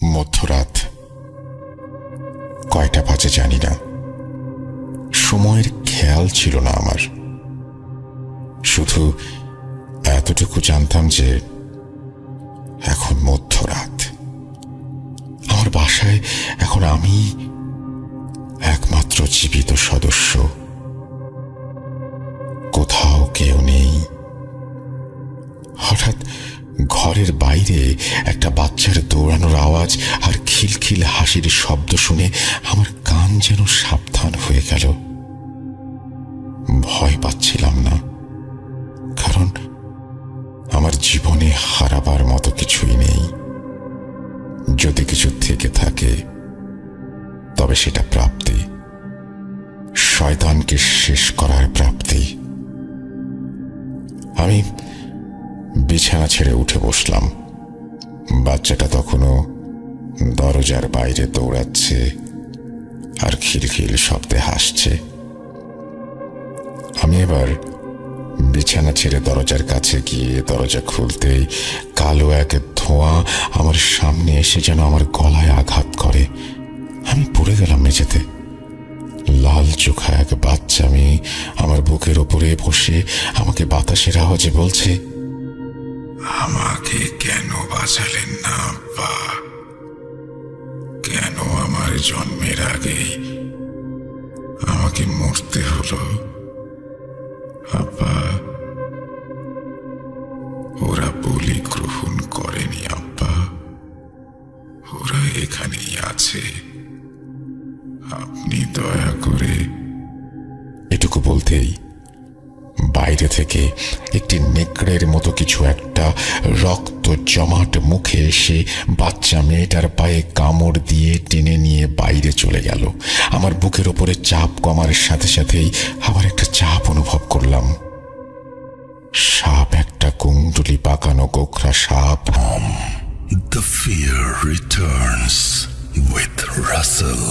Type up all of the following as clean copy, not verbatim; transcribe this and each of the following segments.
মধ্যরাত কয়টা বাজে জানি না, সময়ের খেয়াল ছিল না আমার। শুধু এতটুকু জানতাম যে এখন মধ্যরাত। আমার বাসায় এখন আমি একমাত্র জীবিত সদস্য। কোথাও কেউ নেই। হঠাৎ ঘরের বাইরে একটা বাচ্চার দৌড়ানোর আওয়াজ আর খিলখিল হাসির শব্দ শুনে আমার কান যেন সাবধান হয়ে গেল। ভয় পাচ্ছিলাম না, কারণ আমার জীবনে হারাবার মতো কিছুই নেই। যদি কিছু থেকে থাকে তবে সেটা প্রাপ্তি, শয়তানকে শেষ করার প্রাপ্তি। আমি বিছানা ছেড়ে উঠে বসলাম। বাচ্চাটা তখনও দরজার বাইরে দৌড়াচ্ছে আর খিলখিল শব্দে হাসছে। আমি এবার বিছানা ছেড়ে দরজার কাছে গিয়ে দরজা খুলতেই কালো এক ধোঁয়া আমার সামনে এসে যেন আমার গলায় আঘাত করে। আমি পড়ে গেলাম মেঝেতে। লাল চোখা এক বাচ্চা মেয়ে আমার বুকের ওপরে বসে আমাকে বাতাসের আওয়াজে বলছে, আমাকে কেন বাঁচালেন না আব্বা? কেন আমার জন্মের আগেই আমাকে মরতে হলো আব্বা? ওরা বলি গ্রহণ করেনি আব্বা, ওরা এখানেই আছে, আপনি দয়া করে। এটুকু বলতেই বাইরে থেকে একটি নেকড়ের মতো কিছু একটা রক্ত জমাট মুখে এসে বাচ্চা মেয়েটার পায়ে কামড় দিয়ে টেনে নিয়ে বাইরে চলে গেল। আমার বুকের ওপরে চাপ কমার সাথে সাথেই আবার একটা চাপ অনুভব করলাম। সাপ, একটা কুণ্ডলি পাকানো গোখরা সাপ। The fear returns with Russell.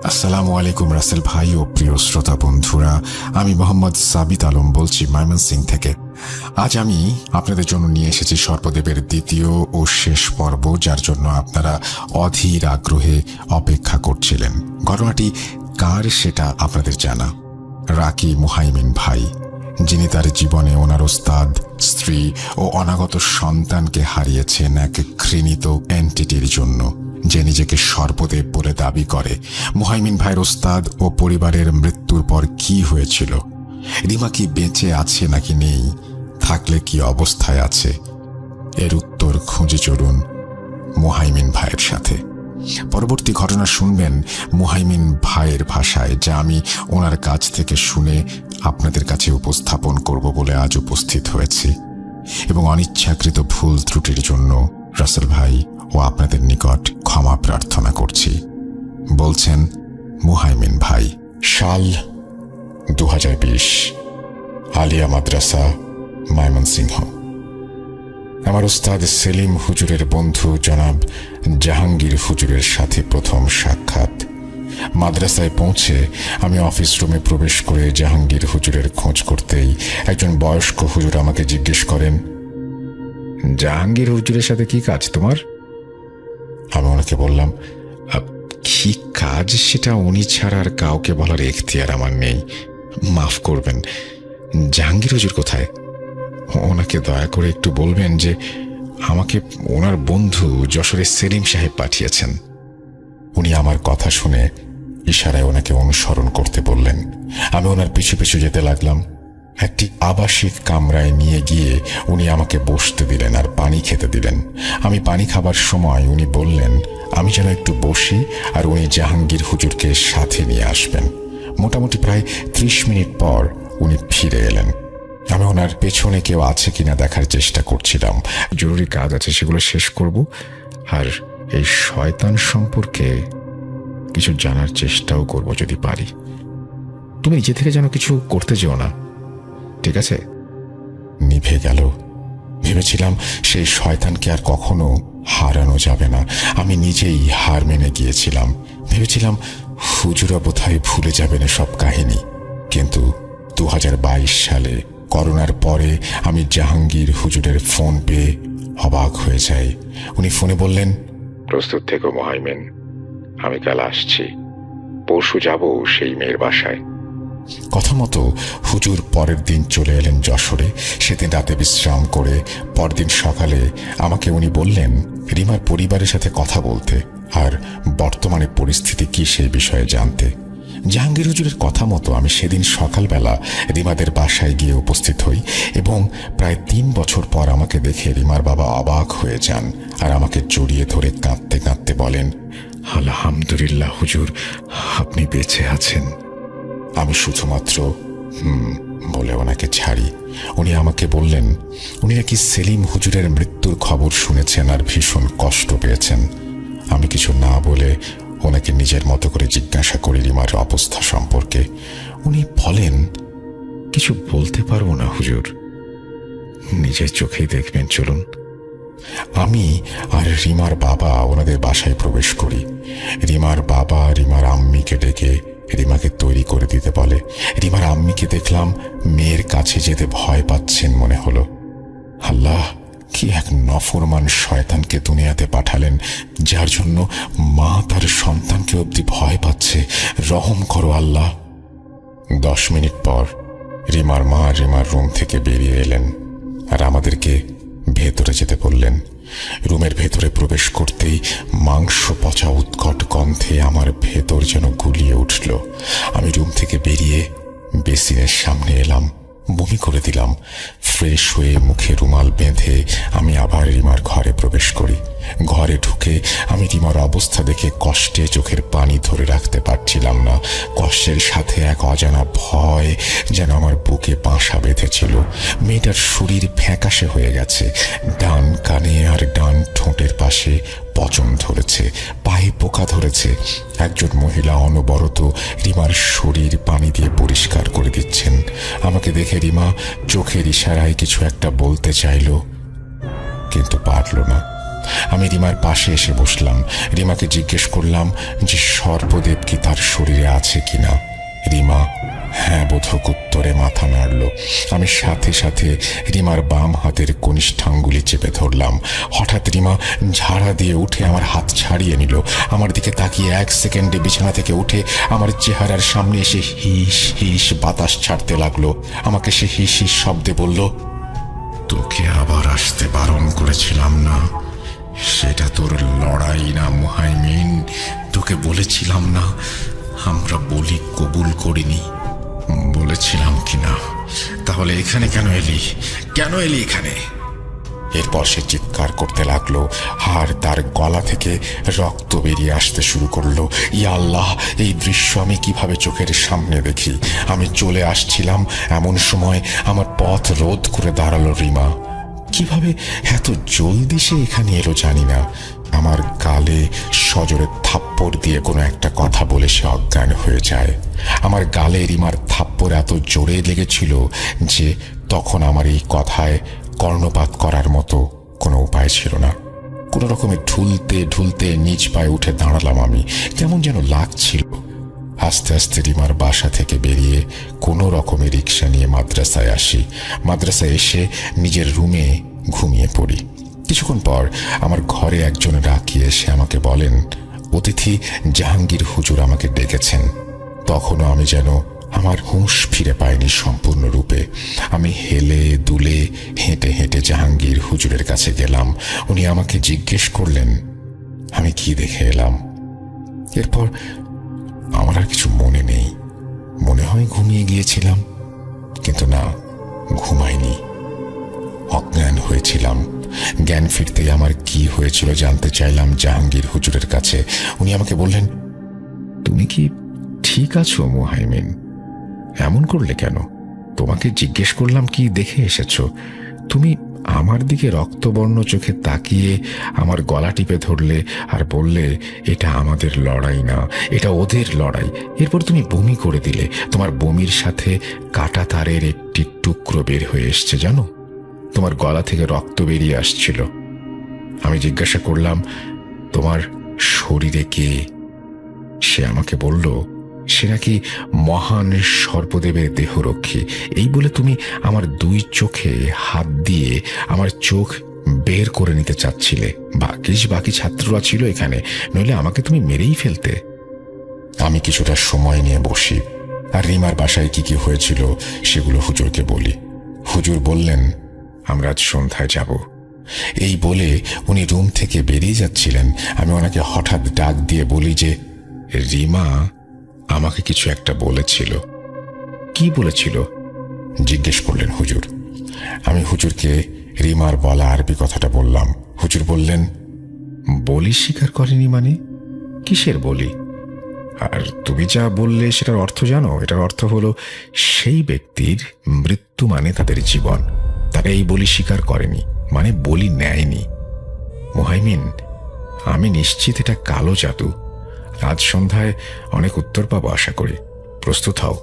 আসসালামু আলাইকুম রাসেল ভাই ও প্রিয় শ্রোতা বন্ধুরা, আমি মোহাম্মদ সাবিত আলম বলছি ময়মনসিংহ থেকে। আজ আমি আপনাদের জন্য নিয়ে এসেছি সর্পদেবের দ্বিতীয় ও শেষ পর্ব, যার জন্য আপনারা অধীর আগ্রহে অপেক্ষা করছিলেন। ঘটনাটি কার সেটা আপনাদের জানা। রাকি মুহাইমিন ভাই, যিনি তার জীবনে ওনার ওস্তাদ, স্ত্রী ও অনাগত সন্তানকে হারিয়েছেন এক ঘৃণিত এন্টিটির জন্য, যে নিজেকে সর্পদেব বলে দাবি করে। মুহাইমিন ভাইয়ের ওস্তাদ ও পরিবারের মৃত্যুর পর কি হয়েছিল? রিমা কি বেঁচে আছে নাকি নেই? থাকলে কি অবস্থায় আছে? এর উত্তর খুঁজে চলুন মুহাইমিন ভাইয়ের সাথে। পরবর্তী ঘটনা শুনবেন মুহাইমিন ভাইয়ের ভাষায়, যা আমি ওনার কাছ থেকে শুনে আপনাদের কাছে উপস্থাপন করব বলে আজ উপস্থিত হয়েছি। এবং অনিচ্ছাকৃত ভুল ত্রুটির জন্য রাসেল ভাই ও আপনাদের নিকট ক্ষমা প্রার্থনা করছি। বলছেন মুহাইমিন ভাই। সাল 2020, আলিয়া মাদ্রাসা, ময়মনসিংহ। আমার ওস্তাদ সেলিম হুজুরের বন্ধু জনাব জাহাঙ্গীর হুজুরের সাথে প্রথম সাক্ষাৎ। মাদ্রাসায় পৌঁছে আমি অফিস রুমে প্রবেশ করে জাহাঙ্গীর হুজুরের খোঁজ করতেই একজন বয়স্ক হুজুর আমাকে জিজ্ঞেস করেন, জাহাঙ্গীর হুজুরের সাথে কি কাজ তোমার? আমি ওনাকে বললাম, কি কাজ সেটা উনি ছাড়া আর কাউকে বলার এখতিয়ার আমার নেই, মাফ করবেন। জাহাঙ্গীর হুজুর কোথায়? ওনাকে দয়া করে একটু বলবেন যে আমাকে ওনার বন্ধু যশোরের সেলিম সাহেব পাঠিয়েছেন। উনি আমার কথা শুনে ইশারায় ওনাকে অনুসরণ করতে বললেন। আমি ওনার পিছু পিছু যেতে লাগলাম। একটি আবাসিক কামরায় নিয়ে গিয়ে উনি আমাকে বসতে দিলেন আর পানি খেতে দিলেন। আমি পানি খাবার সময় উনি বললেন আমি যেন একটু বসি আর উনি জাহাঙ্গীর হুজুরকে সাথে নিয়ে আসবেন। মোটামুটি প্রায় 30 মিনিট পর উনি ফিরে এলেন। আমি ওনার পেছনে কেউ আছে কিনা দেখার চেষ্টা করছিলাম। জরুরি কাজ আছে, সেগুলো শেষ করব, আর এই শয়তান সম্পর্কে কিছু জানার চেষ্টাও করব যদি পারি। তুমি নিজে থেকে যেন কিছু করতে যেও না, ঠিক আছে? নিভে গেল। ভেবেছিলাম সেই শয়তানকে আর কখনো হারানো যাবে না। আমি নিজেই হার মেনে গিয়েছিলাম। ভেবেছিলাম হুজুরা বোধহয় ভুলে যাবেন সব কাহিনী। কিন্তু 2022 সালে করোনার পরে আমি জাহাঙ্গীর হুজুরের ফোন পেয়ে অবাক হয়ে যাই। উনি ফোনে বললেন, প্রস্তুত থেকো মোহাইমেন, আমি কাল আসছি, পরশু যাব সেই মেয়ের বাসায়। কথা মতো হুজুর পরের দিন চলে এলেন যশোরে। সেদিন রাতে বিশ্রাম করে পরদিন সকালে আমাকে উনি বললেন রিমার পরিবারের সাথে কথা বলতে আর বর্তমানে পরিস্থিতি কি সেই বিষয়ে জানতে। জাহাঙ্গীর হুজুরের কথা মতো আমি সেদিন সকালবেলা রিমাদের বাসায় গিয়ে উপস্থিত হই এবং প্রায় 3 বছর পর আমাকে দেখে রিমার বাবা অবাক হয়ে যান আর আমাকে জড়িয়ে ধরে কাঁদতে কাঁদতে বলেন, আলহামদুলিল্লাহ হুজুর, আপনি বেঁচে আছেন। আমি শুধুমাত্র বলে ওনাকে ছাড়ি। উনি আমাকে বললেন উনি নাকি সেলিম হুজুরের মৃত্যুর খবর শুনেছেন আর ভীষণ কষ্ট পেয়েছেন। আমি কিছু না বলে ওনাকে নিজের মতো করে জিজ্ঞাসা করি রিমার অবস্থা সম্পর্কে। উনি বলেন, কিছু বলতে পারবো না হুজুর, নিজের চোখেই দেখবেন, চলুন। আমি আর রিমার বাবা ওনাদের বাসায় প্রবেশ করি। রিমার বাবা রিমার আম্মিকে ডেকে রিমাকে তৈরি করে দিতে বলে। রিমার আম্মিকে দেখলাম মেয়ের কাছে যেতে ভয় পাচ্ছেন মনে হলো। আল্লাহ, কি এক নফরমান শয়তানকে দুনিয়াতে পাঠালেন যার জন্য মা তার সন্তানকে অবধি ভয় পাচ্ছে। রহম করো আল্লাহ। 10 মিনিট পর রিমার মা রিমার রুম থেকে বেরিয়ে এলেন আর আমাদেরকে ভেতরে যেতে বললেন। রুমের ভেতরে প্রবেশ করতেই মাংস পচা উৎকট গন্ধে আমার ভেতর যেন গুলিয়ে উঠল। আমি রুম থেকে বেরিয়ে বেসিনের সামনে এলাম, বমি করে দিলাম। ফ্রেশ হয়ে মুখে রুমাল বেঁধে আমি আবার রিমার ঘরে প্রবেশ করি। ঘরে ঢুকে আমি রিমার অবস্থা দেখে কষ্টে চোখের পানি ধরে রাখতে পারছিলাম না। কষ্টের সাথে এক অজানা ভয় যেন আমার বুকে বাসা বেঁধেছিল। মেয়েটার শরীর ফ্যাকাশে হয়ে গেছে, ডান কানে আর ডান ঠোঁটের পাশে পচন ধরেছে, পায়ে পোকা ধরেছে। একজন মহিলা অনবরত রিমার শরীর পানি দিয়ে পরিষ্কার করে দিচ্ছেন। আমাকে দেখে রিমা চোখের ইশারায় কিছু একটা বলতে চাইল, কিন্তু পারল না। আমি রিমার পাশে এসে বসলাম। রিমাকে জিজ্ঞেস করলাম যে সর্পদেব কি তার শরীরে আছে কিনা। রিমা হ্যাঁ বোধক উত্তরে মাথা নাড়ল। আমি সাথে সাথে রিমার বাম হাতের কনিষ্ঠাঙ্গুলি চেপে ধরলাম। হঠাৎ রিমা ঝাড়া দিয়ে উঠে আমার হাত ছাড়িয়ে নিল। আমার দিকে তাকিয়ে 1 সেকেন্ডে বিছানা থেকে উঠে আমার চেহারার সামনে এসে হিস হিস বাতাস ছাড়তে লাগলো। আমাকে সে হিস হিস শব্দে বলল, তোকে আবার আসতে বারণ করেছিলাম না? সেটা তোর লড়াই না মুহাইমিন, তোকে বলেছিলাম না আমরা বলি কবুল করিনি? বলেছিলাম কিনা? তাহলে এখানে কেন এলি? কেন এলি এখানে? এরপর সে চিৎকার করতে লাগলো আর তার গলা থেকে রক্ত বেরিয়ে আসতে শুরু করলো। ইয়া আল্লাহ, এই দৃশ্য আমি কিভাবে চোখের সামনে দেখি? আমি চলে আসছিলাম, এমন সময় আমার পথ রোধ করে দাঁড়ালো রিমা। কিভাবে এত জলদি সে এখানে এলো জানি না। আমার গালে সজোরে থাপ্পড় দিয়ে কোনো একটা কথা বলে সে অজ্ঞান হয়ে যায়। আমার গালে রিমার থাপ্পড় এত জোরে লেগেছিল যে তখন আমার এই কথায় কর্ণপাত করার মতো কোনো উপায় ছিল না। কোনো রকমে ঢুলতে ঢুলতে নিজ পায়ে উঠে দাঁড়ালাম। আমি কেমন যেন লাগছিল। আস্তে আস্তে রিমার বাসা থেকে বেরিয়ে কোনো রকমে রিক্সা নিয়ে মাদ্রাসায় আসি। মাদ্রাসায় এসে নিজের রুমে ঘুমিয়ে পড়ি। কিছুক্ষণ পর আমার ঘরে একজন রাকি এসে আমাকে বলেন অতিথি জাহাঙ্গীর হুজুর আমাকে ডেকেছেন। তখনও আমি যেন আমার হুঁশ ফিরে পাইনি সম্পূর্ণরূপে। আমি হেলে দুলে হেঁটে হেঁটে জাহাঙ্গীর হুজুরের কাছে গেলাম। উনি আমাকে জিজ্ঞেস করলেন আমি কি দেখে এলাম। এরপর আমার আর কিছু মনে নেই। মনে হয় ঘুমিয়ে গিয়েছিলাম, কিন্তু না, ঘুমাইনি, অজ্ঞান হয়েছিলাম। জ্ঞান ফিরতেই আমার কি হয়েছিল জানতে চাইলাম জাহাঙ্গীর হুজুরের কাছে। উনি আমাকে বললেন, তুমি কি ঠিক আছো মুহাইমিন? এমন করলে কেন? তোমাকে জিজ্ঞেস করলাম কি দেখে এসেছো। তুমি আমার দিকে রক্তবর্ণ চোখে তাকিয়ে আমার গলা টিপে ধরলে আর বললে এটা আমাদের লড়াই না, এটা ওদের লড়াই। এরপর তুমি বমি করে দিলে। তোমার বমির সাথে কাটা তারের একটি টুকরো বের হয়ে এসছে জানো। তোমার গলা থেকে রক্ত বেরিয়ে আসছিল। আমি জিজ্ঞাসা করলাম তোমার শরীরে কে? সে আমাকে বলল সে নাকি মহান সর্পদেবের দেহরক্ষী। এই বলে তুমি আমার 2 চোখে হাত দিয়ে আমার চোখ বের করে নিতে চাচ্ছিলে। বাকি ছাত্ররা ছিল এখানে, নইলে আমাকে তুমি মেরেই ফেলতে। আমি কিছুটা সময় নিয়ে বসি আর রিমার বাসায় কি কি হয়েছিল সেগুলো হুজুরকে বলি। হুজুর বললেন, আমরা আজ সন্ধ্যায় যাব। এই বলে উনি রুম থেকে বেরিয়ে যাচ্ছিলেন। আমি ওনাকে হঠাৎ ডাক দিয়ে বলি যে, রিমা আমাকে কিছু একটা বলেছিল। কি বলেছিল জিজ্ঞেস করলেন হুজুর। আমি হুজুরকে রিমার বলা আরবি কথাটা বললাম। হুজুর বললেন, বলি স্বীকার করেনি মানে? কিসের বলি? আর তুমি যা বললে সেটার অর্থ জানো? এটার অর্থ হলো সেই ব্যক্তির মৃত্যু মানে তাদের জীবন। তারা এই বলি স্বীকার করেনি মানে বলি নেয়নি। মুহাইমিন, আমি নিশ্চিত এটা কালো জাদু। আজ সন্ধ্যায় অনেক উত্তর পাবো আশা করি। প্রস্তুত হও।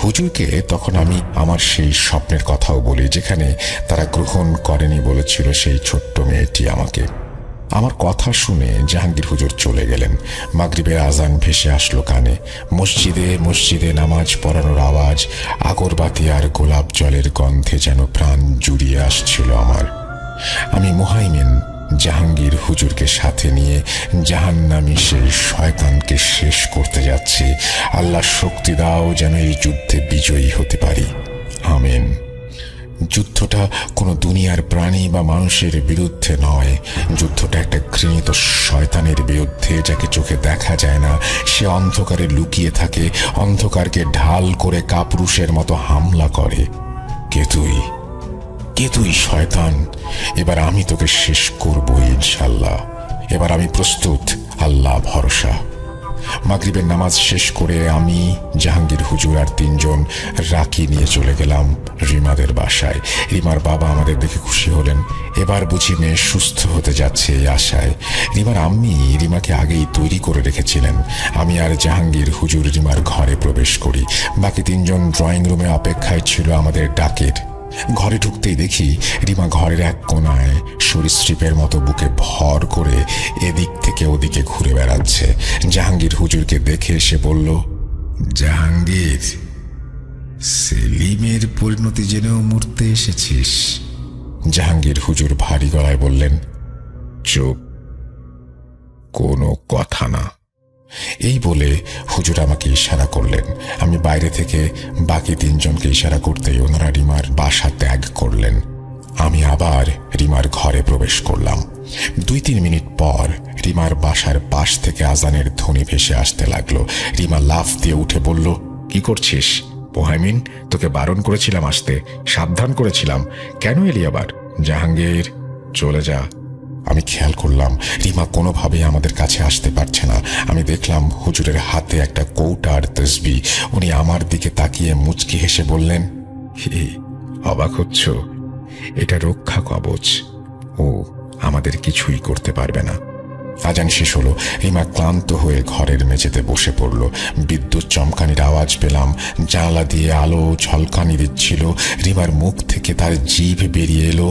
হুজুরকে তখন আমি আমার সেই স্বপ্নের কথাও বলি, যেখানে তারা গ্রহণ করেনি বলেছিল সেই ছোট্ট মেয়েটি আমাকে। আমার কথা শুনে জাহাঙ্গীর হুজুর চলে গেলেন। মাগরিবের আজান ভেসে আসলো কানে। মসজিদে মসজিদে নামাজ পড়ানোর আওয়াজ, আগরবাতি আর গোলাপ জলের গন্ধে যেন প্রাণ জুড়িয়ে আসছিল আমার। আমি মুহাইমিন জাহাঙ্গীর হুজুরকে সাথে নিয়ে জাহান্নামী সেই শয়তানকে শেষ করতে যাচ্ছি। আল্লাহ শক্তি দাও যেন এই যুদ্ধে বিজয়ী হতে পারি, আমিন। যুদ্ধটা কোনো দুনিয়ার প্রাণী বা মানুষের বিরুদ্ধে নয়। যুদ্ধটা একটা ঘৃণিত শয়তানের বিরুদ্ধে, যাকে চোখে দেখা যায় না। সে অন্ধকারে লুকিয়ে থাকে, অন্ধকারকে ঢাল করে কাপুরুষের মতো হামলা করে। কে তুই শয়তান? এবার আমি তোকে শেষ করব ইনশাল্লাহ। এবার আমি প্রস্তুত, আল্লাহ ভরসা। মাগরিবের নামাজ শেষ করে আমি, জাহাঙ্গীর হুজুর আর 3 জন রাকি নিয়ে চলে গেলাম রিমাদের বাসায়। রিমার বাবা আমাদের দেখে খুশি হলেন। এবার বুঝি মেয়ে সুস্থ হতে যাচ্ছে এই আশায়। রিমার আম্মি রিমাকে আগেই তৈরি করে রেখেছিলেন। আমি আর জাহাঙ্গীর হুজুর রিমার ঘরে প্রবেশ করি। বাকি 3 জন ড্রয়িং রুমে অপেক্ষায় ছিল আমাদের ডাকের। ঘরে ঢুকতেই দেখি রিমা ঘরের এক কোনায় সরীসৃপের মতো বুকে ভর করে এদিক থেকে ওদিকে ঘুরে বেড়াচ্ছে। জাহাঙ্গীর হুজুরকে দেখে এসে বলল, জাহাঙ্গীর, সেলিমের পরিণতি জেনেও মরতে এসেছিস? জাহাঙ্গীর হুজুর ভারী গলায় বললেন, চুপ, কোনো কথা না। এই বলে হুজুর আমাকে ইশারা করলেন। আমি বাইরে থেকে বাকি 3 জনকে ইশারা করতেই ওনারা রিমার বাসা ত্যাগ করলেন। আমি আবার রিমার ঘরে প্রবেশ করলাম। 2-3 মিনিট পর রিমার বাসার পাশ থেকে আজানের ধ্বনি ভেসে আসতে লাগলো। রিমা লাফ দিয়ে উঠে বলল, কি করছিস? মুহাইমিন, তোকে বারণ করেছিলাম আসতে, সাবধান করেছিলাম, কেন এলি আবার? জাহাঙ্গীর, চলে যা। আমি খেয়াল করলাম রিমা কোনোভাবেই আমাদের কাছে আসতে পারছে না। আমি দেখলাম হুজুরের হাতে একটা কৌটা আর তসবিহ। উনি আমার দিকে তাকিয়ে মুচকি হেসে বললেন, অবাক হচ্ছ? এটা রক্ষা কবচ, ও আমাদের কিছুই করতে পারবে না। আজান শেষ হলো। রিমা ক্লান্ত হয়ে ঘরের মেঝেতে বসে পড়ল। বিদ্যুৎ চমকানির আওয়াজ পেলাম। জানালা দিয়ে আলো ঝলকানি দিচ্ছিল। রিমার মুখ থেকে তার জিভ বেরিয়ে এলো।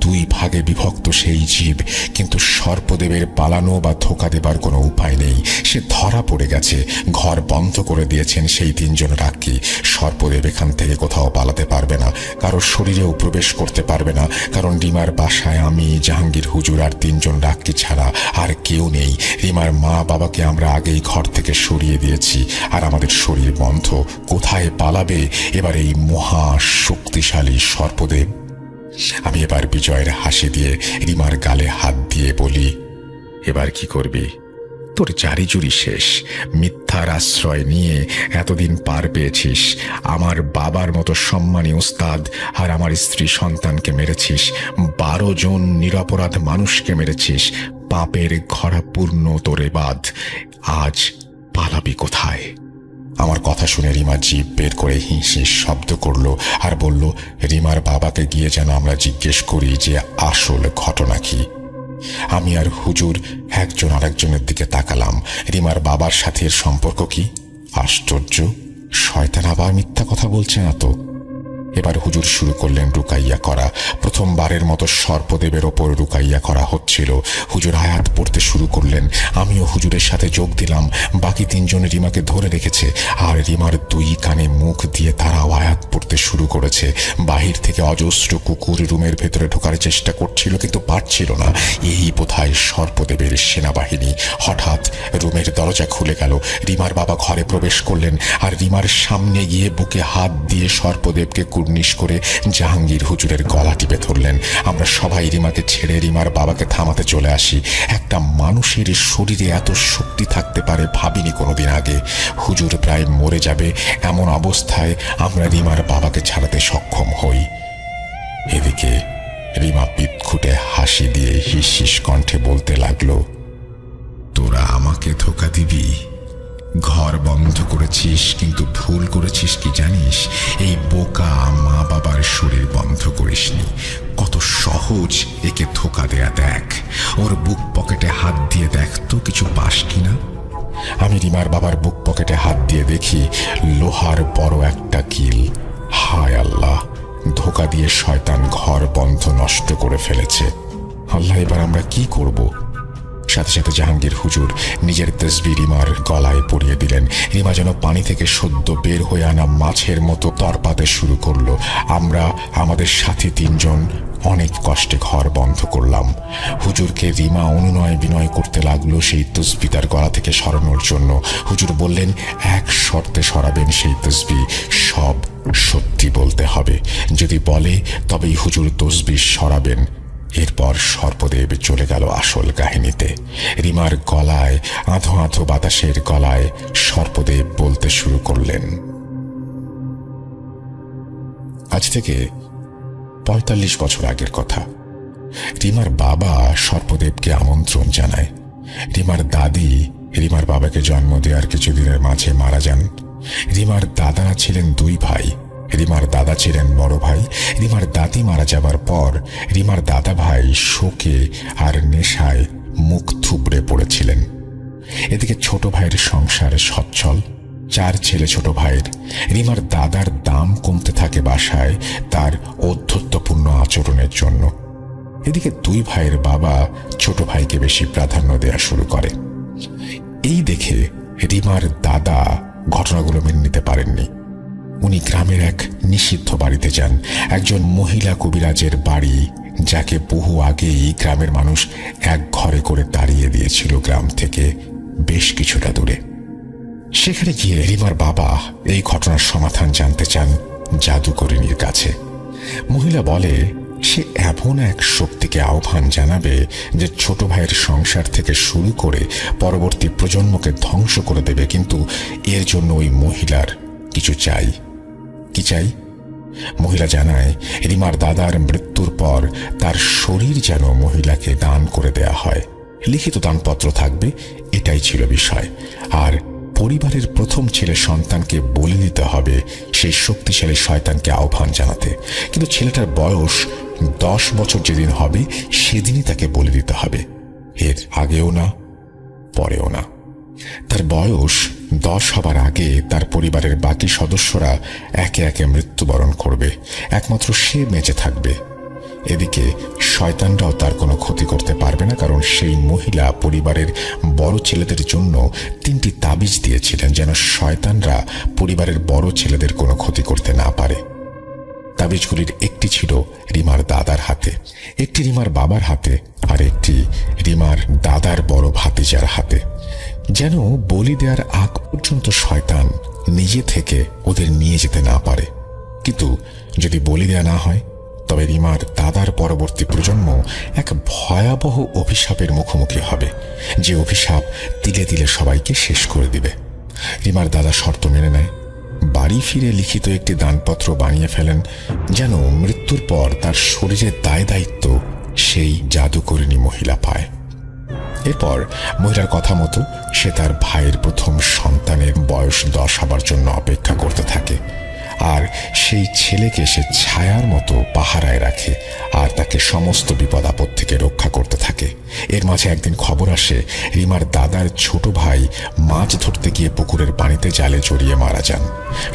2 ভাগে বিভক্ত সেই জিভ, কিন্তু সর্পদেবের পালানো বা ধোকা দেবার কোনো উপায় নেই। সে ধরা পড়ে গেছে। ঘর বন্ধ করে দিয়েছেন সেই 3 জন রাক্ষী। সর্পদেব এখান থেকে কোথাও পালাতে পারবে না, কারো শরীরেও প্রবেশ করতে পারবে না, কারণ রিমার বাসায় আমি, জাহাঙ্গীর হুজুর আর 3 জন রাক্ষী ছাড়া আর কেউ নেই। রিমার মা বাবাকে আমরা আগেই ঘর থেকে সরিয়ে দিয়েছি, আর আমাদের শরীর বন্ধ। কোথায় পালাবে এবার এই মহা শক্তিশালী সর্পদেব? আমি এবার বিজয়ের হাসি দিয়ে রিমার গালে হাত দিয়ে বলি, এবার কি করবি? তোর জারি জুরি শেষ। মিথ্যার আশ্রয় নিয়ে এতদিন পার পেয়েছিস। আমার বাবার মতো সম্মানী ওস্তাদ আর আমার স্ত্রী সন্তানকে মেরেছিস। 12 জন নিরপরাধ মানুষকে মেরেছিস। পাপের ঘরা পূর্ণ তোরে বাদ। আজ পালাবি কোথায়? আমার কথা শুনে রিমা জিভ বের করে হিংসিস শব্দ করলো আর বলল, রিমার বাবাকে গিয়ে যেন আমরা জিজ্ঞেস করি যে আসল ঘটনা কি। আমি আর হুজুর একজন আরেকজনের দিকে তাকালাম। রিমার বাবার সাথে এর সম্পর্ক কি? আশ্চর্য, শয়তান আবার মিথ্যা কথা বলছে না তো। এবার হুজুর শুরু করলেন রুকাইয়া করা। প্রথমবারের মতো সর্পদেবের ওপর রুকাইয়া করা হচ্ছিল। হুজুর আয়াত পড়তে শুরু করলেন। আমিও হুজুরের সাথে যোগ দিলাম। বাকি তিনজন রিমাকে ধরে রেখেছে, আর রিমার দুই কানে মুখ দিয়ে তারাও আয়াত পড়তে শুরু করেছে। বাহির থেকে অজস্র কুকুর রুমের ভেতরে ঢোকার চেষ্টা করছিল, কিন্তু পারছিল না। এই বোধহয় সর্পদেবের সেনাবাহিনী। হঠাৎ রুমের দরজা খুলে গেল। রিমার বাবা ঘরে প্রবেশ করলেন, আর রিমার সামনে গিয়ে বুকে হাত দিয়ে সর্পদেবকে কুর্নিশ করে জাহাঙ্গীর হুজুরের গলা টিপে ধরলেন। আমরা সবাই রিমাকে ছেড়ে রিমার বাবাকে থামাতে চলে আসি। একটা মানুষের শরীরে এত শক্তি থাকতে পারে ভাবিনি কোনোদিন আগে। হুজুর প্রায় মরে যাবে এমন অবস্থায় আমরা রিমার বাবাকে ছাড়াতে সক্ষম হই। এদিকে রিমা পিটখুটে হাসি দিয়ে হিস হিস কণ্ঠে বলতে লাগলো, তোরা আমাকে ধোঁকা দিবি? ঘর বন্ধ করেছিস, কিন্তু ভুল করেছিস কি জানিস? এই বোকা মা বাবার শরীর বন্ধ করিসনি। কত সহজ একে ধোঁকা দেয়া দেখ। ওর বুক পকেটে হাত দিয়ে দেখ তো কিছু পাস কিনা। আমি রিমার বাবার বুক পকেটে হাত দিয়ে দেখি লোহার বড় একটা কিল। হায় আল্লাহ, ধোঁকা দিয়ে শয়তান ঘর বন্ধ নষ্ট করে ফেলেছে। আল্লাহ, এবার আমরা কি করব? সাথে সাথে জাহাঙ্গীর হুজুর নিজের তসবি রিমার গলায় পরিয়ে দিলেন। রিমা যেন পানি থেকে সদ্য বের হয়ে আনা মাছের মতো তরপাতে শুরু করলো। আমরা আমাদের সাথী তিনজন অনেক কষ্টে ঘর বন্ধ করলাম। হুজুরকে রিমা অনুনয় বিনয় করতে লাগলো সেই তসবি তার গলা থেকে সরানোর জন্য। হুজুর বললেন এক শর্তে সরাবেন সেই তসবি, সব সত্যি বলতে হবে। যদি বলে তবেই হুজুর তসবি সরাবেন। এরপর সর্পদেব চলে গেল আসল কাহিনীতে। রিমার গলায়, আধো আধো বাতাসের গলায় সর্পদেব বলতে শুরু করলেন, আজ থেকে ৪৫ বছর আগের কথা। রিমার বাবা সর্পদেবকে আমন্ত্রণ জানায়। রিমার দাদি রিমার বাবাকে জন্ম দেওয়ার কিছুদিনের মাঝে মারা যান। রিমার দাদা ছিলেন দুই ভাই। রিমার দাদা ছিলেন বড় ভাই। রিমার দাদি মারা যাবার পর রিমার দাদা ভাই শোকে আর নেশায় মুখ থুবড়ে পড়েছিলেন। এদিকে ছোট ভাইয়ের সংসার সচ্ছল, 4 ছেলে ছোট ভাইয়ের। রিমার দাদার দাম কমতে থাকে বাসায় তার ঔদ্ধত্যপূর্ণ আচরণের জন্য। এদিকে দুই ভাইয়ের বাবা ছোট ভাইকে বেশি প্রাধান্য দেওয়া শুরু করে। এই দেখে রিমার দাদা ঘটনাগুলো মেনে নিতে পারেননি। উনি গ্রামের এক নিষিদ্ধ বাড়িতে যান, একজন মহিলা কবিরাজের বাড়ি, যাকে বহু আগেই গ্রামের মানুষ এক ঘরে করে তাড়িয়ে দিয়েছিল গ্রাম থেকে বেশ কিছুটা দূরে। সেখানে গিয়ে রিমার বাবা এই ঘটনার সমাধান জানতে চান জাদুকরিনীর কাছে। মহিলা বলে সে এমন এক শক্তিকে আহ্বান জানাবে যে ছোট ভাইয়ের সংসার থেকে শুরু করে পরবর্তী প্রজন্মকে ধ্বংস করে দেবে, কিন্তু এর জন্য ওই মহিলার কিছু চাই। কি চাই? মহিলা জানায় রিমার দাদার মৃত্যুর পর তার শরীর যেন মহিলাকে দান করে দেয়া হয়। লিখিত দানপত্র থাকবে, এটাই ছিল বিষয়। আর পরিবারের প্রথম ছেলে সন্তানকে বলে দিতে হবে সেই শক্তিশালী শয়তানকে আহ্বান জানাতে। কিন্তু ছেলেটার বয়স 10 বছর যেদিন হবে সেদিনই তাকে বলে দিতে হবে, এর আগেও না পরেও না। তার বয়স 10 হবার আগে তার পরিবারের বাকি সদস্যরা একে একে মৃত্যুবরণ করবে, একমাত্র সে বেঁচে থাকবে। এদিকে শয়তানরাও তার কোনো ক্ষতি করতে পারবে না, কারণ সেই মহিলা পরিবারের বড় ছেলেদের জন্য 3টি তাবিজ দিয়েছিলেন যেন শয়তানরা পরিবারের বড় ছেলেদের কোনো ক্ষতি করতে না পারে। তাবিজগুলির একটি ছিল রিমার দাদার হাতে, একটি রিমার বাবার হাতে, আর একটি রিমার দাদার বড় ভাতিজার হাতে, যেন বলি দেওয়ার আগ পর্যন্ত শয়তান নিজে থেকে ওদের নিয়ে যেতে না পারে। কিন্তু যদি বলি দেওয়া না হয় তবে রিমার দাদার পরবর্তী প্রজন্ম এক ভয়াবহ অভিশাপের মুখোমুখি হবে, যে অভিশাপ তিলে তিলে সবাইকে শেষ করে দিবে। রিমার দাদা শর্ত মেনে নেয়, বাড়ি ফিরে লিখিত একটি দানপত্র বানিয়ে ফেলেন যেন মৃত্যুর পর তার শরীরের দায় দায়িত্ব সেই জাদুকরিনী মহিলা পায়। এরপর মহিলার কথা মতো সে তার ভাইয়ের প্রথম সন্তানের বয়স 10 হবার জন্য অপেক্ষা করতে থাকে, আর সেই ছেলেকে সে ছায়ার মতো পাহারায় রাখে আর তাকে সমস্ত বিপদ আপদ থেকে রক্ষা করতে থাকে। এর মাঝে একদিন খবর আসে রিমার দাদার ছোট ভাই মাছ ধরতে গিয়ে পুকুরের পানিতে জালে জড়িয়ে মারা যান।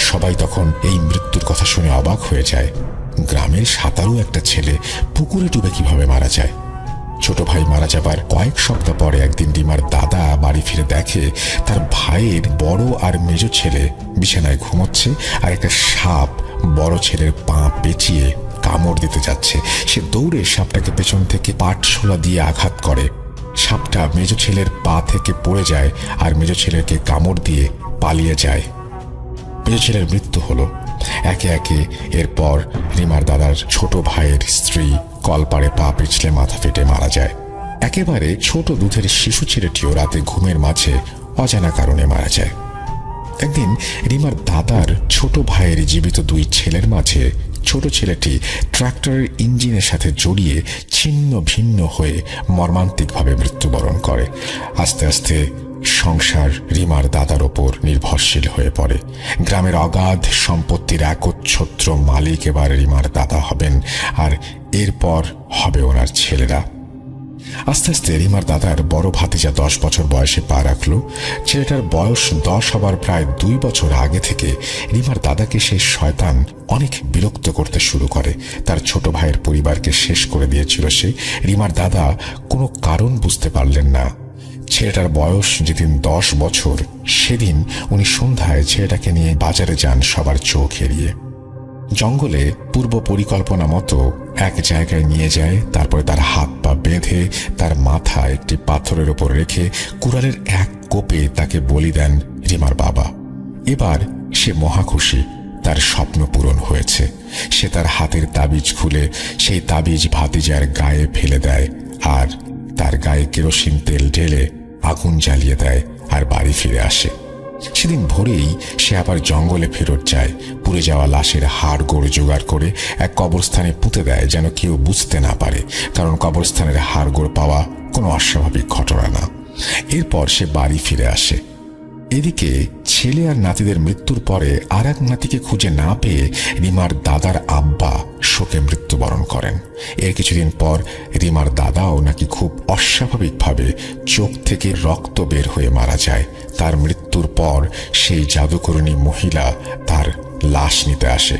সবাই তখন এই মৃত্যুর কথা শুনে অবাক হয়ে যায়। গ্রামের সাঁতারু একটা ছেলে পুকুরে ডুবে কিভাবে মারা যায়? ছোট ভাই মারা যাবার কয়েক সপ্তাহ পরে একদিন রিমার দাদা বাড়ি ফিরে দেখে তার ভাইয়ের বড় আর মেজ ছেলে বিছানায় ঘুমোচ্ছে, আর একটা সাপ বড় ছেলের পা পেঁচিয়ে কামড় দিতে যাচ্ছে। সে দৌড়ে সাপটাকে পেছন থেকে পাটশোলা দিয়ে আঘাত করে। সাপটা মেজ ছেলের পা থেকে পড়ে যায় আর মেজ ছেলেকে কামড় দিয়ে পালিয়ে যায়। মেজ ছেলের মৃত্যু হলো। একে একে এরপর রিমার দাদার ছোট ভাইয়ের স্ত্রী কলপাড়ে পা পিছলে মাথা ফেটে মারা যায়। একেবারে ছোট দুধের শিশু ছেলেটিও রাতে ঘুমের মাঝে অজানা কারণে মারা যায়। একদিন রিমার দাদার ছোট ভাইয়ের জীবিত দুই ছেলের মাঝে ছোট ছেলেটি ট্রাক্টরের ইঞ্জিনের সাথে জড়িয়ে ছিন্ন ভিন্ন হয়ে মর্মান্তিকভাবে মৃত্যুবরণ করে। আস্তে আস্তে সংসার রিমার দাদার ওপর নির্ভরশীল হয়ে পড়ে। গ্রামের অগাধ সম্পত্তির একচ্ছত্র মালিক এবার রিমার দাদা হবেন, আর এরপর হবে ওনার ছেলেরা। আস্তে আস্তে রিমার দাদার বড় ভাতিজা 10 বছর বয়সে পা রাখল। ছেলেটার বয়স 10 হবার প্রায় 2 বছর আগে থেকে রিমার দাদাকে সেই শয়তান অনেক বিরক্ত করতে শুরু করে। তার ছোট ভাইয়ের পরিবারকে শেষ করে দিয়েছিল সে। রিমার দাদা কোনো কারণ বুঝতে পারলেন না। ছেলেটার বয়স যেদিন 10 বছর, সেদিন উনি সন্ধ্যায় ছেলেটাকে নিয়ে বাজারে যান সবার চোখ এড়িয়ে। জঙ্গলে পূর্ব পরিকল্পনা মতো এক জায়গায় নিয়ে যায়। তারপরে তার হাত পা বেঁধে তার মাথা একটি পাথরের ওপর রেখে কুড়ালের এক কোপে তাকে বলি দেন রিমার বাবা। এবার সে মহাখুশি, তার স্বপ্ন পূরণ হয়েছে। সে তার হাতের তাবিজ খুলে সেই তাবিজ ভাতিজার গায়ে ফেলে দেয়, আর তার গায়ে কেরোসিন তেল ঢেলে আগুন জ্বালিয়ে দেয়, আর বাড়ি ফিরে আসে। সেদিন ভোরেই সে আবার জঙ্গলে ফেরত যায়। পুড়ে যাওয়া লাশের হাড় গোড় জোগাড় করে এক কবরস্থানে পুঁতে দেয়, যেন কেউ বুঝতে না পারে, কারণ কবরস্থানের হাড় গোড় পাওয়া কোনো অস্বাভাবিক ঘটনা না। এরপর সে বাড়ি ফিরে আসে। এদিকে ছেলে আর নাতিদের মৃত্যুর পরে আর এক নাতিকে খুঁজে না পেয়ে রিমার দাদার আব্বা শোকে মৃত্যুবরণ করেন। এর কিছুদিন পর রিমার দাদাও নাকি খুব অস্বাভাবিকভাবে চোখ থেকে রক্ত বের হয়ে মারা যায়। তার মৃত্যুর পর সেই জাদুকরণী মহিলা তার লাশ নিতে আসে,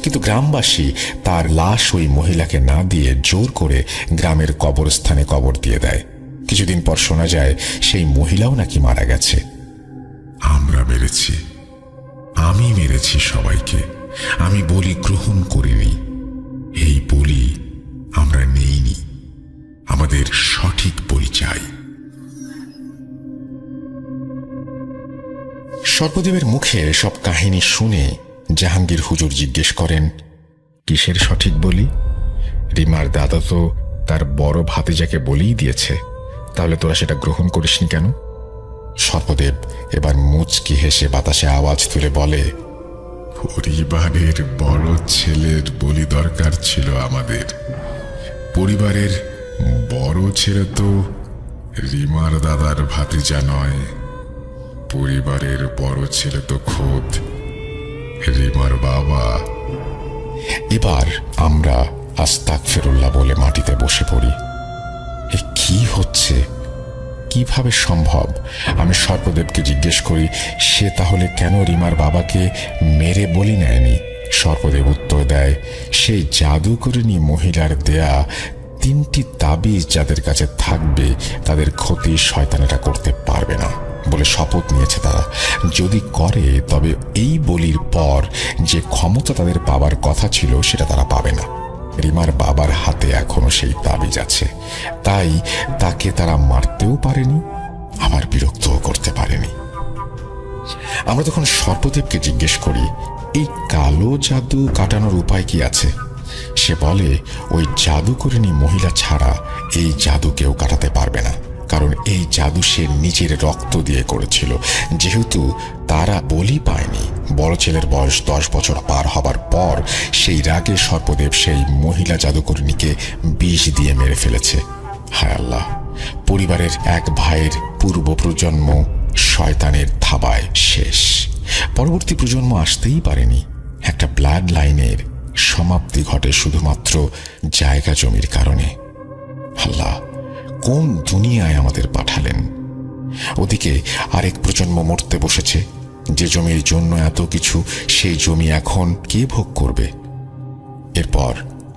কিন্তু গ্রামবাসী তার লাশ ওই মহিলাকে না দিয়ে জোর করে গ্রামের কবরস্থানে কবর দিয়ে দেয়। কিছুদিন পর শোনা যায় সেই মহিলাও নাকি মারা গেছে। আমরা মেরেছি, আমি মেরেছি সবাইকে। আমি বলি গ্রহণ করিনি, এই বলি আমরা নেইনি। আমাদের সঠিক পরিচয়। সর্পদেবের মুখে সব কাহিনী শুনে জাহাঙ্গীর হুজুর জিজ্ঞেস করেন, কিসের সঠিক বলি? রিমার দাদা তো তার বড় ভাতিজাকে বলেই দিয়েছে, তাহলে তোরা সেটা গ্রহণ করিসনি কেন? সর্পদেব এবার মুচকি হেসে বাতাসে আওয়াজ তুলে বলে, পরিবারের বড় ছেলের বলি দরকার ছিল আমাদের। পরিবারের বড় ছেলে তো রিমার দাদার ভাতিজা নয়, পরিবারের বড় ছেলে তো খোদ রিমার বাবা। এবার আমরা আস্তাগফিরুল্লাহ বলে মাটিতে বসে পড়ি। এ কি হচ্ছে? কিভাবে সম্ভব? আমি সর্পদেবকে জিজ্ঞেস করি, সে তাহলে কেন রিমার বাবাকে মেরে বলি নেয়নি? সর্পদেব উত্তর দেয়, সেই জাদুকরিণী মহিলার দেয়া 3টি তাবিজ যাদের কাছে থাকবে তাদের ক্ষতি শয়তানেরা করতে পারবে না বলে শপথ নিয়েছে তারা। যদি করে তবে এই বলির পর যে ক্ষমতা তাদের পাবার কথা ছিল সেটা তারা পাবে না। রিমার বাবার হাতে এখনো সেই তাবিজ আছে, তাই তাকে তারা মারতেও পারেনি, আবার বিরক্তও করতে পারেনি। আমরা তখন সর্পদেবকে জিজ্ঞেস করি, এই কালো জাদু কাটানোর উপায় কি আছে? সে বলে, ওই জাদুকরিণী মহিলা ছাড়া এই জাদু কেউ কাটাতে পারবে না, কারণ এই জাদু সে নিজের রক্ত দিয়ে করেছিল। যেহেতু তারা বলি পায়নি, বড় ছেলের বয়স 10 বছর পার হবার পর সেই রাগে সর্পদেব সেই মহিলা জাদুকরিণীকে বিষ দিয়ে মেরে ফেলেছে। হায় আল্লাহ, পরিবারের এক ভাইয়ের পূর্ব প্রজন্ম শয়তানের থাবায় শেষ। পরবর্তী প্রজন্ম আসতেই পারেনি। একটা ব্লাড লাইনের সমাপ্তি ঘটে শুধুমাত্র জায়গা জমির কারণে। আল্লাহ, কোন দুনিয়ায় আমাদের পাঠালেন? ওদিকে আরেক প্রজন্ম মরতে বসেছে। যে জমির জন্য এত কিছু, সেই জমি এখন কে ভোগ করবে? এরপর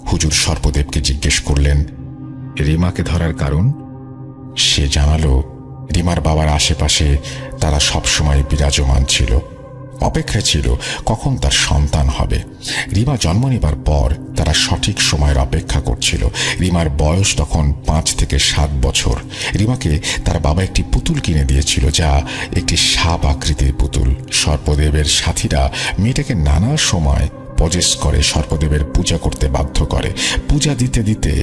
হুজুর সর্পদেবকে জিজ্ঞেস করলেন, রিমাকে ধরার কারণ? সে জানালো, রিমার বাবার আশেপাশে তারা সবসময় বিরাজমান ছিল, অপেক্ষায় ছিল কখন তার সন্তান হবে। রিমা জন্ম নেবার পর তারা সঠিক সময়ের অপেক্ষা করছিল। রিমার বয়স তখন 5 থেকে 7 বছর। রিমাকে তার বাবা একটি পুতুল কিনে দিয়েছিল, যা একটি সাপ আকৃতির পুতুল। সর্পদেবের সাথীরা মেয়েটাকে নানা সময় পজেস করে সর্পদেবের পূজা করতে বাধ্য করে। পূজা দিতে দিতে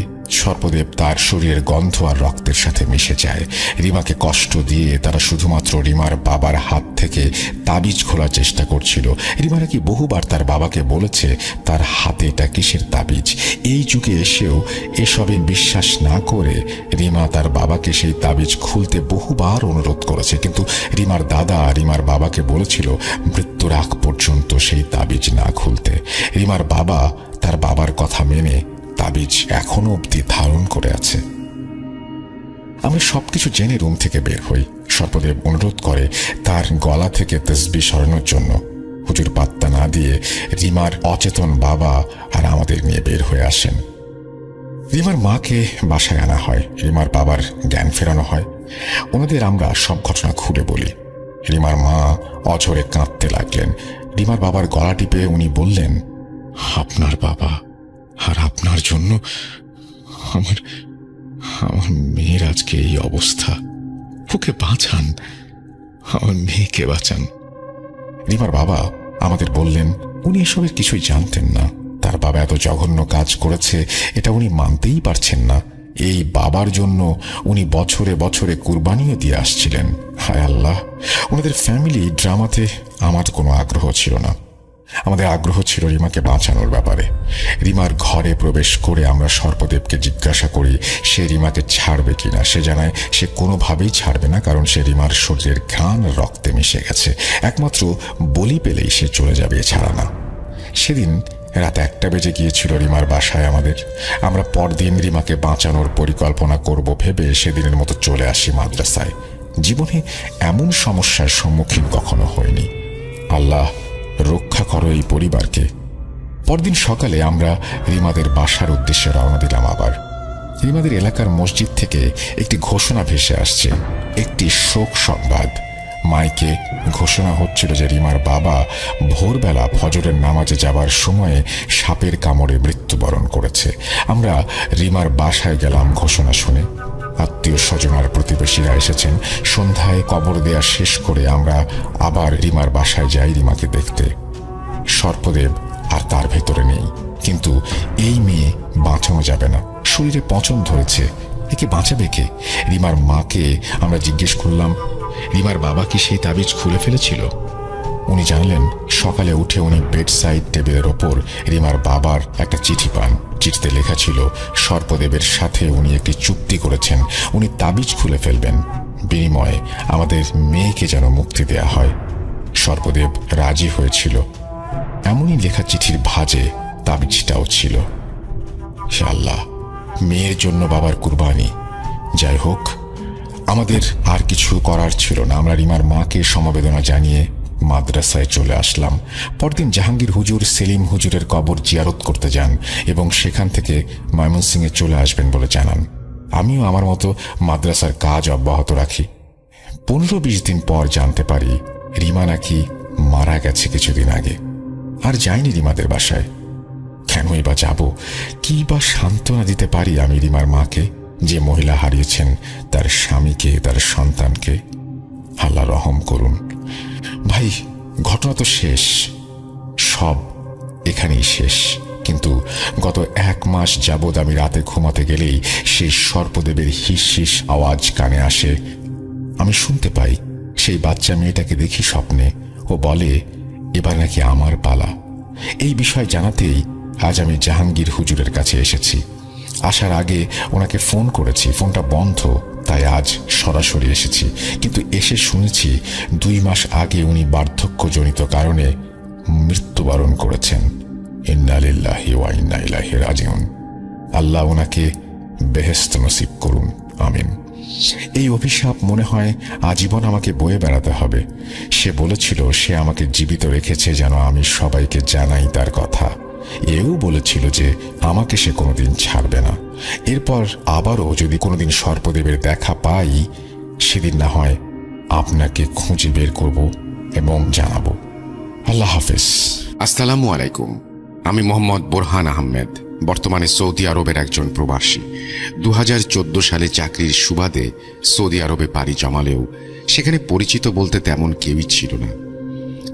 সর্পদেব তার শরীরের গন্ধ আর রক্তের সাথে মিশে যায়। রিমাকে কষ্ট দিয়ে তারা শুধুমাত্র রিমার বাবার হাত থেকে তাবিজ খোলার চেষ্টা করছিল। রিমা নাকি বহুবার তার বাবাকে বলেছে তার হাতে এটা কিসের তাবিজ। এই যুগে এসেও এসবে বিশ্বাস না করে রিমা তার বাবাকে সেই তাবিজ খুলতে বহুবার অনুরোধ করেছে, কিন্তু রিমার দাদা রিমার বাবাকে বলেছিল মৃত্যুর আগ পর্যন্ত সেই তাবিজ না খুলতে। রিমার বাবা তার বাবার কথা মেনে তাবিজ এখনো অবধি ধারণ করে আছে। আমরা সবকিছু জেনে রুম থেকে বের হই। সর্পদেব অনুরোধ করে তার গলা থেকে তসবিহ সরানোর জন্য। হুজুর পাত্তা না দিয়ে রিমার অচেতন বাবা আর আমাদের নিয়ে বের হয়ে আসেন। রিমার মাকে বাসায় আনা হয়, রিমার বাবার জ্ঞান ফেরানো হয়। ওনাদের আমরা সব ঘটনা খুলে বলি। রিমার মা অঝরে কাঁদতে লাগলেন। রিমার বাবার গলা টিপে উনি বললেন, আপনার বাবা আর আপনার জন্য আমার মেয়ের আজকে এই অবস্থা। ওকে বাঁচান, আমার মেয়েকে বাঁচান। রিমার বাবা আমাদের বললেন উনি এসবের কিছুই জানতেন না। তার বাবা এত জঘন্য কাজ করেছে এটা উনি মানতেই পারছেন না। এই বাবার জন্য উনি বছরে বছরে কুরবানিও দিয়ে আসছিলেন। হায় আল্লাহ, ওনাদের ফ্যামিলি ড্রামাতে আমার কোনো আগ্রহ ছিল না। আমাদের আগ্রহ ছিল রিমাকে বাঁচানোর ব্যাপারে। রিমার ঘরে প্রবেশ করে আমরা সর্পদেবকে জিজ্ঞাসা করি সে রিমাকে ছাড়বে কিনা। সে জানায় সে কোনোভাবেই ছাড়বে না, কারণ সে রিমার শরীরের ঘ্রাণ রক্তে মিশে গেছে। একমাত্র বলি পেলেই সে চলে যাবে, ছাড়া না। সেদিন রাত 1টা বেজে গিয়েছিল রিমার বাসায় আমাদের। আমরা পরদিন রিমাকে বাঁচানোর পরিকল্পনা করব ভেবে সেদিনের মতো চলে আসি মাদ্রাসায়। জীবনে এমন সমস্যার সম্মুখীন কখনো হয়নি। আল্লাহ রক্ষা করো এই পরিবারকে। পরদিন সকালে আমরা রিমাদের বাসার উদ্দেশ্যে রওনা দিলাম। আবার রিমাদের এলাকার মসজিদ থেকে একটি ঘোষণা ভেসে আসছে, একটি শোক সংবাদ। মাইকে ঘোষণা হচ্ছিল যে রিমার বাবা ভোরবেলা ফজরের নামাজে যাবার সময়ে সাপের কামড়ে মৃত্যুবরণ করেছে। আমরা রিমার বাসায় গেলাম ঘোষণা শুনে। আত্মীয় স্বজন আর প্রতিবেশীরা এসেছেন। সন্ধ্যায় কবর দেয়া শেষ করে আমরা আবার রিমার বাসায় যাই রিমাকে দেখতে। সর্পদেব আর তার ভেতরে নেই, কিন্তু এই মেয়ে বাঁচানো যাবে না। শরীরে পচন ধরেছে, একে বাঁচাবে কে? রিমার মাকে আমরা জিজ্ঞেস করলাম, রিমার বাবা কি সেই তাবিজ খুলে ফেলেছিল? উনি জানলেন সকালে উঠে উনি বেড সাইড টেবিলের ওপর রিমার বাবার একটা চিঠি পান। চিঠিতে লেখা ছিল সর্পদেবের সাথে উনি একটি চুক্তি করেছেন, উনি তাবিজ খুলে ফেলবেন, বিনিময়ে আমাদের মেয়েকে যেন মুক্তি দেয়া হয়। সর্পদেব রাজি হয়েছিল। এমনই লেখা চিঠির ভাঁজে তাবিজটাও ছিল। হে আল্লাহ, মেয়ের জন্য বাবার কুরবানি। যাই হোক, আমাদের আর কিছু করার ছিল না। আমরা রিমার মাকে সমবেদনা জানিয়ে মাদ্রাসায় চলে আসলাম। পরদিন জাহাঙ্গীর হুজুর সেলিম হুজুরের কবর জিয়ারত করতে যান এবং সেখান থেকে ময়মনসিংহে চলে আসবেন বলে জানান। আমিও আমার মতো মাদ্রাসার কাজ অব্যাহত রাখি। 15-20 দিন পর জানতে পারি রিমা নাকি মারা গেছে কিছুদিন আগে। আর যাইনি রিমাদের বাসায়। কেনই বা যাব? কি বা সান্ত্বনা দিতে পারি আমি রিমার মাকে, যে মহিলা হারিয়েছেন তার স্বামীকে, তার সন্তানকে? আল্লাহ রহম করুন। ভাই, ঘটনা তো শেষ, সব এখানেই শেষ। কিন্তু গত 1 মাস যাবৎ আমি রাতে ঘুমাতে গেলেই সেই সর্পদেবের হিস হিস আওয়াজ কানে আসে। আমি শুনতে পাই সেই বাচ্চা মেয়েটাকে দেখি স্বপ্নে। ও বলে এবার নাকি আমার পালা। এই বিষয় জানাতেই আজ আমি জাহাঙ্গীর হুজুরের কাছে এসেছি। আসার আগে ওনাকে ফোন করেছি, ফোনটা বন্ধ, তাই আজ সরাসরি এসেছি। কিন্তু এসে শুনেছি 2 মাস আগে উনি বার্ধক্যজনিত কারণে মৃত্যুবরণ করেছেন। ইন্না লিল্লাহি ওয়া ইন্না ইলাইহি রাজিউন। আল্লাহ ওনাকে বেহেশত নসিব করুন। আমিন। এই অভিশাপ মনে হয় আজীবন আমাকে বয়ে বেড়াতে হবে। সে বলেছিল সে আমাকে জীবিত রেখেছে যেন আমি সবাইকে জানাই তার কথা। এও বলেছিল যে আমাকে সে কোনোদিন ছাড়বে না। এরপর আবারও যদি কোনোদিন সর্পদেবের দেখা পাই, সেদিন না হয় আপনাকে খুঁজে বের করব এবং জানাবো। আল্লাহ হাফেজ। আসসালামু আলাইকুম। আমি মোহাম্মদ বোরহান আহমেদ, বর্তমানে সৌদি আরবের একজন প্রবাসী। 2014 সালে চাকরির সুবাদে সৌদি আরবে পাড়ি জমালেও সেখানে পরিচিত বলতে তেমন কেউই ছিল না।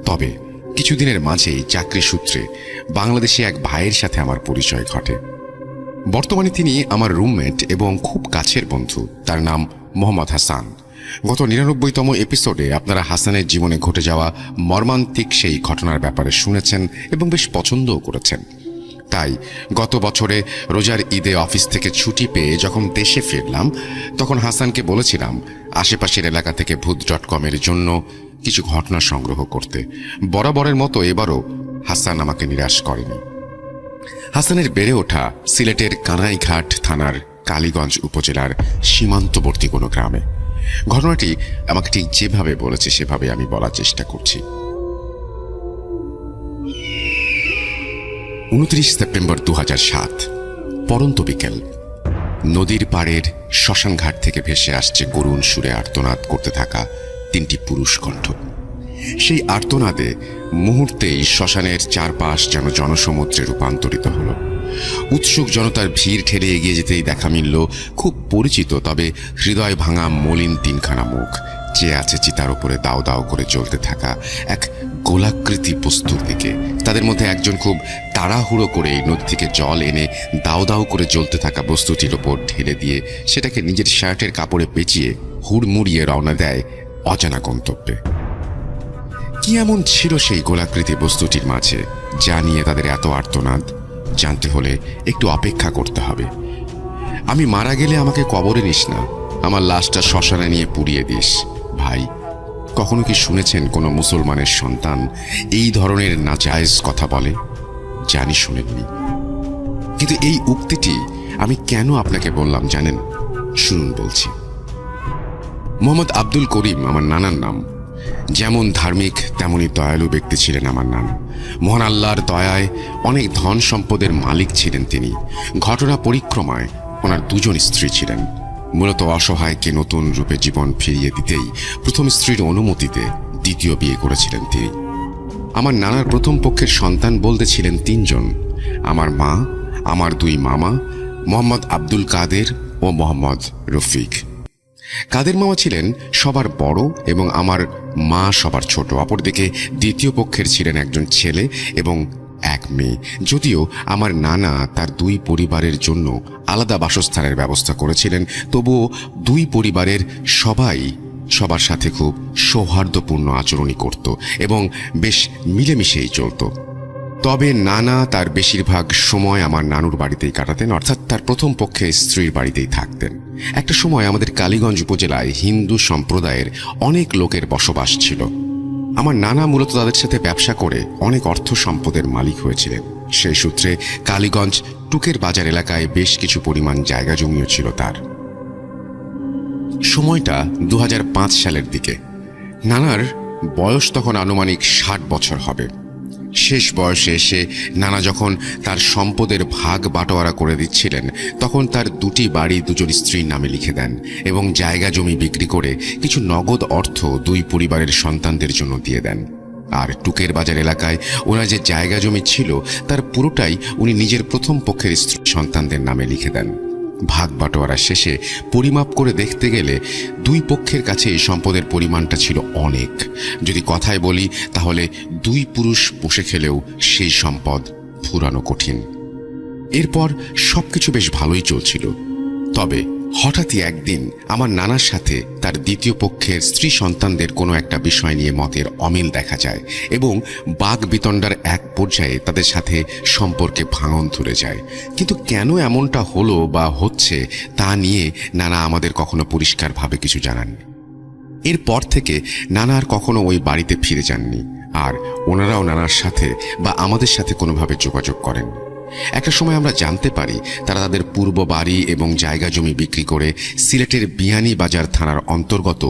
তবে কিছুদিনের মাঝেই চাকরি সূত্রে বাংলাদেশে এক ভাইয়ের সাথে আমার পরিচয় ঘটে। বর্তমানে তিনি আমার রুমমেট এবং খুব কাছের বন্ধু। তার নাম মোহাম্মদ হাসান। গত 99তম এপিসোডে আপনারা হাসানের জীবনে ঘটে যাওয়া মর্মান্তিক সেই ঘটনার ব্যাপারে শুনেছেন এবং বেশ পছন্দও করেছেন। তাই গত বছরে রোজার ঈদে অফিস থেকে ছুটি পেয়ে যখন দেশে ফিরলাম, তখন হাসানকে বলেছিলাম আশেপাশের এলাকা থেকে ভূত.com-এর জন্য কিছু ঘটনা সংগ্রহ করতে। বরাবরের মতো এবারও হাসান আমাকে নিরাশ করেনি। হাসানের বেড়ে ওঠা সিলেটের কানাইঘাট থানার কালীগঞ্জ উপজেলার সীমান্তবর্তী কোনো গ্রামে। ঘটনাটি আমাকে ঠিক যেভাবে বলেছে সেভাবে আমি বলার চেষ্টা করছি। 29 সেপ্টেম্বর 2007 পরন্ত বিকেল। নদীর পাড়ের শ্মশানঘাট থেকে ভেসে আসছে করুণ সুরে আর্তনাদ করতে থাকা 3টি পুরুষ কণ্ঠ। সেই আর্তনাদে মুহূর্তেই শ্মশানের চারপাশ যেন জনসমুদ্রে রূপান্তরিত হলো। উৎসুক জনতার ভিড় ঠেলে এগিয়ে যেতেই দেখা মিলল খুব পরিচিত তবে হৃদয় ভাঙা মলিন 3খানা মুখ, চেয়ে আছে চিতার উপরে দাও দাও করে জ্বলতে থাকা এক গোলাকৃতি বস্তুর দিকে। তাদের মধ্যে একজন খুব তাড়াহুড়ো করে নদী থেকে জল এনে দাও দাও করে জ্বলতে থাকা বস্তুটির ওপর ঢেলে দিয়ে সেটাকে নিজের শার্টের কাপড়ে পেঁচিয়ে হুড়মুড়িয়ে রওনা দেয় অজানা গন্তব্যে। কি এমন ছিল সেই গোলাকৃতি বস্তুটির মাঝে যা নিয়ে তাদের এত আর্তনাদ? জানতে হলে একটু অপেক্ষা করতে হবে। আমি মারা গেলে আমাকে কবরে নিস না, আমার লাশটা শ্মশানে নিয়ে পুড়িয়ে দিস। ভাই, কখনো কি শুনেছেন কোনো মুসলমানের সন্তান এই ধরনের নাজায়েজ কথা বলে? জানি শুনেননি, কিন্তু এই উক্তিটি আমি কেন আপনাকে বললাম জানেন? শুনুন বলছি। মোহাম্মদ আব্দুল করিম আমার নানার নাম। যেমন ধার্মিক তেমনই দয়ালু ব্যক্তি ছিলেন আমার নানা। মহান আল্লাহর দয়ায় অনেক ধন সম্পদের মালিক ছিলেন তিনি। ঘটনা পরিক্রমায় ওনার 2জন স্ত্রী ছিলেন। মূলত অসহায়কে নতুন রূপে জীবন ফিরিয়ে দিতেই প্রথম স্ত্রীর অনুমতিতে দ্বিতীয় বিয়ে করেছিলেন তিনি। আমার নানার প্রথম পক্ষের সন্তান বলতে ছিলেন 3জন। আমার মা, আমার 2 মামা মোহাম্মদ আব্দুল কাদের ও মোহাম্মদ রফিক। কাদের মামা ছিলেন সবার বড় এবং আমার মা সবার ছোট। অপরদিকে দ্বিতীয় পক্ষের ছিলেন একজন ছেলে এবং এক মেয়ে। যদিও আমার নানা তার 2 পরিবারের জন্য আলাদা বাসস্থানের ব্যবস্থা করেছিলেন, তবুও 2 পরিবারের সবাই সবার সাথে খুব সৌহার্দ্যপূর্ণ আচরণই করত এবং বেশ মিলেমিশেই চলত। তবে নানা তার বেশিরভাগ সময় আমার নানুর বাড়িতেই কাটাতেন, অর্থাৎ তার প্রথম পক্ষে স্ত্রীর বাড়িতেই থাকতেন। একটা সময় আমাদের কালীগঞ্জ উপজেলায় হিন্দু সম্প্রদায়ের অনেক লোকের বসবাস ছিল। আমার নানা মূলত তাদের সাথে ব্যবসা করে অনেক অর্থ সম্পদের মালিক হয়েছিলেন। সেই সূত্রে কালীগঞ্জ টুকের বাজার এলাকায় বেশ কিছু পরিমাণ জায়গা জমিও ছিল তার। সময়টা 2005 সালের দিকে। নানার বয়স তখন আনুমানিক 60 বছর হবে। শেষ বয়সে এসে নানা যখন তার সম্পদের ভাগ বাটোয়ারা করে দিচ্ছিলেন, তখন তার 2টি বাড়ি 2জন স্ত্রীর নামে লিখে দেন এবং জায়গা জমি বিক্রি করে কিছু নগদ অর্থ 2 পরিবারের সন্তানদের জন্য দিয়ে দেন। আর টুকের বাজার এলাকায় ওনার যে জায়গা জমি ছিল তার পুরোটাই উনি নিজের প্রথম পক্ষের স্ত্রী সন্তানদের নামে লিখে দেন। ভাগ বাটোয়ারা শেষে পরিমাপ করে দেখতে গেলে 2 পক্ষের কাছে এই সম্পদের পরিমাণটা ছিল অনেক। যদি কথায় বলি তাহলে 2 পুরুষ বসে খেলেও সেই সম্পদ ফুরানো কঠিন। এরপর সবকিছু বেশ ভালোই চলছিল। তবে হঠাৎই একদিন আমার নানার সাথে তার দ্বিতীয় পক্ষের স্ত্রী সন্তানদের কোনো একটা বিষয় নিয়ে মতের অমিল দেখা যায় এবং বাগ বিতণ্ডার এক পর্যায়ে তাদের সাথে সম্পর্কে ভাঙন ধরে যায়। কিন্তু কেন এমনটা হলো বা হচ্ছে তা নিয়ে নানা আমাদের কখনো পরিষ্কারভাবে কিছু জানাননি। এরপর থেকে নানা আর কখনো ওই বাড়িতে ফিরে যাননি, আর ওনারাও নানার সাথে বা আমাদের সাথে কোনোভাবে যোগাযোগ করেন। একটা সময় আমরা জানতে পারি তারা তাদের পূর্ব বাড়ি এবং জায়গা জমি বিক্রি করে সিলেটের বিয়ানীবাজার থানার অন্তর্গত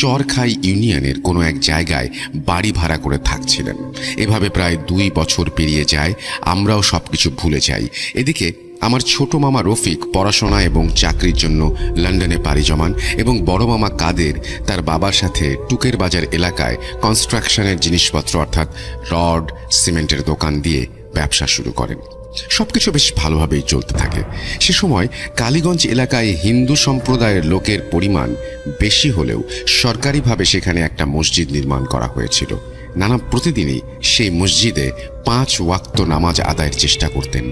চরখাই ইউনিয়নের কোনো এক জায়গায় বাড়ি ভাড়া করে থাকছিলেন। এভাবে প্রায় 2 বছর পেরিয়ে যায়, আমরাও সবকিছু ভুলে যাই। এদিকে আমার ছোট মামা রফিক পড়াশোনা এবং চাকরির জন্য লন্ডনে পাড়ি জমান এবং বড় মামা কাদের তার বাবার সাথে টুকের বাজার এলাকায় কনস্ট্রাকশনের জিনিসপত্র অর্থাৎ রড সিমেন্টের দোকান দিয়ে ব্যবসা শুরু করেন। সবকিছু বেশ ভালোভাবেই চলতে থাকে। সে সময় কালীগঞ্জ এলাকায় হিন্দু সম্প্রদায়ের লোকের পরিমাণ বেশি হলেও সরকারিভাবে সেখানে একটা মসজিদ নির্মাণ করা হয়েছিল। নানা প্রতিদিনই সেই মসজিদে 5 ওয়াক্ত নামাজ আদায়ের চেষ্টা করতেন।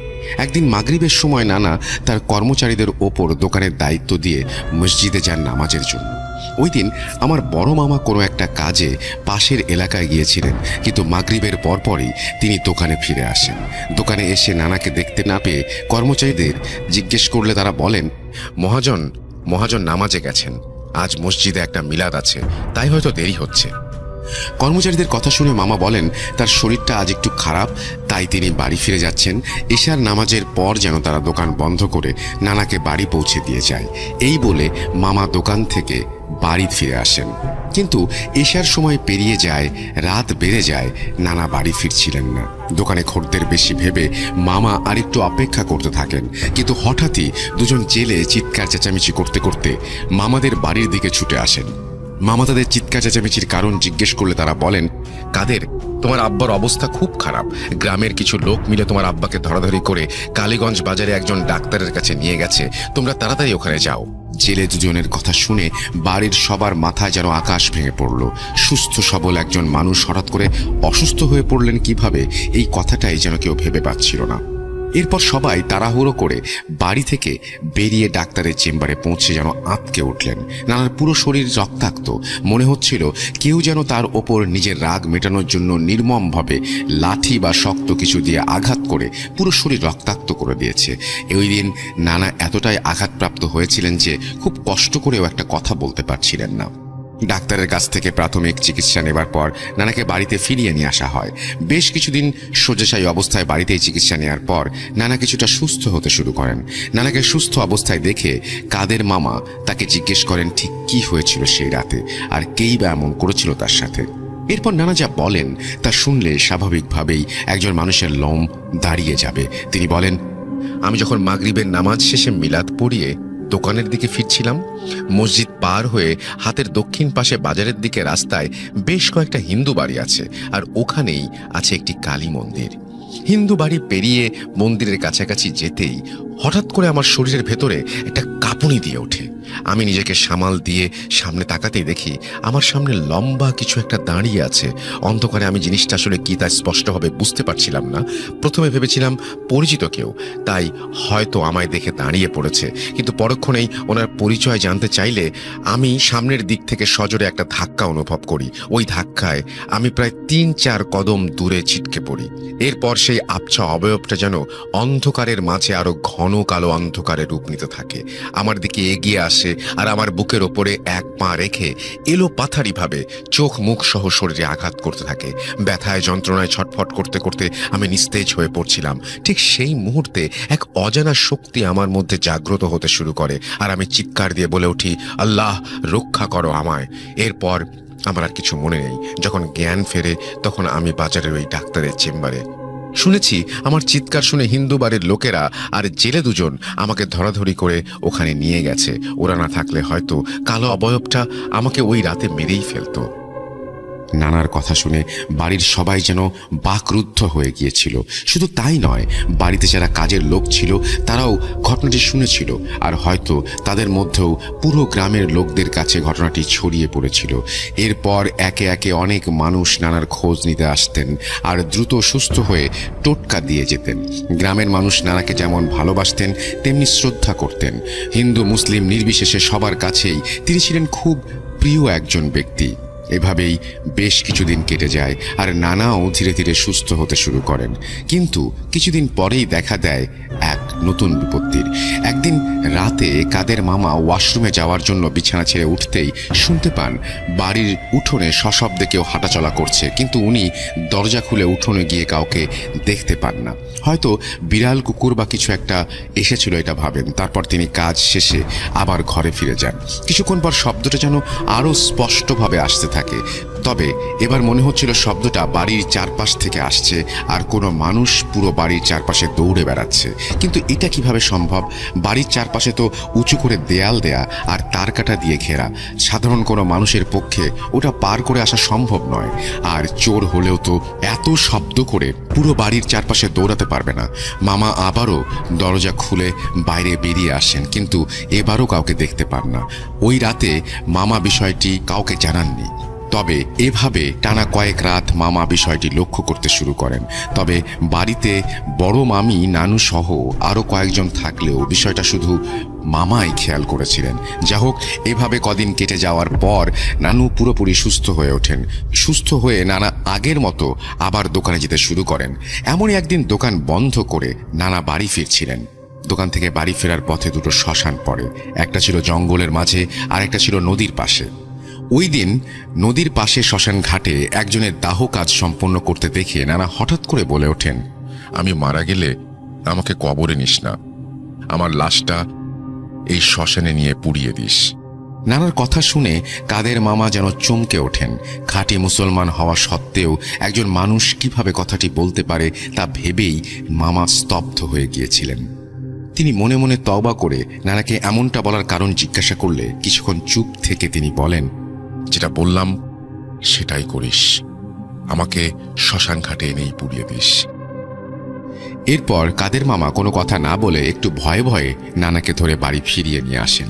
একদিন মাগরিবের সময় নানা তার কর্মচারীদের ওপর দোকানের দায়িত্ব দিয়ে মসজিদে যান নামাজের জন্য। ওই দিন আমার বড় মামা কোনো একটা কাজে পাশের এলাকায় গিয়েছিলেন, কিন্তু মাগরিবের পরপরই তিনি দোকানে ফিরে আসেন। দোকানে এসে নানাকে দেখতে না পেয়ে কর্মচারীদের জিজ্ঞেস করলে তারা বলেন, মহাজন নামাজে গেছেন, আজ মসজিদে একটা মিলাদ আছে, তাই হয়তো দেরি হচ্ছে। কর্মচারীদের কথা শুনে মামা বলেন তার শরীরটা আজ একটু খারাপ, তাই তিনি বাড়ি ফিরে যাচ্ছেন। এশার নামাজের পর যেন তারা দোকান বন্ধ করে নানাকে বাড়ি পৌঁছে দিয়ে যায়। এই বলে মামা দোকান থেকে বাড়ি ফিরে আসেন, কিন্তু এশার সময় পেরিয়ে যায়, রাত বেড়ে যায়, নানা বাড়ি ফিরছিলেন না। দোকানে খদ্দের বেশি ভেবে মামা আরেকটু অপেক্ষা করতে থাকেন, কিন্তু হঠাৎই দুজন জেলে চিৎকার চেঁচামেচি করতে করতে মামাদের বাড়ির দিকে ছুটে আসেন। মামা তাদের চিৎকার চেঁচামেচির কারণ জিজ্ঞেস করলে তারা বলেন, কাদের, তোমার আব্বার অবস্থা খুব খারাপ। গ্রামের কিছু লোক মিলে তোমার আব্বাকে ধরাধরি করে কালীগঞ্জ বাজারে একজন ডাক্তারের কাছে নিয়ে গেছে, তোমরা তাড়াতাড়ি ওখানে যাও। জেলে দুজনের কথা শুনে বাড়ির সবার মাথায় যেন আকাশ ভেঙে পড়ল। সুস্থ সবল একজন মানুষ হঠাৎ করে অসুস্থ হয়ে পড়লেন কিভাবে, এই কথাটাই যেন কেউ ভেবে পাচ্ছিল না। এরপর সবাই তাড়াহুড়ো করে বাড়ি থেকে বেরিয়ে ডাক্তারের চেম্বারে পৌঁছে যেন আঁতকে উঠলেন। নানার পুরো শরীর রক্তাক্ত, মনে হচ্ছিল কেউ যেন তার ওপর নিজের রাগ মেটানোর জন্য নির্মমভাবে লাঠি বা শক্ত কিছু দিয়ে আঘাত করে পুরো শরীর রক্তাক্ত করে দিয়েছে। ওই দিন নানা এতটাই আঘাতপ্রাপ্ত হয়েছিলেন যে খুব কষ্ট করেও একটা কথা বলতে পারছিলেন না। ডাক্তারের কাছ থেকে প্রাথমিক চিকিৎসা নেবার পর নানাকে বাড়িতে ফিরিয়ে নিয়ে আসা হয়। বেশ কিছুদিন শয্যাশায়ী অবস্থায় বাড়িতেই চিকিৎসা নেওয়ার পর নানা কিছুটা সুস্থ হতে শুরু করেন। নানাকে সুস্থ অবস্থায় দেখে কাদের মামা তাকে জিজ্ঞেস করেন ঠিক কি হয়েছিল সেই রাতে, আর কেই বা এমন করেছিল তার সাথে। এরপর নানা যা বলেন তা শুনলে স্বাভাবিকভাবেই একজন মানুষের লোম দাঁড়িয়ে যাবে। তিনি বলেন, আমি যখন মাগরিবের নামাজ শেষে মিলাদ পড়িয়ে দোকানের দিকে ফিরছিলাম, মসজিদ পার হয়ে হাতের দক্ষিণ পাশে বাজারের দিকে রাস্তায় বেশ কয়েকটা হিন্দু বাড়ি আছে, আর ওখানেই আছে একটি কালী মন্দির। হিন্দু বাড়ি পেরিয়ে মন্দিরের কাছাকাছি যেতেই হঠাৎ করে আমার শরীরের ভেতরে একটা কাঁপুনি দিয়ে ওঠে। আমি নিজেকে সামাল দিয়ে সামনে তাকাতেই দেখি আমার সামনে লম্বা কিছু একটা দাঁড়িয়ে আছে। অন্ধকারে আমি জিনিসটা আসলে কি তা স্পষ্টভাবে বুঝতে পারছিলাম না। প্রথমে ভেবেছিলাম পরিচিত কেউ, তাই হয়তো আমায় দেখে দাঁড়িয়ে পড়েছে, কিন্তু পরক্ষণেই ওনার পরিচয় জানতে চাইলে আমি সামনের দিক থেকে সজোরে একটা ধাক্কা অনুভব করি। ওই ধাক্কায় আমি প্রায় 3-4 কদম দূরে ছিটকে পড়ি। এরপর সেই আবছা অবয়বটা যেন অন্ধকারের মাঝে আরো ঘন কালো অন্ধকারে রূপ নিতে থাকে। আমার দিকে এগিয়ে আসে আর আমার বুকের ওপরে এক পা রেখে এলো পাথারিভাবে চোখ মুখ সহ শরীরে আঘাত করতে থাকে। ব্যথায় যন্ত্রণায় ছটফট করতে করতে আমি নিস্তেজ হয়ে পড়ছিলাম। ঠিক সেই মুহূর্তে এক অজানা শক্তি আমার মধ্যে জাগ্রত হতে শুরু করে, আর আমি চিৎকার দিয়ে বলে উঠি, আল্লাহ রক্ষা করো আমায়। এরপর আমার আর কিছু মনে নেই। যখন জ্ঞান ফেরে তখন আমি বাজারের ওই ডাক্তারের চেম্বারে। শুনেছি আমার চিৎকার শুনে হিন্দু বাড়ির লোকেরা আর জেলে দুজন আমাকে ধরাধরি করে ওখানে নিয়ে গেছে। ওরা না থাকলে হয়তো কালো অবয়বটা আমাকে ওই রাতে মেরেই ফেলতো। নানার কথা শুনে বাড়ির সবাই যেন বাকরুদ্ধ হয়ে গিয়েছিল। শুধু তাই নয়, বাড়িতে যারা কাজের লোক ছিল তারাও ঘটনাটি শুনেছিল, আর হয়তো তাদের মধ্যেও পুরো গ্রামের লোকদের কাছে ঘটনাটি ছড়িয়ে পড়েছিল। এরপর একে একে অনেক মানুষ নানার খোঁজ নিতে আসতেন আর দ্রুত সুস্থ হয়ে টোটকা দিয়ে যেতেন। গ্রামের মানুষ নানাকে যেমন ভালোবাসতেন তেমনি শ্রদ্ধা করতেন। হিন্দু মুসলিম নির্বিশেষে সবার কাছেই তিনি ছিলেন খুব প্রিয় একজন ব্যক্তি। এভাবেই বেশ কিছুদিন কেটে যায় আর নানাও ধীরে ধীরে সুস্থ হতে শুরু করেন। কিন্তু কিছুদিন পরেই দেখা দেয় এক নতুন বিপত্তির। একদিন রাতে কাদের মামা ওয়াশরুমে যাওয়ার জন্য বিছানা ছেড়ে উঠতেই শুনতে পান বাড়ির উঠোনে সশব্দে কেউ হাঁটাচলা করছে, কিন্তু উনি দরজা খুলে উঠোনে গিয়ে কাউকে দেখতে পান না। হয়তো বিড়াল, কুকুর বা কিছু একটা এসেছিল এটা ভাবেন। তারপর তিনি কাজ শেষে আবার ঘরে ফিরে যান। কিছুক্ষণ পর শব্দটা যেন আরও স্পষ্টভাবে আসতে থাকে, তবে এবার মনে হচ্ছিল শব্দটা বাড়ির চারপাশ থেকে আসছে আর কোনো মানুষ পুরো বাড়ির চারপাশে দৌড়ে বেড়াচ্ছে। কিন্তু এটা কিভাবে সম্ভব? বাড়ির চারপাশে তো উঁচু করে দেয়াল দেয়া আর তার কাটা দিয়ে ঘেরা, সাধারণ কোনো মানুষের পক্ষে ওটা পার করে আসা সম্ভব নয়। আর চোর হলেও তো এত শব্দ করে পুরো বাড়ির চারপাশে দৌড়াতে পারবে না। মামা আবারও দরজা খুলে বাইরে বেরিয়ে আসেন, কিন্তু এবারও কাউকে দেখতে পান না। ওই রাতে মামা বিষয়টি কাউকে জানাননি। তবে এভাবে টানা কয়েক রাত মামা বিষয়টি লক্ষ্য করতে শুরু করেন। তবে বাড়িতে বড় মামি, নানু সহ আরও কয়েকজন থাকলেও বিষয়টা শুধু মামাই খেয়াল করেছিলেন। যা হোক, এভাবে কদিন কেটে যাওয়ার পর নানু পুরোপুরি সুস্থ হয়ে ওঠেন। সুস্থ হয়ে নানা আগের মতো আবার দোকানে যেতে শুরু করেন। এমনই একদিন দোকান বন্ধ করে নানা বাড়ি ফিরছিলেন। দোকান থেকে বাড়ি ফেরার পথে দুটো শ্মশান পড়ে। একটা ছিল জঙ্গলের মাঝে আর একটা ছিল নদীর পাশে। ওই দিন নদীর পাশে শ্মশান ঘাটে একজনের দাহ কাজ সম্পন্ন করতে দেখে নানা হঠাৎ করে বলে ওঠেন, আমি মারা গেলে আমাকে কবরে নিস না, আমার লাশটা এই শ্মশানে নিয়ে পুড়িয়ে দিস। নানার কথা শুনে কাদের মামা যেন চমকে ওঠেন। খাঁটি মুসলমান হওয়া সত্ত্বেও একজন মানুষ কিভাবে কথাটি বলতে পারে তা ভেবেই মামা স্তব্ধ হয়ে গিয়েছিলেন। তিনি মনে মনে তওবা করে নানাকে এমনটা বলার কারণ জিজ্ঞাসা করলে কিছুক্ষণ চুপ থেকে তিনি বলেন, যেটা বললাম সেটাই করিস, আমাকে শ্মশান ঘাটে এনেই পুড়িয়ে দিস। এরপর কাদের মামা কোনো কথা না বলে একটু ভয়ে ভয়ে নানাকে ধরে বাড়ি ফিরিয়ে নিয়ে আসেন।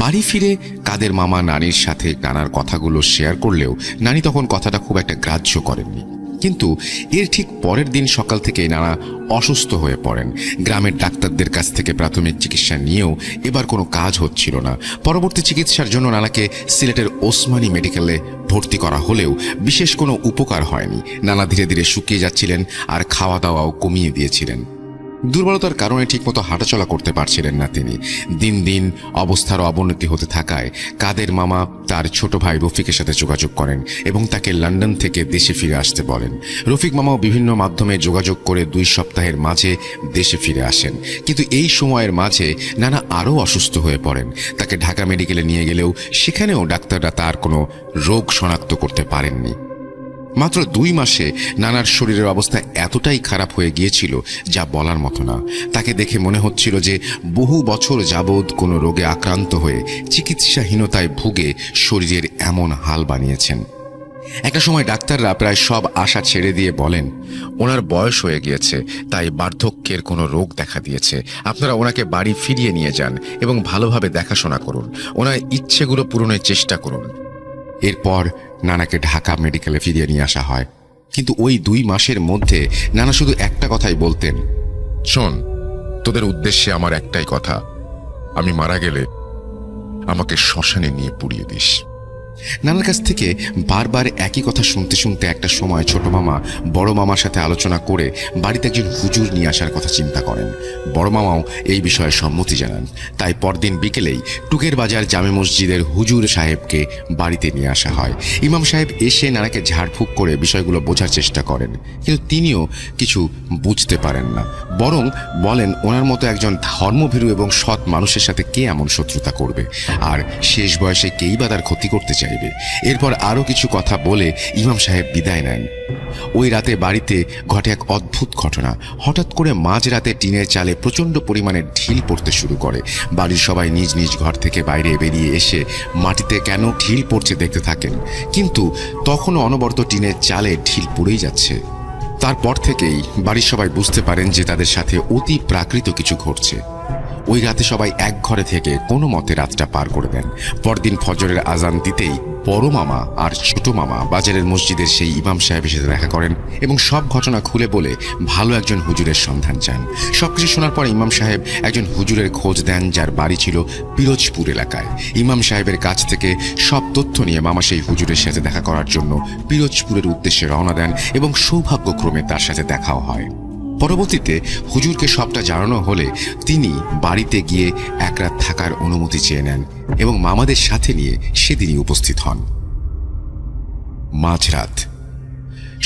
বাড়ি ফিরে কাদের মামা নানির সাথে নানার কথাগুলো শেয়ার করলেও নানি তখন কথাটা খুব একটা গ্রাহ্য করেননি। কিন্তু এর ঠিক পরের দিন সকাল থেকেই নানা অসুস্থ হয়ে পড়েন। গ্রামের ডাক্তারদের কাছ থেকে প্রাথমিক চিকিৎসা নিয়েও এবার কোনো কাজ হচ্ছিল না। পরবর্তী চিকিৎসার জন্য নানাকে সিলেটের ওসমানী মেডিকেলে ভর্তি করা হলেও বিশেষ কোনো উপকার হয়নি। নানা ধীরে ধীরে শুকিয়ে যাচ্ছিলেন আর খাওয়া দাওয়াও কমিয়ে দিয়েছিলেন। দুর্বলতার কারণে ঠিকমতো হাঁটাচলা করতে পারছিলেন না তিনি। দিন দিন অবস্থার অবনতি হতে থাকায় কাদের মামা তার ছোট ভাই রফিকের সাথে যোগাযোগ করেন এবং তাকে লন্ডন থেকে দেশে ফিরে আসতে বলেন। রফিক মামাও বিভিন্ন মাধ্যমে যোগাযোগ করে 2 সপ্তাহের মাঝে দেশে ফিরে আসেন। কিন্তু এই সময়ের মাঝে নানা আরও অসুস্থ হয়ে পড়েন। তাকে ঢাকা মেডিকেলে নিয়ে গেলেও সেখানেও ডাক্তাররা তার কোনো রোগ শনাক্ত করতে পারেননি। মাত্র 2 মাসে নানার শরীরের অবস্থা এতটাই খারাপ হয়ে গিয়েছিল যা বলার মতো না। তাকে দেখে মনে হচ্ছিল যে বহু বছর যাবৎ কোনো রোগে আক্রান্ত হয়ে চিকিৎসাহীনতায় ভুগে শরীরের এমন হাল বানিয়েছেন। একটা সময় ডাক্তাররা প্রায় সব আশা ছেড়ে দিয়ে বলেন, ওনার বয়স হয়ে গিয়েছে, তাই বার্ধক্যের কোনো রোগ দেখা দিয়েছে। আপনারা ওনাকে বাড়ি ফিরিয়ে নিয়ে যান এবং ভালোভাবে দেখাশোনা করুন, ওনার ইচ্ছেগুলো পূরণের চেষ্টা করুন। এরপর নানাকে ঢাকা মেডিকেলে ফিরিয়ে নিয়ে আসা হয়। কিন্তু ওই 2 মাসের মধ্যে নানা শুধু একটা কথাই বলতেন, শোন, তোদের উদ্দেশ্যে আমার একটাই কথা, আমি মারা গেলে আমাকে শ্মশানে নিয়ে পুড়িয়ে দিস। নানার কাছ থেকে বারবার একই কথা শুনতে শুনতে একটা সময় ছোট মামা বড় মামার সাথে আলোচনা করে বাড়িতে একজন হুজুর নিয়ে আসার কথা চিন্তা করেন। বড় মামাও এই বিষয়ে সম্মতি জানান। তাই পরদিন বিকেলেই টুকের বাজার জামে মসজিদের হুজুর সাহেবকে বাড়িতে নিয়ে আসা হয়। ইমাম সাহেব এসে নানাকে ঝাড়ফুঁক করে বিষয়গুলো বোঝার চেষ্টা করেন, কিন্তু তিনিও কিছু বুঝতে পারেন না। বরং বলেন, ওনার মতো একজন ধর্মভীরু এবং সৎ মানুষের সাথে কে এমন শত্রুতা করবে, আর শেষ বয়সে কেই বা তার ক্ষতি করতে চাইবে। এরপর আরো কিছু কথা বলে ইমাম সাহেব বিদায় নেন। ওই রাতে বাড়িতে ঘটে এক অদ্ভুত ঘটনা। হঠাৎ করে মাঝরাতে টিনের চালে প্রচন্ড পরিমাণে ঢিল পড়তে শুরু করে। বাড়ির সবাই নিজ নিজ ঘর থেকে বাইরে বেরিয়ে এসে মাটিতে কেন ঢিল পড়ছে দেখতে থাকেন, কিন্তু তখনও অনবরত টিনের চালে ঢিল পড়েই যাচ্ছে। তারপর থেকেই বাড়ির সবাই বুঝতে পারেন যে তাদের সাথে অতি প্রাকৃত কিছু ঘটছে। ওই রাতে সবাই এক ঘরে থেকে কোনো মতে রাতটা পার করে দেন। পরদিন ফজরের আজান দিতেই বড় মামা আর ছোট মামা বাজারের মসজিদের সেই ইমাম সাহেবের সাথে দেখা করেন এবং সব ঘটনা খুলে বলে ভালো একজন হুজুরের সন্ধান চান। সবকিছু শোনার পর ইমাম সাহেব একজন হুজুরের খোঁজ দেন, যার বাড়ি ছিল পিরোজপুর এলাকায়। ইমাম সাহেবের কাছ থেকে সব তথ্য নিয়ে মামা সেই হুজুরের সাথে দেখা করার জন্য পিরোজপুরের উদ্দেশ্যে রওনা দেন এবং সৌভাগ্যক্রমে তার সাথে দেখাও হয়। পরবর্তীতে হুজুরকে সবটা জানানো হলে তিনি বাড়িতে গিয়ে এক রাত থাকার অনুমতি চেয়ে নেন এবং মামাদের সাথে নিয়ে সেদিনই উপস্থিত হন। মাঝরাত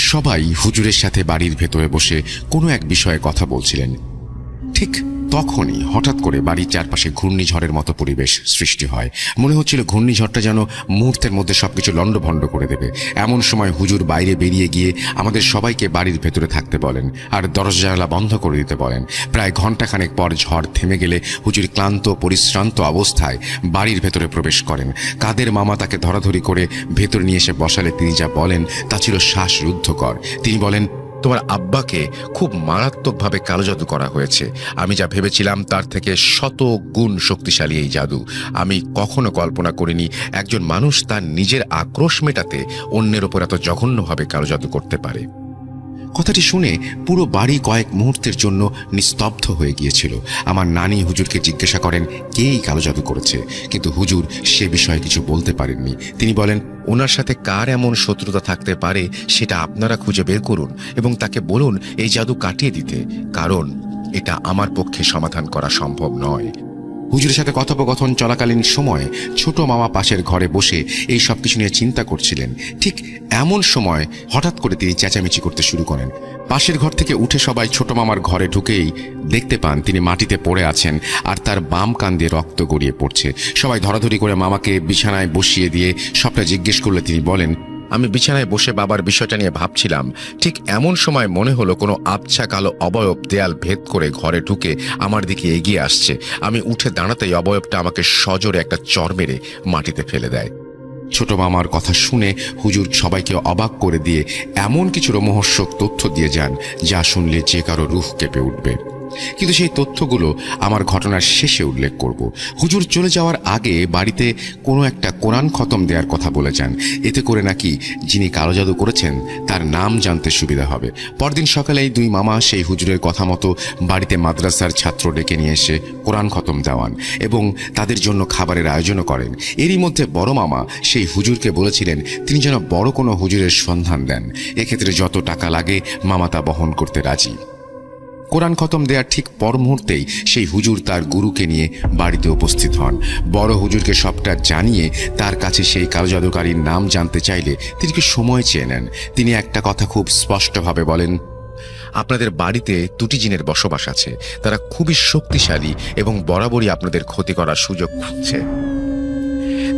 সবাই হুজুরের সাথে বাড়ির ভেতরে বসে কোনো এক বিষয়ে কথা বলছিলেন। ঠিক তখনই হঠাৎ করে বাড়ির চারপাশে ঘূর্ণিঝড়ের মতো পরিবেশ সৃষ্টি হয়। মনে হচ্ছিল ঘূর্ণিঝড়টা যেন মুহূর্তের মধ্যে সবকিছু লণ্ডভণ্ড করে দেবে। এমন সময় হুজুর বাইরে বেরিয়ে গিয়ে আমাদের সবাইকে বাড়ির ভেতরে থাকতে বলেন আর দরজা জানালা বন্ধ করে দিতে বলেন। প্রায় ঘণ্টাখানেক পর ঝড় থেমে গেলে হুজুর ক্লান্ত পরিশ্রান্ত অবস্থায় বাড়ির ভেতরে প্রবেশ করেন। কাদের মামা তাকে ধরাধরি করে ভেতরে নিয়ে এসে বসালে তিনি যা বলেন তা ছিল শ্বাসরুদ্ধকর। তিনি বলেন, তোমার আব্বাকে খুব মারাত্মকভাবে কালো জাদু করা হয়েছে। আমি যা ভেবেছিলাম তার থেকে 100 গুণ শক্তিশালী এই জাদু। আমি কখনো কল্পনা করিনি একজন মানুষ তার নিজের আক্রোশ মেটাতে অন্যের ওপর এত জঘন্যভাবে কালো জাদু করতে পারে। কথাটি শুনে পুরো বাড়ি কয়েক মুহূর্তের জন্য নিস্তব্ধ হয়ে গিয়েছিল। আমার নানি হুজুরকে জিজ্ঞাসা করেন কে এই কালো জাদু করেছে, কিন্তু হুজুর সে বিষয়ে কিছু বলতে পারেননি। তিনি বলেন, ওনার সাথে কার এমন শত্রুতা থাকতে পারে সেটা আপনারা খুঁজে বের করুন এবং তাকে বলুন এই জাদু কাটিয়ে দিতে, কারণ এটা আমার পক্ষে সমাধান করা সম্ভব নয়। হুজুরের সাথে কথোপকথন চলাকালীন সময়ে ছোট মামা পাশের ঘরে বসে এই সব কিছু নিয়ে চিন্তা করছিলেন। ঠিক এমন সময় হঠাৎ করে তিনি চেঁচামেচি করতে শুরু করেন। পাশের ঘর থেকে উঠে সবাই ছোট মামার ঘরে ঢুকেই দেখতে পান তিনি মাটিতে পড়ে আছেন আর তার বাম কান দিয়ে রক্ত গড়িয়ে পড়ছে। সবাই ধরাধরি করে মামাকে বিছানায় বসিয়ে দিয়ে সবটা জিজ্ঞেস করলে তিনি বলেন, আমি বিছানায় বসে বাবার বিষয়টা নিয়ে ভাবছিলাম। ঠিক এমন সময় মনে হলো কোনো আবছা কালো অবয়ব দেয়াল ভেদ করে ঘরে ঢুকে আমার দিকে এগিয়ে আসছে। আমি উঠে দাঁড়াতেই অবয়বটা আমাকে সজোরে একটা চড় মেরে মাটিতে ফেলে দেয়। ছোট মামার কথা শুনে হুজুর সবাইকে অবাক করে দিয়ে এমন কিছু রোমহর্ষক তথ্য দিয়ে যান যা শুনলে যে কারো রুহ কেঁপে উঠবে। কিন্তু সেই তথ্যগুলো আমার ঘটনার শেষে উল্লেখ করব। হুজুর চলে যাওয়ার আগে বাড়িতে কোনো একটা কোরআন খতম দেওয়ার কথা বলে যান, এতে করে নাকি যিনি কালো জাদু করেছেন তার নাম জানতে সুবিধা হবে। পরদিন সকালেই দুই মামা সেই হুজুরের কথা মতো বাড়িতে মাদ্রাসার ছাত্র ডেকে নিয়ে এসে কোরআন খতম দেওয়ান এবং তাদের জন্য খাবারের আয়োজনও করেন। এরই মধ্যে বড় মামা সেই হুজুরকে বলেছিলেন তিনি যেন বড় কোনো হুজুরের সন্ধান দেন, এক্ষেত্রে যত টাকা লাগে মামা তা বহন করতে রাজি। কোরআন খতম দেওয়ার ঠিক পর মুহূর্তেই সেই হুজুর তার গুরুকে নিয়ে বাড়িতে উপস্থিত হন। বড় হুজুরকে সবটা জানিয়ে তার কাছে সেই কালো জাদুকারীর নাম জানতে চাইলে তিনি কি সময় চেয়ে নেন। তিনি একটা কথা খুব স্পষ্টভাবে বলেন, আপনাদের বাড়িতে 2টি জিনের বসবাস আছে। তারা খুবই শক্তিশালী এবং বরাবরই আপনাদের ক্ষতি করার সুযোগ খুঁজছে।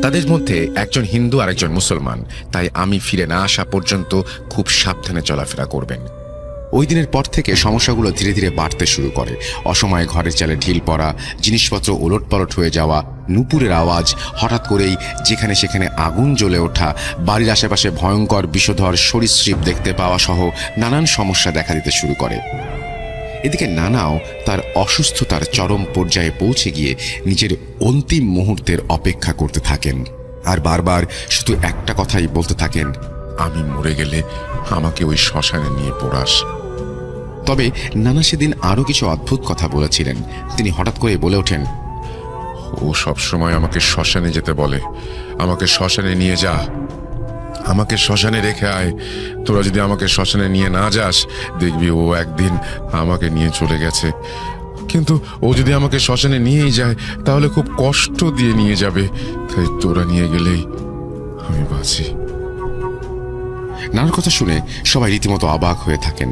তাদের মধ্যে একজন হিন্দু আর একজন মুসলমান, তাই আমি ফিরে না আসা পর্যন্ত খুব সাবধানে চলাফেরা করবেন। ওই দিনের পর থেকে সমস্যাগুলো ধীরে ধীরে বাড়তে শুরু করে। অসময়ে ঘরের চালে ঢিল পড়া, জিনিসপত্র ওলটপালট হয়ে যাওয়া, নুপুরের আওয়াজ, হঠাৎ করেই যেখানে সেখানে আগুন জ্বলে ওঠা, বাড়ির আশেপাশে ভয়ঙ্কর বিষধর সরীসৃপ দেখতে পাওয়া সহ নানান সমস্যা দেখা দিতে শুরু করে। এদিকে নানাও তার অসুস্থতার চরম পর্যায়ে পৌঁছে গিয়ে নিজের অন্তিম মুহূর্তের অপেক্ষা করতে থাকেন আর বারবার শুধু একটা কথাই বলতে থাকেন, আমি মরে গেলে আমাকে ওই শ্মশানে নিয়ে পোড়াস। তবে নানা সেদিন আরও কিছু অদ্ভুত কথা বলেছিলেন। তিনি হঠাৎ করে বলে ওঠেন, ও সবসময় আমাকে শ্মশানে যেতে বলে, আমাকে শ্মশানে নিয়ে যা, আমাকে শ্মশানে রেখে আয়। তোরা যদি আমাকে শ্মশানে নিয়ে না যাস দেখবি ও একদিন আমাকে নিয়ে চলে গেছে, কিন্তু ও যদি আমাকে শ্মশানে নিয়েই যায় তাহলে খুব কষ্ট দিয়ে নিয়ে যাবে, তাই তোরা নিয়ে গেলেই আমি বাঁচি। নানার কথা শুনে সবাই রীতিমতো অবাক হয়ে থাকেন।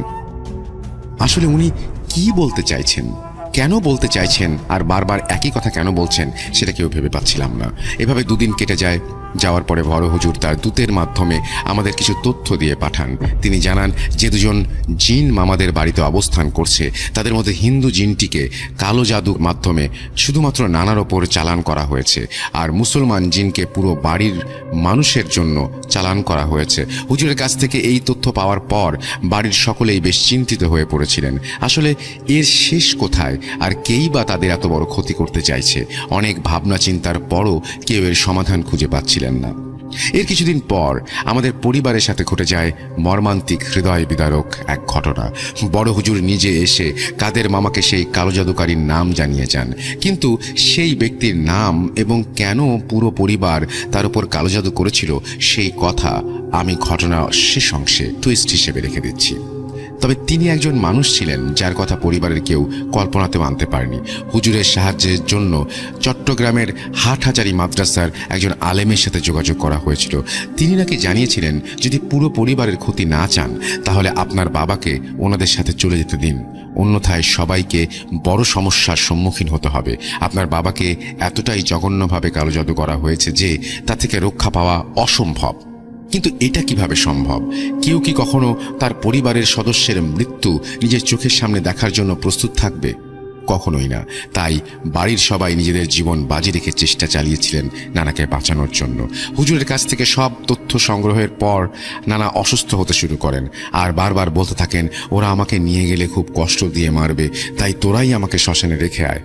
আসলে উনি কি বলতে চাইছেন, কেন বলতে চাইছেন আর বারবার একই কথা কেন বলছেন সেটা কেউ ভেবে পাচ্ছিলাম না। এভাবে 2 দিন কেটে যায়। যাওয়ার পরে বড় হুজুর তার দূতের মাধ্যমে আমাদের কিছু তথ্য দিয়ে পাঠান। তিনি জানান যে 2জন জিন মামাদের বাড়িতে অবস্থান করছে তাদের মধ্যে হিন্দু জিনটিকে কালো জাদুর মাধ্যমে শুধুমাত্র নানার ওপর চালান করা হয়েছে আর মুসলমান জিনকে পুরো বাড়ির মানুষের জন্য চালান করা হয়েছে। হুজুরের কাছ থেকে এই তথ্য পাওয়ার পর বাড়ির সকলেই বেশ চিন্তিত হয়ে পড়েছিলেন। আসলে এর শেষ কোথায় আর কেই বা তাদের এত বড় ক্ষতি করতে চাইছে? অনেক ভাবনা চিন্তার পরও কেউ এর সমাধান খুঁজে পাচ্ছিলেন না। এর কিছুদিন পর আমাদের পরিবারের সাথে ঘটে যায় মর্মান্তিক হৃদয় বিদারক এক ঘটনা। বড় হুজুর নিজে এসে কাদের মামাকে সেই কালো জাদুকারীর নাম জানিয়ে যান, কিন্তু সেই ব্যক্তির নাম এবং কেন পুরো পরিবার তার উপর কালো জাদু করেছিল সেই কথা আমি ঘটনা শেষ অংশে টুইস্ট হিসেবে রেখে দিচ্ছি। তবে তিনি একজন মানুষ ছিলেন যার কথা পরিবারের কেউ কল্পনাতেও আনতে পারেনি। হুজুরের সাহায্যের জন্য চট্টগ্রামের হাটহাজারী মাদ্রাসার একজন আলেমের সাথে যোগাযোগ করা হয়েছিল। তিনি নাকি জানিয়েছিলেন, যদি পুরো পরিবারের ক্ষতি না চান তাহলে আপনার বাবাকে ওনাদের সাথে চলে যেতে দিন, অন্যথায় সবাইকে বড় সমস্যার সম্মুখীন হতে হবে। আপনার বাবাকে এতটাই জঘন্যভাবে কালো জাদু করা হয়েছে যে তা থেকে রক্ষা পাওয়া অসম্ভব। কিন্তু এটা কিভাবে সম্ভব? কেউ কি কখনো তার পরিবারের সদস্যের মৃত্যু নিজের চোখের সামনে দেখার জন্য প্রস্তুত থাকবে? কখনোই না। তাই বাড়ির সবাই নিজেদের জীবন বাজি রেখে চেষ্টা চালিয়েছিলেন নানাকে বাঁচানোর জন্য। হুজুরের কাছ থেকে সব তথ্য সংগ্রহের পর নানা অসুস্থ হতে শুরু করেন আর বারবার বলতে থাকেন, ওরা আমাকে নিয়ে গেলে খুব কষ্ট দিয়ে মারবে, তাই তোরাই আমাকে শ্মশানে রেখে আয়।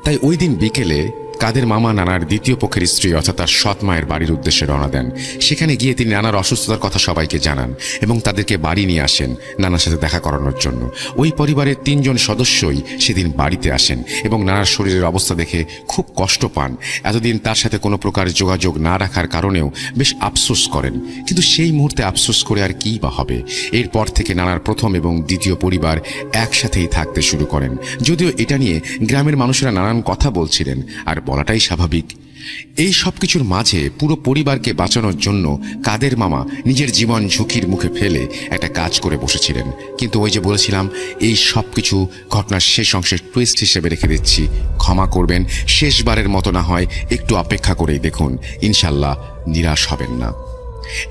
তাই ওই দিন বিকেলে কাদের মামা নানার দ্বিতীয় পক্ষের স্ত্রী অর্থাৎ তার সৎ মায়ের বাড়ির উদ্দেশ্যে রওনা দেন। সেখানে গিয়ে তিনি নানার অসুস্থতার কথা সবাইকে জানান এবং তাদেরকে বাড়ি নিয়ে আসেন নানার সাথে দেখা করানোর জন্য। ওই পরিবারের 3 জন সদস্যই সেদিন বাড়িতে আসেন এবং নানার শরীরের অবস্থা দেখে খুব কষ্ট পান। এতদিন তার সাথে কোনো প্রকার যোগাযোগ না রাখার কারণেও বেশ আফসোস করেন, কিন্তু সেই মুহূর্তে আফসোস করে আর কী বা হবে। এরপর থেকে নানার প্রথম এবং দ্বিতীয় পরিবার একসাথেই থাকতে শুরু করেন। যদিও এটা নিয়ে গ্রামের মানুষেরা নানান কথা বলছিলেন, আর বলাটাই স্বাভাবিক। এই সব কিছুর মাঝে পুরো পরিবারকে বাঁচানোর জন্য কাদের মামা নিজের জীবন ঝুঁকির মুখে ফেলে একটা কাজ করে বসেছিলেন। কিন্তু ওই যে বলেছিলাম, এই সব কিছু ঘটনার শেষ অংশের টুইস্ট হিসেবে রেখে দিচ্ছি। ক্ষমা করবেন, শেষবারের মতো না হয় একটু অপেক্ষা করেই দেখুন, ইনশাল্লাহ নিরাশ হবেন না।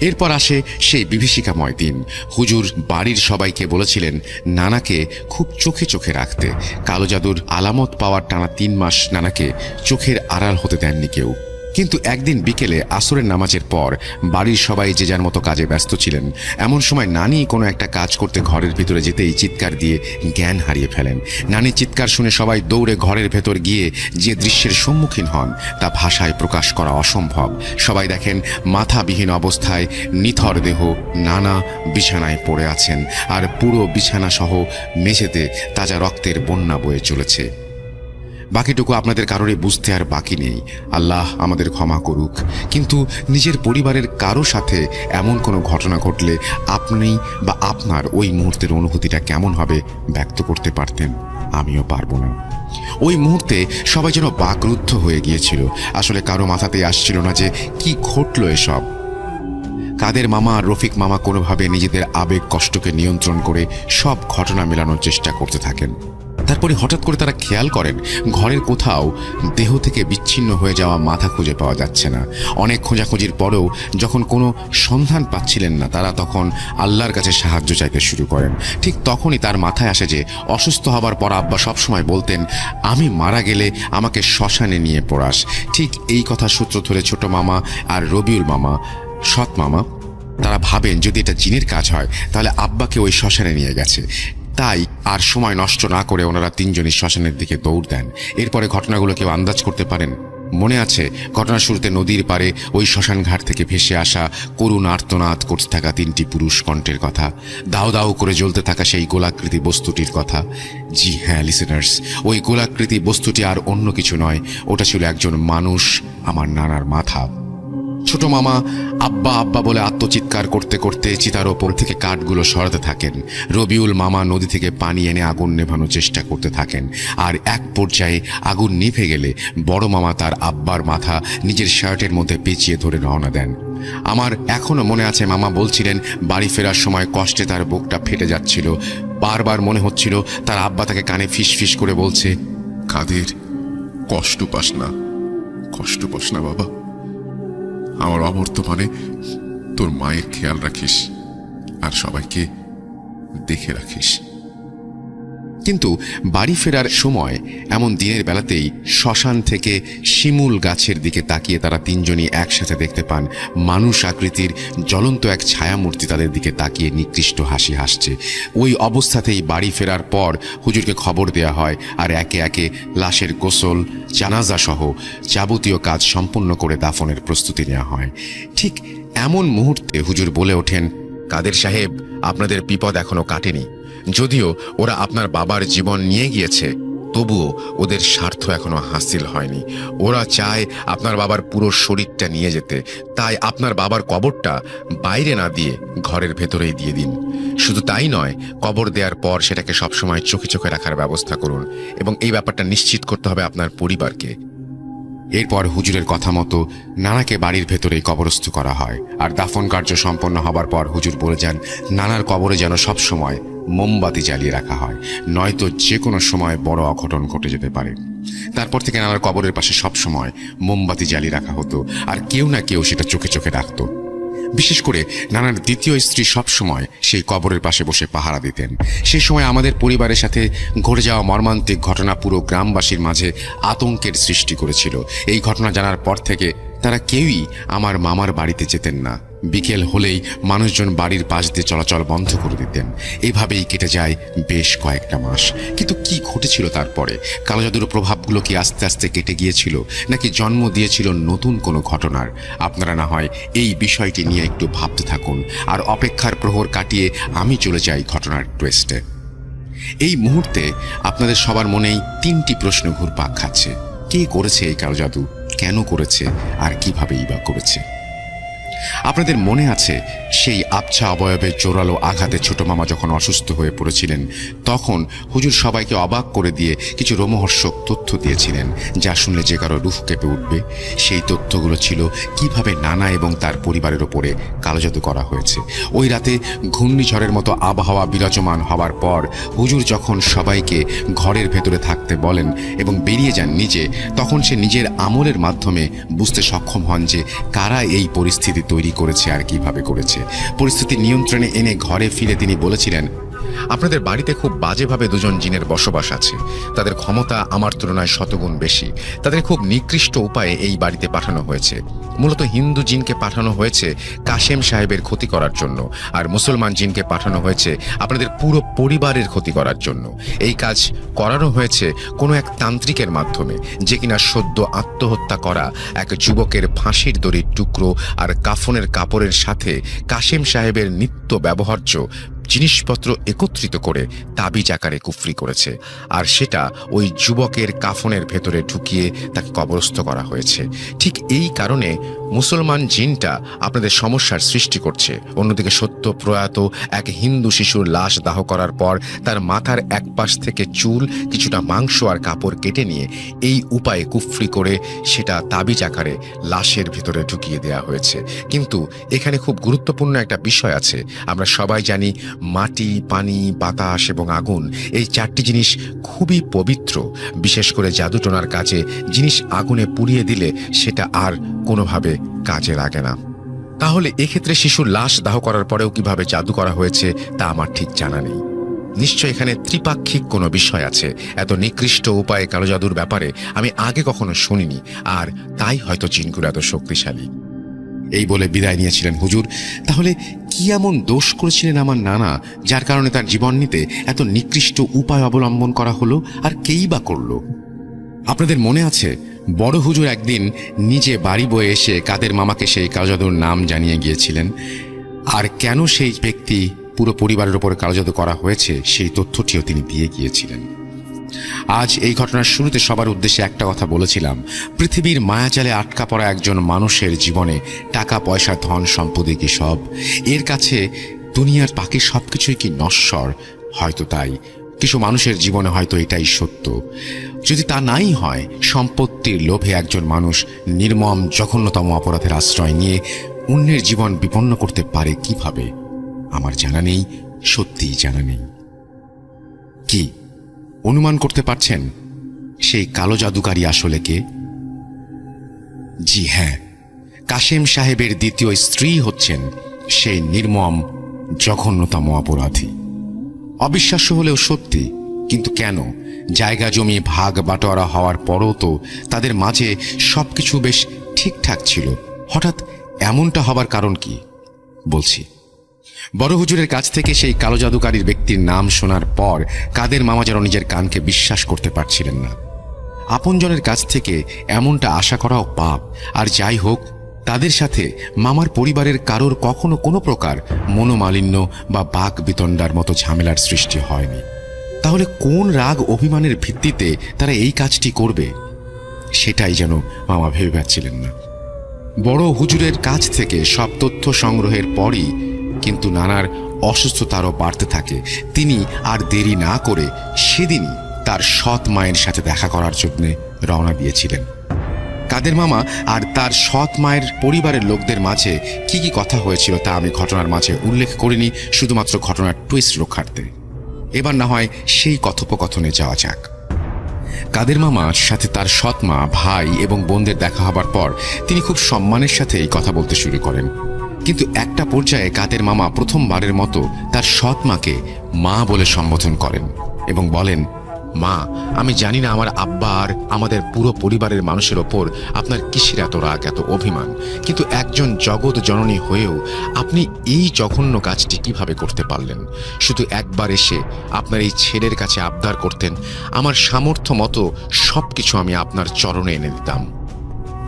এরপর আসে সেই বিভীষিকাময় দিন। হুজুর বাড়ির সবাইকে বলেছিলেন নানাকে খুব চোখে চোখে রাখতে। কালো জাদুর আলামত পাওয়ার টানা 3 মাস নানাকে চোখের আড়াল হতে দেননি কেউ। কিন্তু একদিন বিকেলে আসরের নামাজের পর বাড়ির সবাই যে যার মতো কাজে ব্যস্ত ছিলেন। এমন সময় নানি কোনো একটা কাজ করতে ঘরের ভিতরে যেতেই চিৎকার দিয়ে জ্ঞান হারিয়ে ফেলেন। নানির চিৎকার শুনে সবাই দৌড়ে ঘরের ভেতর গিয়ে যে দৃশ্যের সম্মুখীন হন তা ভাষায় প্রকাশ করা অসম্ভব। সবাই দেখেন মাথাবিহীন অবস্থায় নিথর দেহ নানা বিছানায় পড়ে আছেন, আর পুরো বিছানা সহ মেঝেতে তাজা রক্তের বন্যা বয়ে চলেছে। বাকিটুকু আপনাদের কারোরই বুঝতে আর বাকি নেই। আল্লাহ আমাদের ক্ষমা করুক। কিন্তু নিজের পরিবারের কারো সাথে এমন কোনো ঘটনা ঘটলে আপনি বা আপনার ওই মুহূর্তের অনুভূতিটা কেমন হবে ব্যক্ত করতে পারতেন? আমিও পারবো না। ওই মুহূর্তে সবাই যেন বাকরুদ্ধ হয়ে গিয়েছিল। আসলে কারো মাথাতেই আসছিল না যে কি ঘটলো এসব। কাদের মামা আর রফিক মামা কোনোভাবে নিজেদের আবেগ কষ্টকে নিয়ন্ত্রণ করে সব ঘটনা মেলানোর চেষ্টা করতে থাকেন। তারপরে হঠাৎ করে তারা খেয়াল করেন ঘরের কোথাও দেহ থেকে বিচ্ছিন্ন হয়ে যাওয়া মাথা খুঁজে পাওয়া যাচ্ছে না। অনেক খোঁজাখুঁজির পরেও যখন কোনো সন্ধান পাচ্ছিলেন না, তারা তখন আল্লাহর কাছে সাহায্য চাইতে শুরু করেন। ঠিক তখনই তার মাথায় আসে যে অসুস্থ হবার পর আব্বা সবসময় বলতেন, আমি মারা গেলে আমাকে শ্মশানে নিয়ে পড়াস। ঠিক এই কথা সূত্র ধরে ছোট মামা আর রবিউল মামা, সৎ মামা, তারা ভাবেন যদি এটা জিনের কাজ হয় তাহলে আব্বাকে ওই শ্মশানে নিয়ে গেছে। তাই আর সময় নষ্ট না করে ওনারা 3 জনই শ্মশানের দিকে দৌড় দেন। এরপরে ঘটনাগুলো কেউ আন্দাজ করতে পারেন? মনে আছে ঘটনার শুরুতে নদীর পাড়ে ওই শ্মশান ঘাট থেকে ভেসে আসা করুণ আর্তনাদ করতে থাকা 3টি পুরুষ কণ্ঠের কথা, দাও দাও করে জ্বলতে থাকা সেই গোলাকৃতি বস্তুটির কথা। জি হ্যাঁ লিসেনার্স, ওই গোলাকৃতি বস্তুটি আর অন্য কিছু নয়, ওটা ছিল একজন মানুষ, আমার নানার মাথা। ছোট মামা আব্বা আব্বা বলে আত্মচিৎকার করতে করতে চিতার ওপর থেকে কাঠগুলো সরাতে থাকেন। রবিউল মামা নদী থেকে পানি এনে আগুন নেভানোর চেষ্টা করতে থাকেন। আর এক পর্যায়ে আগুন নিভে গেলে বড় মামা তার আব্বার মাথা নিজের শার্টের মধ্যে পেঁচিয়ে ধরে রওনা দেন। আমার এখনো মনে আছে মামা বলছিলেন বাড়ি ফেরার সময় কষ্টে তার বুকটা ফেটে যাচ্ছিল। বারবার মনে হচ্ছিল তার আব্বা তাকে কানে ফিস ফিস করে বলছে, কাদের কষ্ট পাস না, কষ্ট পাস না বাবা, আমার অবর্তমানে তোর মায়ের খেয়াল রাখিস আর সবাইকে দেখে রাখিস। কিন্তু বাড়ি ফেরার সময় এমন দিনের বেলাতেই শ্মশান থেকে শিমুল গাছের দিকে তাকিয়ে তারা তিনজনই একসাথে দেখতে পান মানুষ আকৃতির জ্বলন্ত এক ছায়ামূর্তি তাদের দিকে তাকিয়ে নিকৃষ্ট হাসি হাসছে। ওই অবস্থাতেই বাড়ি ফেরার পর হুজুরকে খবর দেয়া হয়, আর একে একে লাশের গোসল, জানাজা সহ যাবতীয় কাজ সম্পূর্ণ করে দাফনের প্রস্তুতি নেওয়া হয়। ঠিক এমন মুহূর্তে হুজুর বলে ওঠেন, কাদের সাহেব, আপনাদের বিপদ এখনো কাটেনি। যদিও ওরা আপনার বাবার জীবন নিয়ে গিয়েছে, তবুও ওদের স্বার্থ এখনো হাসিল হয়নি। ওরা চায় আপনার বাবার পুরো শরীরটা নিয়ে যেতে, তাই আপনার বাবার কবরটা বাইরে না দিয়ে ঘরের ভেতরেই দিয়ে দিন। শুধু তাই নয়, কবর দেওয়ার পর সেটাকে সবসময় চোখে চোখে রাখার ব্যবস্থা করুন, এবং এই ব্যাপারটা নিশ্চিত করতে হবে আপনার পরিবারকে। এরপর হুজুরের কথা মতো নানাকে বাড়ির ভেতরেই কবরস্থ করা হয়। আর দাফন কার্য সম্পন্ন হবার পর হুজুর বলে যান, নানার কবরে যেন সবসময় মোমবাতি জ্বালিয়ে রাখা হয়, নয়তো যে কোনো সময় বড় অঘটন ঘটে যেতে পারে। তারপর থেকে নানার কবরের পাশে সবসময় মোমবাতি জ্বালিয়ে রাখা হতো, আর কেউ না কেউ সেটা চোখে চোখে রাখত। বিশেষ করে নানার দ্বিতীয় স্ত্রী সবসময় সেই কবরের পাশে বসে পাহারা দিতেন। সেই সময় আমাদের পরিবারের সাথে ঘটে যাওয়া মর্মান্তিক ঘটনা পুরো গ্রামবাসীর মাঝে আতঙ্কের সৃষ্টি করেছিল। এই ঘটনা জানার পর থেকে তারা কেউই আমার মামার বাড়িতে যেতেন না। বিকেল হলেই মানুষজন বাড়ির পাশ দিয়ে চলাচল বন্ধ করে দিতেন। এভাবেই কেটে যায় বেশ কয়েকটা মাস। কিন্তু কি ঘটেছিল তারপরে? কালো জাদুর প্রভাবগুলো কি আস্তে আস্তে কেটে গিয়েছিল, নাকি জন্ম দিয়েছিল নতুন কোনো ঘটনার? আপনারা না হয় এই বিষয়টি নিয়ে একটু ভাবতে থাকুন, আর অপেক্ষার প্রহর কাটিয়ে আমি চলে যাই ঘটনার টুইস্টে। এই মুহূর্তে আপনাদের সবার মনেই তিনটি প্রশ্ন ঘুরপাক খাচ্ছে। কে করেছে এই কালো জাদু, কেন করেছে, আর কিভাবেই বা করেছে? আপনাদের মনে আছে সেই আবছা অবয়বে জোরালো আঘাতে ছোট মামা যখন অসুস্থ হয়ে পড়েছিলেন, তখন হুজুর সবাইকে অবাক করে দিয়ে কিছু রোমহর্ষক তথ্য দিয়েছিলেন, যা শুনলে যে কারো রুহ কেঁপে উঠবে। সেই তথ্যগুলো ছিল কিভাবে নানা এবং তার পরিবারের ওপরে কালো জাদু করা হয়েছে। ওই রাতে ঘূর্ণিঝড়ের মতো আবহাওয়া বিরাজমান হওয়ার পর হুজুর যখন সবাইকে ঘরের ভেতরে থাকতে বলেন এবং বেরিয়ে যান নিজে, তখন সে নিজের আমলের মাধ্যমে বুঝতে সক্ষম হন যে কারা এই পরিস্থিতি তৈরি করেছে আর কিভাবে করেছে। পরিস্থিতি নিয়ন্ত্রণে এনে ঘরে ফিরে তিনি বলেছিলেন, আপনাদের বাড়িতে খুব বাজেভাবে দুজন জিনের বসবাস আছে। তাদের ক্ষমতা আমার তুলনায় শতগুণ বেশি। তাদের খুব নিকৃষ্ট উপায়ে এই বাড়িতে পাঠানো হয়েছে। মূলত হিন্দু জিনকে পাঠানো হয়েছে কাশেম সাহেবের ক্ষতি করার জন্য, আর মুসলমান জিনকে পাঠানো হয়েছে আপনাদের পুরো পরিবারের ক্ষতি করার জন্য। এই কাজ করানো হয়েছে কোনো এক তান্ত্রিকের মাধ্যমে, যে কিনা সদ্য আত্মহত্যা করা এক যুবকের ফাঁসির দড়ির টুকরো আর কাফনের কাপড়ের সাথে কাশেম সাহেবের নিত্য ব্যবহার্য জিনিসপত্র একত্রিত করে তাবিজ আকারে কুফরি করেছে, আর সেটা ওই যুবকের কাফনের ভেতরে ঢুকিয়ে তাকে কবরস্থ করা হয়েছে। ঠিক এই কারণে মুসলমান জিনটা আপনাদের সমস্যার সৃষ্টি করছে। অন্যদিকে সত্য প্রয়াত এক হিন্দু শিশুর লাশ দাহ করার পর তার মাথার এক পাশ থেকে চুল, কিছুটা মাংস আর কাপড় কেটে নিয়ে এই উপায়ে কুফরি করে সেটা তাবিজ আকারে লাশের ভেতরে ঢুকিয়ে দেওয়া হয়েছে। কিন্তু এখানে খুব গুরুত্বপূর্ণ একটা বিষয় আছে। আমরা সবাই জানি মাটি, পানি, বাতাস এবং আগুন, এই চারটি জিনিস খুবই পবিত্র। বিশেষ করে জাদুটোনার কাজে জিনিস আগুনে পুড়িয়ে দিলে সেটা আর কোনোভাবে কাজে লাগে না। তাহলে এক্ষেত্রে শিশুর লাশ দাহ করার পরেও কিভাবে জাদু করা হয়েছে তা আমার ঠিক জানা নেই। নিশ্চয় এখানে ত্রিপাক্ষিক কোনো বিষয় আছে। এত নিকৃষ্ট উপায়ে কালো জাদুর ব্যাপারে আমি আগে কখনো শুনিনি, আর তাই হয়তো জিনগুলো এত শক্তিশালী। এই বলে বিদায় নিয়েছিলেন হুজুর। তাহলে কি এমন দোষ করেছিলেন আমার নানা, যার কারণে তার জীবন নিতে এত নিকৃষ্ট উপায় অবলম্বন করা হলো, আর কেই বা করলো? আপনাদের মনে আছে বড় হুজুর একদিন নিজে বাড়ি বয়ে এসে কাদের মামাকে সেই কালো জাদুর নাম জানিয়ে গিয়েছিলেন, আর কেন সেই ব্যক্তি পুরো পরিবারের ওপর কালো জাদু করা হয়েছে সেই তথ্যটিও তিনি দিয়ে গিয়েছিলেন। আজ এই ঘটনার শুরুতে সবার উদ্দেশ্যে একটা কথা বলেছিলাম, পৃথিবীর মায়াজালে আটকা পড়া একজন মানুষের জীবনে টাকা পয়সা ধন সম্পত্তি কি সব? এর কাছে দুনিয়ার বাকি সবকিছুই কি নশ্বর? হয়তো তাই। কিছু মানুষের জীবনে হয়তো এটাই সত্য। যদি তা নাই হয়, সম্পত্তির লোভে একজন মানুষ নির্মম জঘন্যতম অপরাধের আশ্রয় নিয়ে অন্যের জীবন বিপন্ন করতে পারে কিভাবে? আমার জানা নেই, সত্যিই জানা নেই। কি অনুমান করতে পারছেন সেই কালো জাদুকারী আসলে কে? জি হ্যাঁ, কাশেম সাহেবের দ্বিতীয় স্ত্রী হচ্ছেন সেই নির্মম জঘন্যতম অপরাধী। অবিশ্বাস্য হলেও সত্যি, কিন্তু কেন জায়গা জমি ভাগ বাটোয়ারা হওয়ার পরও তো তাদের মাঝে সবকিছু বেশ ঠিকঠাক ছিল, হঠাৎ এমনটা হবার কারণ কি? বলছি। বড় হুজুরের কাছ থেকে সেই কালো জাদুকারীর ব্যক্তির নাম শোনার পর কাদের মামা যেন নিজের কানকে বিশ্বাস করতে পারছিলেন না। আপনজনের কাছ থেকে এমনটা আশা করাও পাপ। আর যাই হোক, তাদের সাথে মামার পরিবারের কারোর কখনো কোনো প্রকার মনোমালিন্য বা বাক বিতণ্ডার মতো ঝামেলার সৃষ্টি হয়নি। তাহলে কোন রাগ অভিমানের ভিত্তিতে তারা এই কাজটি করবে, সেটাই যেন মামা ভেবে পাচ্ছিলেন না। বড় হুজুরের কাছ থেকে সব তথ্য সংগ্রহের পরই কিন্তু নানার অসুস্থতারও বাড়তে থাকে। তিনি আর দেরি না করে সেদিনই তার সৎ মায়ের সাথে দেখা করার জন্য রওনা দিয়েছিলেন। কাদের মামা আর তার সৎ মায়ের পরিবারের লোকদের মাঝে কি কি কথা হয়েছিল তা আমি ঘটনার মাঝে উল্লেখ করিনি, শুধুমাত্র ঘটনার টুইস্ট রক্ষার্থে। এবার না হয় সেই কথোপকথনে যাওয়া যাক। কাদের মামার সাথে তার সৎ মা, ভাই এবং বোনদের দেখা হবার পর তিনি খুব সম্মানের সাথে এই কথা বলতে শুরু করেন। কিন্তু একটা পর্যায়ে কাদের মামা প্রথমবারের মতো তার সৎ মাকে মা বলে সম্বোধন করেন এবং বলেন, মা, আমি জানি না আমার আব্বা আর আমাদের পুরো পরিবারের মানুষের ওপর আপনার কিসের এত রাগ, এত অভিমান, কিন্তু একজন জগৎ জননী হয়েও আপনি এই জঘন্য কাজটি কিভাবে করতে পারলেন? শুধু একবার এসে আপনার এই ছেলের কাছে আবদার করতেন, আমার সামর্থ্য মতো সবকিছু আমি আপনার চরণে এনে দিতাম।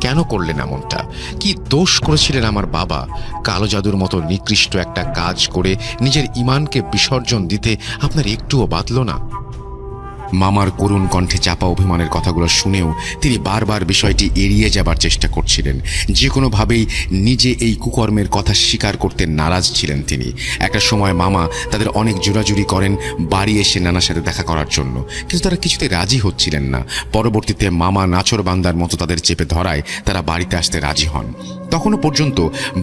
কেন করলেন এমনটা? কি দোষ করেছিলেন আমার বাবা? কালো জাদুর মতো নিকৃষ্ট একটা কাজ করে নিজের ঈমানকে বিসর্জন দিতে আপনার একটুও বাধল না? মামার করুণ কণ্ঠে চাপা অভিমানের কথাগুলো শুনেও তিনি বারবার বিষয়টি এড়িয়ে যাবার চেষ্টা করছিলেন। যে কোনোভাবেই নিজে এই কুকর্মের কথা স্বীকার করতে নারাজ ছিলেন তিনি। একটা সময় মামা তাদের অনেক জোরাজুরি করেন বাড়ি এসে নানার সাথে দেখা করার জন্য, কিন্তু তারা কিছুতে রাজি হচ্ছিলেন না। পরবর্তীতে মামা নাচর বান্দার মতো তাদের চেপে ধরায় তারা বাড়িতে আসতে রাজি হন। তখনও পর্যন্ত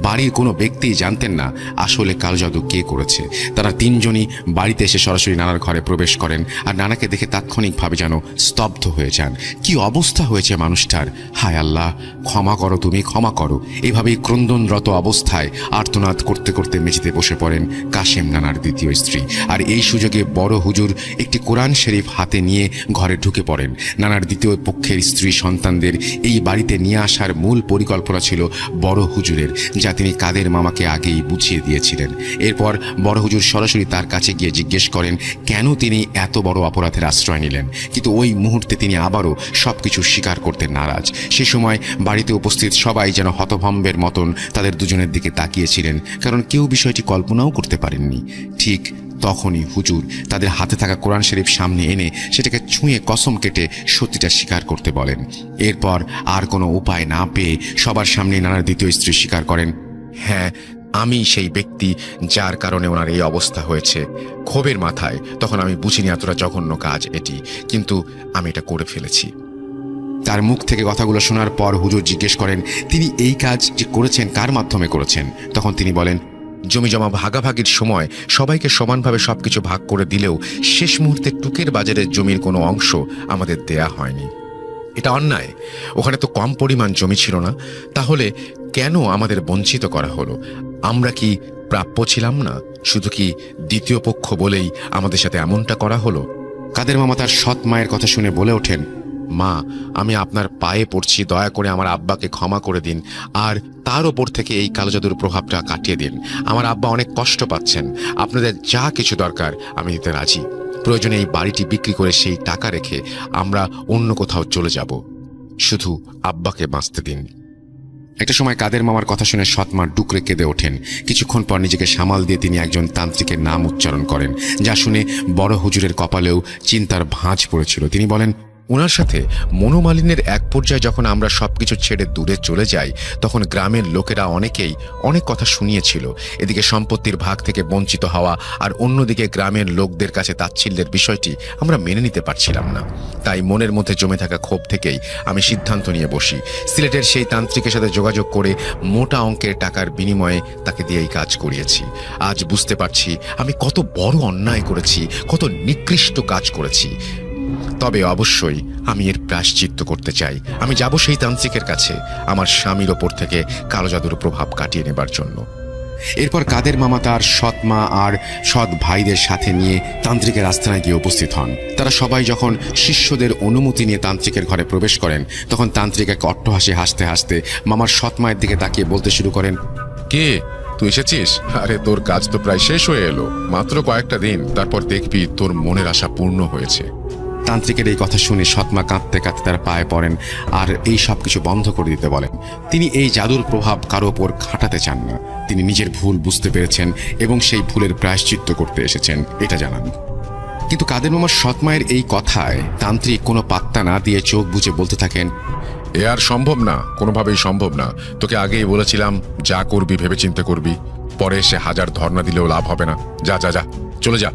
বাড়ির কোনো ব্যক্তি জানতেন না আসলে কালো জাদু কে করেছে। তারা তিনজনই বাড়িতে এসে সরাসরি নানার ঘরে প্রবেশ করেন আর নানাকে দেখে তাৎক্ষণিকভাবে যেন স্তব্ধ হয়ে যান। কি অবস্থা হয়েছে মানুষটার! হায় আল্লাহ, ক্ষমা করো, তুমি ক্ষমা করো। এভাবেই ক্রন্দনরত অবস্থায় আর্তনাদ করতে করতে মেঝেতে বসে পড়েন কাশেম নানার দ্বিতীয় স্ত্রী। আর এই সুযোগে বড় হুজুর একটি কোরআন শরীফ হাতে নিয়ে ঘরে ঢুকে পড়েন। নানার দ্বিতীয় পক্ষের স্ত্রী সন্তানদের এই বাড়িতে নিয়ে আসার মূল পরিকল্পনা ছিল বড় হুজুরের, যা তিনি কাদের মামাকে আগেই বুঝিয়ে দিয়েছিলেন। এরপর বড় হুজুর সরাসরি তার কাছে গিয়ে জিজ্ঞেস করেন কেন তিনি এত বড় অপরাধের আশ্রয় নিলেন। কিন্তু ওই মুহূর্তে তিনি আবারও সবকিছু স্বীকার করতে নারাজ। সে সময় বাড়িতে উপস্থিত সবাই যেন হতভম্বের মতন তাদের দুজনের দিকে তাকিয়েছিলেন, কারণ কেউ বিষয়টি কল্পনাও করতে পারেননি। ঠিক তখনই হুজুর তাদের হাতে থাকা কোরআন শরীফ সামনে এনে সেটাকে ছুঁয়ে কসম কেটে সত্যিটা স্বীকার করতে বলেন। এরপর আর কোনো উপায় না পেয়ে সবার সামনে নানার দ্বিতীয় স্ত্রী স্বীকার করেন, হ্যাঁ, আমি সেই ব্যক্তি যার কারণে ওনার এই অবস্থা হয়েছে। ক্ষোভের মাথায় তখন আমি বুঝিনি এতটা জঘন্য কাজ এটি, কিন্তু আমি এটা করে ফেলেছি। তার মুখ থেকে কথাগুলো শোনার পর হুজুর জিজ্ঞেস করেন তিনি এই কাজ যে করেছেন কার মাধ্যমে করেছেন। তখন তিনি বলেন, জমি জমা ভাগাভাগির সময় সবাইকে সমানভাবে সবকিছু ভাগ করে দিলেও শেষ মুহূর্তে টুকের বাজারের জমির কোনো অংশ আমাদের দেয়া হয়নি। এটা অন্যায়। ওখানে তো কম পরিমাণ জমি ছিল না, তাহলে কেন আমাদের বঞ্চিত করা হলো? আমরা কি প্রাপ্য ছিলাম না? শুধু কি দ্বিতীয় পক্ষ বলেই আমাদের সাথে এমনটা করা হলো? কাদের মামা তার সৎ মায়ের কথা শুনে বলে ওঠেন, মা, আমি আপনার পায়ে পড়ছি, দয়া করে আমার আব্বাকে ক্ষমা করে দিন আর তার ওপর থেকে এই কালো জাদুর প্রভাবটা কাটিয়ে দিন। আমার আব্বা অনেক কষ্ট পাচ্ছেন। আপনাদের যা কিছু দরকার আমি দিতে রাজি। প্রয়োজনে এই বাড়িটি বিক্রি করে সেই টাকা রেখে আমরা অন্য কোথাও চলে যাব। শুধু আব্বাকে বাঁচতে দিন। একটা সময় কাদের মামার কথা শুনে সৎমা ডুকরে কেঁদে ওঠেন। কিছুক্ষণ পর নিজেকে সামাল দিয়ে তিনি একজন তান্ত্রিকের নাম উচ্চারণ করেন, যা শুনে বড় হুজুরের কপালেও চিন্তার ভাঁজ পড়েছিল। তিনি বলেন, ওনার সাথে মনোমালিন্যের এক পর্যায়ে যখন আমরা সবকিছু ছেড়ে দূরে চলে যাই, তখন গ্রামের লোকেরা অনেকেই অনেক কথা শুনিয়েছিল। এদিকে সম্পত্তির ভাগ থেকে বঞ্চিত হওয়া আর অন্যদিকে গ্রামের লোকদের কাছে তাচ্ছিল্যের বিষয়টি আমরা মেনে নিতে পারছিলাম না। তাই মনের মধ্যে জমে থাকা ক্ষোভ থেকেই আমি সিদ্ধান্ত নিয়ে বসি সিলেটের সেই তান্ত্রিকের সাথে যোগাযোগ করে মোটা অঙ্কের টাকার বিনিময়ে তাকে দিয়ে এই কাজ করিয়েছি। আজ বুঝতে পারছি আমি কত বড় অন্যায় করেছি, কত নিকৃষ্ট কাজ করেছি। তবে অবশ্যই আমি এর প্রায়শ্চিত্ত করতে চাই। আমি যাব সেই তান্ত্রিকের কাছে আমার স্বামীর ওপর থেকে কালো জাদুর প্রভাব কাটিয়ে নেবার জন্য। এরপর কাদের মামা তার সৎ মা আর সৎ ভাইদের সাথে নিয়ে তান্ত্রিকের আস্তানায় গিয়ে উপস্থিত হন। তারা সবাই যখন শিষ্যদের অনুমতি নিয়ে তান্ত্রিকের ঘরে প্রবেশ করেন, তখন তান্ত্রিক এক অট্টহাসি হাসতে হাসতে মামার সৎ মায়ের দিকে তাকিয়ে বলতে শুরু করেন, কে তুই এসেছিস? আরে তোর কাজ তো প্রায় শেষ হয়ে এলো, মাত্র কয়েকটা দিন, তারপর দেখবি তোর মনের আশা পূর্ণ হয়েছে। তান্ত্রিকের এই কথা শুনে সৎমা কাঁদতে কাঁদতে তার পায়ে পড়েন আর এই সব কিছু বন্ধ করে দিতে বলেন। তিনি এই জাদুর প্রভাব কারো ওপর খাটাতে চান না। তিনি নিজের ভুল বুঝতে পেরেছেন এবং সেই ভুলের প্রায়শ্চিত্ত করতে এসেছেন, এটা জানান। কিন্তু কাদের মামার সৎমায়ের এই কথায় তান্ত্রিক কোনো পাত্তা না দিয়ে চোখ বুজে বলতে থাকেন, এ আর সম্ভব না, কোনোভাবেই সম্ভব না। তোকে আগেই বলেছিলাম, যা করবি ভেবেচিন্তে করবি, পরে সে হাজার ধর্ণা দিলেও লাভ হবে না। যা যা যা, চলে যা।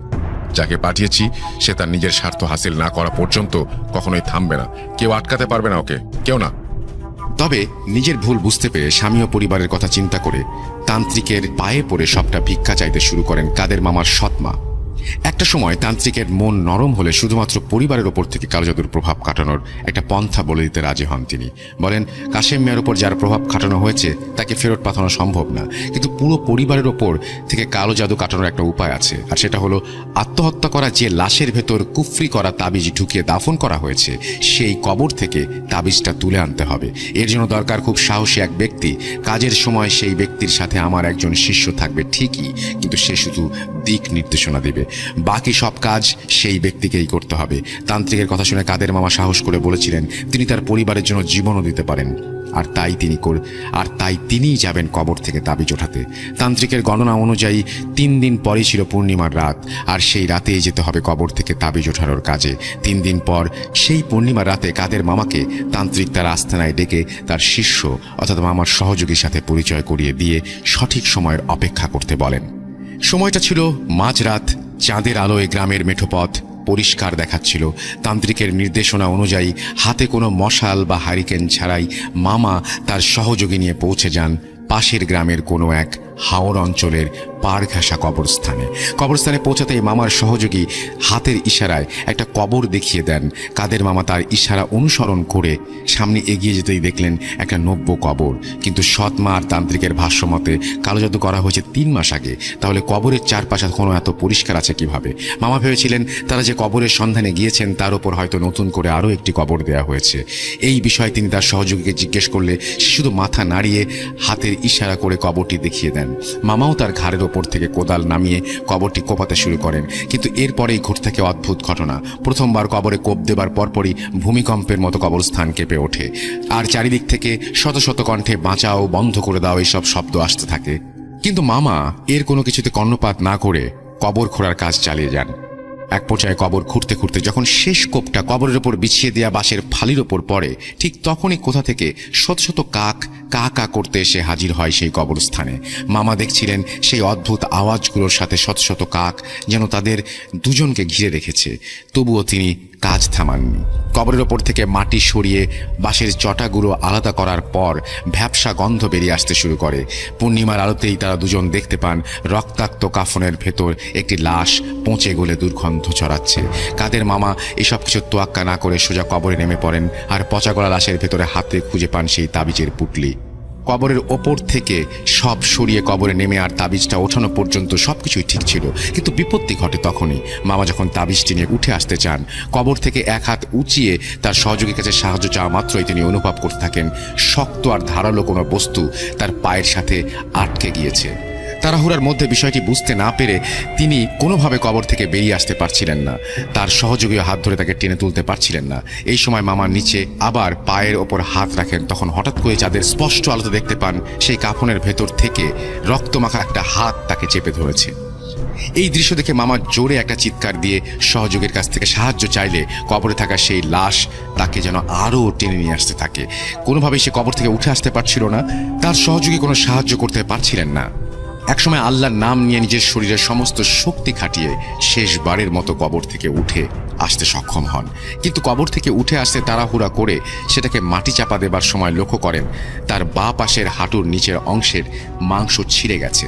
যাকে পাঠিয়েছি সে তার নিজের স্বার্থ হাসিল না করা পর্যন্ত কখনোই থামবে না। কেউ আটকাতে পারবে না ওকে, কেউ না। তবে নিজের ভুল বুঝতে পেরে স্বামী ও পরিবারের কথা চিন্তা করে তান্ত্রিকের পায়ে পড়ে সবটা ভিক্ষা চাইতে শুরু করেন কাদের মামার সৎমা। একটা সময় তান্ত্রিকের মন নরম হলে শুধুমাত্র পরিবারের ওপর থেকে কালো জাদুর প্রভাব কাটানোর একটা পন্থা বলে দিতে রাজি হন তিনি। বলেন, কাশেম মিয়ার উপর যার প্রভাব খাটানো হয়েছে তাকে ফেরত পাঠানো সম্ভব না, কিন্তু পুরো পরিবারের ওপর থেকে কালো জাদু কাটানোর একটা উপায় আছে, আর সেটা হলো আত্মহত্যা করা যে লাশের ভেতর কুফরি করা তাবিজ ঢুকিয়ে দাফন করা হয়েছে সেই কবর থেকে তাবিজটা তুলে আনতে হবে। এর জন্য দরকার খুব সাহসী এক ব্যক্তি। কাজের সময় সেই ব্যক্তির সাথে আমার একজন শিষ্য থাকবে ঠিকই, কিন্তু সে শুধু দিক নির্দেশনা দেবে, বাকি সব কাজ সেই ব্যক্তিকেই করতে হবে। তান্ত্রিকের কথা শুনে কাদের মামা সাহস করে বলেছিলেন তিনি তার পরিবারের জন্য জীবনও দিতে পারেন, আর তাই তিনিই যাবেন কবর থেকে তাবিজ ওঠাতে। তান্ত্রিকের গণনা অনুযায়ী 3 দিন পরেই ছিল পূর্ণিমার রাত, আর সেই রাতেই যেতে হবে কবর থেকে তাবিজ ওঠানোর কাজে। 3 দিন পর সেই পূর্ণিমার রাতে কাদের মামাকে তান্ত্রিক তার আস্তানায় ডেকে তার শিষ্য অর্থাৎ মামার সহযোগীর সাথে পরিচয় করিয়ে দিয়ে সঠিক সময়ের অপেক্ষা করতে বলেন। সময়টা ছিল মাঝরাত। চাঁদের আলোয় গ্রামের মেঠোপথ পরিষ্কার দেখাচ্ছিল। তান্ত্রিকের নির্দেশনা অনুযায়ী হাতে কোনো মশাল বা হারিকেন ছাড়াই মামা তার সহযোগী নিয়ে পৌঁছে যান পাশের গ্রামের কোনো এক হাওর অঞ্চলের পাড় ঘেঁষা কবরস্থানে পৌঁছাতেই মামার সহযোগী হাতের ইশারায় একটা কবর দেখিয়ে দেন। কাদের মামা তার ইশারা অনুসরণ করে সামনে এগিয়ে যেতেই দেখলেন একটা নব্য কবর। কিন্তু সৎ মা আর তান্ত্রিকের ভাষ্যমতে কালো জাদু করা হয়েছে 3 মাস আগে, তাহলে কবরের চারপাশে কোনো এত পরিষ্কার আছে কিভাবে? মামা ভেবেছিলেন তারা যে কবরের সন্ধানে গিয়েছেন তার উপর হয়তো নতুন করে আরও একটি কবর দেওয়া হয়েছে। এই বিষয়ে তিনি তার সহযোগীকে জিজ্ঞেস করলে সে শুধু মাথা নাড়িয়ে হাতের ইশারা করে কবরটি দেখিয়ে দেন। মামাও তার ঘাড়ের ওপর থেকে কোদাল নামিয়ে কবরটি কোপাতে শুরু করেন। কিন্তু এরপরেই ঘটে থাকে অদ্ভুত ঘটনা। প্রথমবার কবরে কোপ দেবার পরপরই ভূমিকম্পের মতো কবরস্থান কেঁপে ওঠে, আর চারিদিক থেকে শত শত কণ্ঠে বাঁচাও, বন্ধ করে দাও এইসব শব্দ আসতে থাকে। কিন্তু মামা এর কোনো কিছুতে কর্ণপাত না করে কবর খোঁড়ার কাজ চালিয়ে যান। এক পর্যায়ে কবর খুঁড়তে খুঁড়তে যখন শেষ কোপটা কবরের ওপর বিছিয়ে দেওয়া বাঁশের ফালির ওপর পড়ে, ঠিক তখনই কোথা থেকে শত শত কাক কা কা করতে এসে হাজির হয় সেই কবরস্থানে। মামা দেখছিলেন সেই অদ্ভুত আওয়াজগুলোর সাথে শত শত কাক যেন তাদের দুজনকে ঘিরে রেখেছে। তবুও তিনি কাজ থামাননি। কবরের ওপর থেকে মাটি সরিয়ে বাঁশের চটাগুলো আলাদা করার পর ভ্যাপসা গন্ধ বেরিয়ে আসতে শুরু করে। পূর্ণিমার আলোতেই তারা দুজন দেখতে পান রক্তাক্ত কাফনের ভেতর একটি লাশ পচে গলে দুর্গন্ধ ছড়াচ্ছে। কাদের মামা এসব কিছু তোয়াক্কা না করে সোজা কবরে নেমে পড়েন, আর পচা গলা লাশের ভেতরে হাতে খুঁজে পান সেই তাবিজের পুটলি। কবরের ওপর থেকে সব সরিয়ে কবরে নেমে আর তাবিজটা ওঠানো পর্যন্ত সবকিছুই ঠিক ছিল, কিন্তু বিপত্তি ঘটে তখনই। মামা যখন তাবিজটি নিয়ে উঠে আসতে চান, কবর থেকে এক হাত উঁচিয়ে তার সহযোগীর কাছে সাহায্য চাওয়া মাত্রই তিনি অনুভব করতে থাকেন শক্ত আর ধারালো কোনো বস্তু তার পায়ের সাথে আটকে গিয়েছে। তাড়াহুড়ার মধ্যে বিষয়টি বুঝতে না পেরে তিনি কোনোভাবে কবর থেকে বেরিয়ে আসতে পারছিলেন না। তার সহযোগীও হাত ধরে তাকে টেনে তুলতে পারছিলেন না। এই সময় মামার নিচে আবার পায়ের ওপর হাত রাখেন, তখন হঠাৎ করে চাঁদের স্পষ্ট আলোতে দেখতে পান সেই কাফনের ভেতর থেকে রক্তমাখা একটা হাত তাকে চেপে ধরেছে। এই দৃশ্য দেখে মামা জোরে একটা চিৎকার দিয়ে সহযোগীর কাছ থেকে সাহায্য চাইলে কবরে থাকা সেই লাশ তাকে যেন আরও টেনে নিয়ে আসতে থাকে। কোনোভাবেই সে কবর থেকে উঠে আসতে পারছিল না, তার সহযোগী কোনো সাহায্য করতে পারছিলেন না। একসময় আল্লাহর নাম নিয়ে নিজের শরীরের সমস্ত শক্তি খাটিয়ে শেষবারের মতো কবর থেকে উঠে আসতে সক্ষম হন। কিন্তু কবর থেকে উঠে আসতে তাড়াহুড়া করে সেটাকে মাটি চাপা দেবার সময় লক্ষ্য করেন তার বাঁ পাশের হাঁটুর নিচের অংশের মাংস ছিঁড়ে গেছে,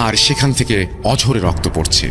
আর সেখান থেকে অঝরে রক্ত পড়ছে।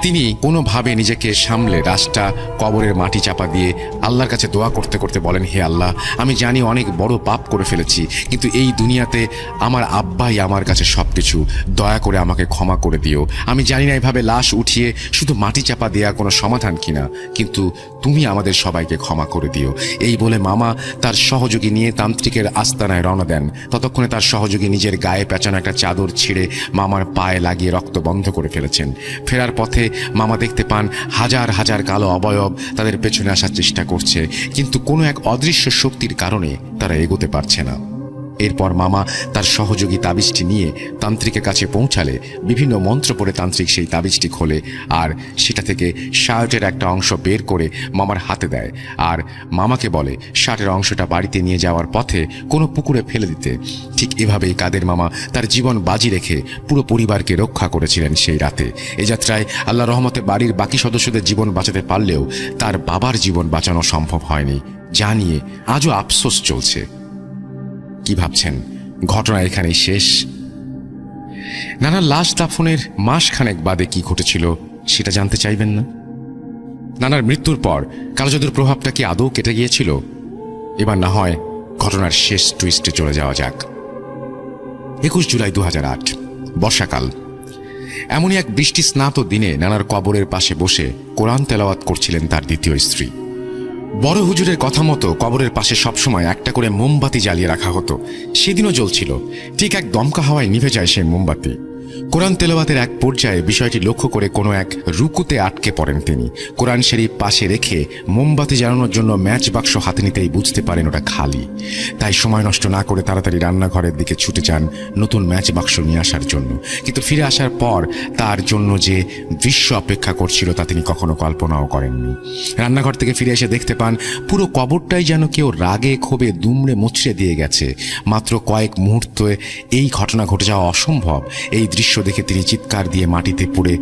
তিনি কোনোভাবে নিজেকে সামলে লাশটা কবরের মাটি চাপা দিয়ে আল্লাহর কাছে দোয়া করতে করতে বলেন, হে আল্লাহ, আমি জানি অনেক বড় পাপ করে ফেলেছি, কিন্তু এই দুনিয়াতে আমার আব্বাই আমার কাছে সবকিছু, দয়া করে আমাকে ক্ষমা করে দিও। আমি জানি না এভাবে লাশ উঠিয়ে শুধু মাটি চাপা দেওয়া কোনো সমাধান কিনা, কিন্তু তুমি আমাদের সবাইকে ক্ষমা করে দিও। এই বলে মামা তার সহযোগী নিয়ে তান্ত্রিকের আস্তানায় রওনা দেন। ততক্ষণে তার সহযোগী নিজের গায়ে পেঁচানো একটা চাদর ছিঁড়ে মামার পায়ে লাগিয়ে রক্ত বন্ধ করে ফেলেছেন। ফেরার পথে মামা দেখতে পান হাজার হাজার কালো অবয়ব তাদের পেছনে আসার চেষ্টা করছে, কিন্তু কোনো এক অদৃশ্য শক্তির কারণে তারা এগোতে পারছে না। এরপর মামা তার সহযোগী তাবিজটি নিয়ে তান্ত্রিকের কাছে পৌঁছালে বিভিন্ন মন্ত্র পড়ে তান্ত্রিক সেই তাবিজটি খোলে আর সেটা থেকে শার্টের একটা অংশ বের করে মামার হাতে দেয় আর মামাকে বলে শার্টের অংশটা বাড়িতে নিয়ে যাওয়ার পথে কোনো পুকুরে ফেলে দিতে। ঠিক এভাবেই কাদের মামা তার জীবন বাজি রেখে পুরো পরিবারকে রক্ষা করেছিলেন সেই রাতে। এ যাত্রায় আল্লাহ রহমতে বাড়ির বাকি সদস্যদের জীবন বাঁচাতে পারলেও তার বাবার জীবন বাঁচানো সম্ভব হয়নি, যা নিয়ে আজও আফসোস চলছে। কি ভাবছেন ঘটনা এখানেই শেষ? নানার লাশ দাফনের মাসখানেক বাদে কি ঘটেছিল সেটা জানতে চাইবেন না? নানার মৃত্যুর পর কালো জাদুর প্রভাবটা কি আদৌ কেটে গিয়েছিল? এবার না হয় ঘটনার শেষ টুইস্টে চলে যাওয়া যাক। 21 জুলাই 2008, বর্ষাকাল। এমনই এক বৃষ্টি স্নাত দিনে নানার কবরের পাশে বসে কোরআন তেলাওয়াত করছিলেন তার দ্বিতীয় স্ত্রী। বড় হুজুরের কথা মতো কবরের পাশে সবসময় একটা করে মোমবাতি জ্বালিয়ে রাখা হতো। সেদিনও জ্বলছিল। ঠিক এক দমকা হাওয়ায় নিভে যায় সেই মোমবাতি। কোরআন তেলাওয়াতের এক পর্যায়ে বিষয়টি লক্ষ্য করে কোনো এক রুকুতে আটকে পড়েন তিনি। কোরআন শরীফ পাশে রেখে মোমবাতি জ্বালানোর জন্য ম্যাচ বাক্স হাতে নিতেই বুঝতে পারেন ওটা খালি। তাই সময় নষ্ট না করে তাড়াতাড়ি রান্নাঘরের দিকে ছুটে যান নতুন ম্যাচ বাক্স নিয়ে আসার জন্য। কিন্তু ফিরে আসার পর তার জন্য যে দৃশ্য অপেক্ষা করছিল তা তিনি কখনো কল্পনাও করেননি। রান্নাঘর থেকে ফিরে এসে দেখতে পান পুরো কবরটাই যেন কেউ রাগে ক্ষোভে দুমড়ে মুচড়ে দিয়ে গেছে। মাত্র কয়েক মুহূর্তে এই ঘটনা ঘটে যাওয়া অসম্ভব। এই দৃশ্য দেখে তিনি চিৎকার দিয়ে মাটিতে পড়ে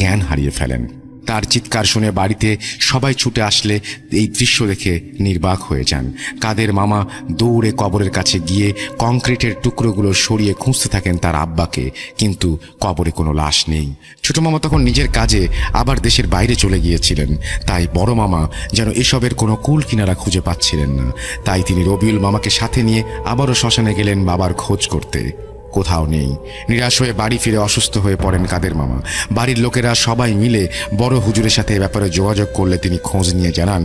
জ্ঞান হারিয়ে ফেলেন। তার চিৎকার শুনে বাড়িতে সবাই ছুটে আসলে এই দৃশ্য দেখে নির্বাক হয়ে যান। কাদের মামা দৌড়ে কবরের কাছে গিয়ে কংক্রিটের টুকরোগুলো সরিয়ে খুঁজতে থাকেন তার আব্বাকে, কিন্তু কবরে কোনো লাশ নেই। ছোট মামা তখন নিজের কাজে আবার দেশের বাইরে চলে গিয়েছিলেন। তাই বড় মামা যেন এসবের কোনো কুল কিনারা খুঁজে পাচ্ছিলেন না। তাই তিনি রবিউল মামাকে সাথে নিয়ে আবারও শ্মশানে গেলেন বাবার খোঁজ করতে। কোথাও নেই। নিরাশ হয়ে বাড়ি ফিরে অসুস্থ হয়ে পড়েন কাদের মামা। বাড়ির লোকেরা সবাই মিলে বড় হুজুরের সাথে এ ব্যাপারে যোগাযোগ করলে তিনি খোঁজ নিয়ে জানান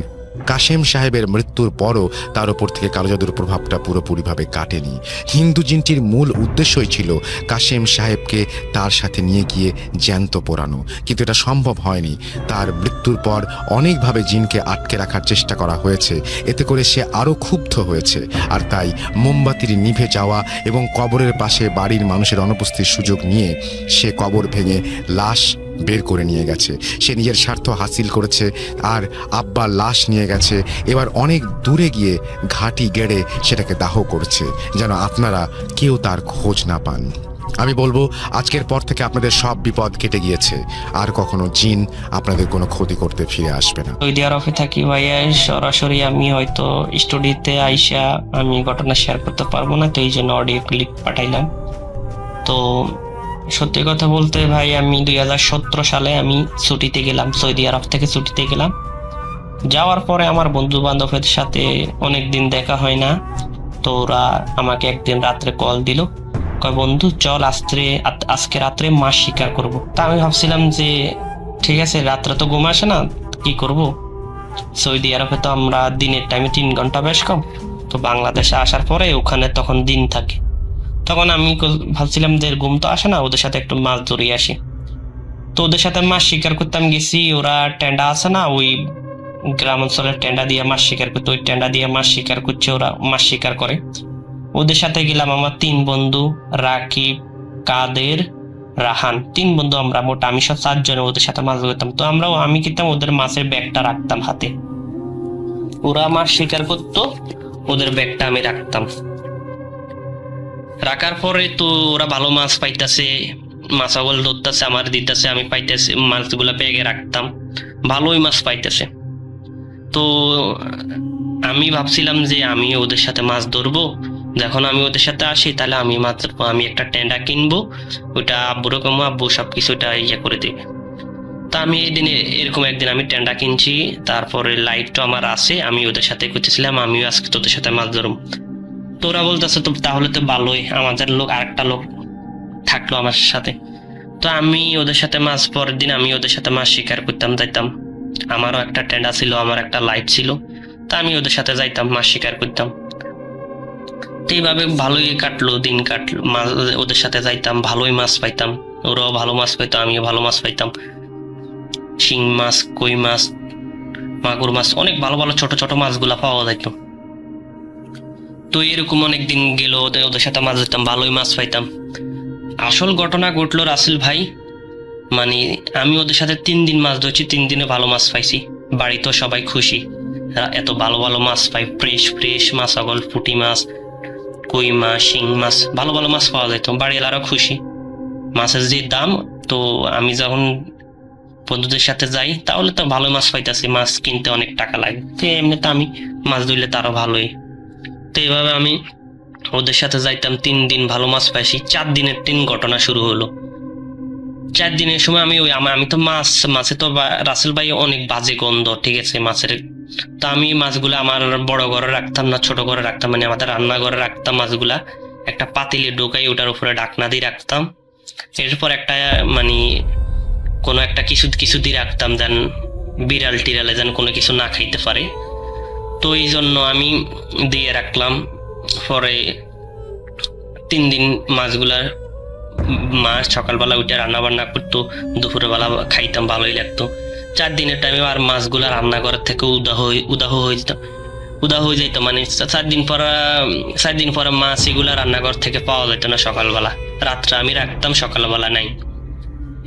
কাশেম সাহেবের মৃত্যুর পরও তার ওপর থেকে কালো জাদুর প্রভাবটা পুরোপুরিভাবে কাটেনি। হিন্দু জিনটির মূল উদ্দেশ্যই ছিল কাশেম সাহেবকে তার সাথে নিয়ে গিয়ে জ্যান্ত পোড়ানো, কিন্তু এটা সম্ভব হয়নি। তার মৃত্যুর পর অনেকভাবে জিনকে আটকে রাখার চেষ্টা করা হয়েছে। এতে করে সে আরও ক্ষুব্ধ হয়েছে, আর তাই মোমবাতির নিভে যাওয়া এবং কবরের পাশে বাড়ির মানুষের অনুপস্থিতির সুযোগ নিয়ে সে কবর ভেঙে লাশ বের করে নিয়ে গেছে। সে নিজের স্বার্থ হাসিল করেছে আর আব্বার লাশ নিয়ে গেছে। এবার অনেক দূরে গিয়ে ঘাঁটি গেড়ে সেটাকে দাহ করছে, যেন আপনারা কেউ তার খোঁজ না পান। আমি বলবো আজকের পর থেকে আপনাদের সব বিপদ কেটে গিয়েছে, আর কখনো জিন আপনাদের কোনো ক্ষতি করতে ফিরে আসবে না। সৌদি আরবে থাকি ভাইয়া, সরাসরি আমি হয়তো স্টুডিওতে আইসা আমি ঘটনা শেয়ার করতে পারবো না, তো এই জন্য অডিও ক্লিপ পাঠাইলাম। তো সত্যি কথা বলতে ভাই, আমি 2017 সালে আমি ছুটিতে গেলাম, সৌদি আরব থেকে ছুটিতে গেলাম। যাওয়ার পরে আমার বন্ধু বান্ধবের সাথে অনেকদিন দেখা হয় না। তো ওরা আমাকে একদিন রাত্রে কল দিল, কয় বন্ধু চল আজকে রাত্রে মাছ শিকার করব। তা আমি ভাবছিলাম যে ঠিক আছে, রাত্রে তো ঘুম আসে না, কি করব। সৌদি আরবে তো আমরা দিনের টাইমে 3 ঘন্টা বেশ কম। তো বাংলাদেশে আসার পরে ওখানে তখন দিন থাকে। তখন আমি ভাবছিলাম যে ঘুম তো আসে না, ওদের সাথে একটু মাছ ধরিয়ে আসি। তো ওদের সাথে মাছ শিকার করতাম গেছি। ওরা টেন্ডা আছে না, ওই গ্রাম অঞ্চলের টেন্ডা দিয়ে মাছ শিকার করতে, ওই টেন্ডা দিয়ে মাছ শিকার করছে, ওরা মাছ শিকার করে। ওদের সাথে গেলাম আমার 3 বন্ধু, রাকিব, কাদের, রাহান, 3 বন্ধু আমরা, মোট আমি সব 4 জন ওদের সাথে মাছ ধরতাম। তো আমি কিতাম ওদের মাছের ব্যাগটা রাখতাম হাতে, ওরা মাছ শিকার করতো, ওদের ব্যাগটা আমি রাখতাম। রাখার পরে তো ওরা ভালো মাছ পাইতেছে, মাছাগুলো ধরতেছে, আমার দিতেছে, আমি পাইতেছি, মাছগুলা ব্যাগে রাখতাম, ভালোই মাছ পাইতেছে। তো আমি ভাবছিলাম যে আমি ওদের সাথে মাছ ধরবো, যখন আমি ওদের সাথে আসি তাহলে আমি একটা টেন্ডা কিনবো, ওটা আব্বুর কমো, আব্বু সবকিছু ওটা ইয়ে করে দেবে। তা আমি এরকম একদিন আমি টেন্ডা কিনছি, তারপরে লাইট তো আমার আছে, আমি ওদের সাথে করতেছিলাম আমিও আজকে তোদের সাথে মাছ ধরুম। তোরা বলতেছে তো তাহলে তো ভালোই, আমাদের লোক আরেকটা লোক থাকলো আমার সাথে। তো আমি ওদের সাথে মাছ, পরের দিন আমি ওদের সাথে মাছ শিকার করতাম, যাইতাম। আমারও একটা টেন্ডা ছিল, আমার একটা লাইট ছিল, তা আমি ওদের সাথে যাইতাম, মাছ শিকার করতাম। তো এইভাবে ভালোই কাটলো, দিন কাটলো, ওদের সাথে যাইতাম, ভালোই মাছ পাইতাম, ওরাও ভালো মাছ পাইতো, আমিও ভালো মাছ পাইতাম। শিং মাছ, কই মাছ, মাগুর মাছ, অনেক ভালো ভালো ছোট ছোট মাছগুলা পাওয়া যাইত। তো এরকম অনেক দিন গেল, ওদের সাথে মাছ ধরতাম, ভালোই মাছ পাইতাম। আসল ঘটনা ঘটলো রাসেল ভাই, মানে আমি ওদের সাথে 3 দিন মাছ ধরছি, 3 দিনে ভালো মাছ পাইছি। বাড়িতেও সবাই খুশি, এত ভালো ভালো মাছ পাই, ফ্রেশ ফ্রেশ মাছ, সকল পুঁটি মাছ, কই মাছ, শিং মাছ, ভালো ভালো মাছ পাওয়া যেত। বাড়িওয়ালারাও খুশি, মাছের যে দাম। তো আমি যখন বন্ধুদের সাথে যাই তাহলে তো ভালো মাছ পাইতেছি, মাছ কিনতে অনেক টাকা লাগে, তো এমনিতে আমি মাছ ধরলে তারও ভালোই। তো এইভাবে আমি ওদের সাথে যাইতাম, 3 দিন ভালো মাছ পাইছি। 4 দিনের 3 ঘটনা শুরু হলো। 4 দিনের সময় আমি তো মাছে তো রাসেল ভাই অনেক বাজে গন্ধ, ঠিক আছে মাছের। তো আমি মাছগুলো আমার বড় ঘরে রাখতাম না, ছোট ঘরে রাখতাম, মানে আমাদের রান্নাঘরে রাখতাম মাছগুলা। একটা পাতিলে ঢোকাই, ওটার উপরে ঢাকনা দিয়ে রাখতাম। এরপর একটা মানে কোনো একটা কিছু দিয়ে রাখতাম, যেন বিড়াল টিড়ালে যেন কোনো কিছু না খাইতে পারে। তো এই জন্য আমি দিয়ে রাখলাম। পরে 3 দিন মাছগুলার মাছ সকালবেলা উঠে রান্না বান্না করতো, দুপুরবেলা খাইতাম, ভালোই লাগতো। 4 দিনের টাইমে আর মাছগুলা রান্নাঘরের থেকে উদাহ হয়ে যেত, মানে 4 দিন পরে মাছ এগুলা রান্নাঘর থেকে পাওয়া যেত না সকালবেলা। রাত্রে আমি রাখতাম, সকালবেলা নাই।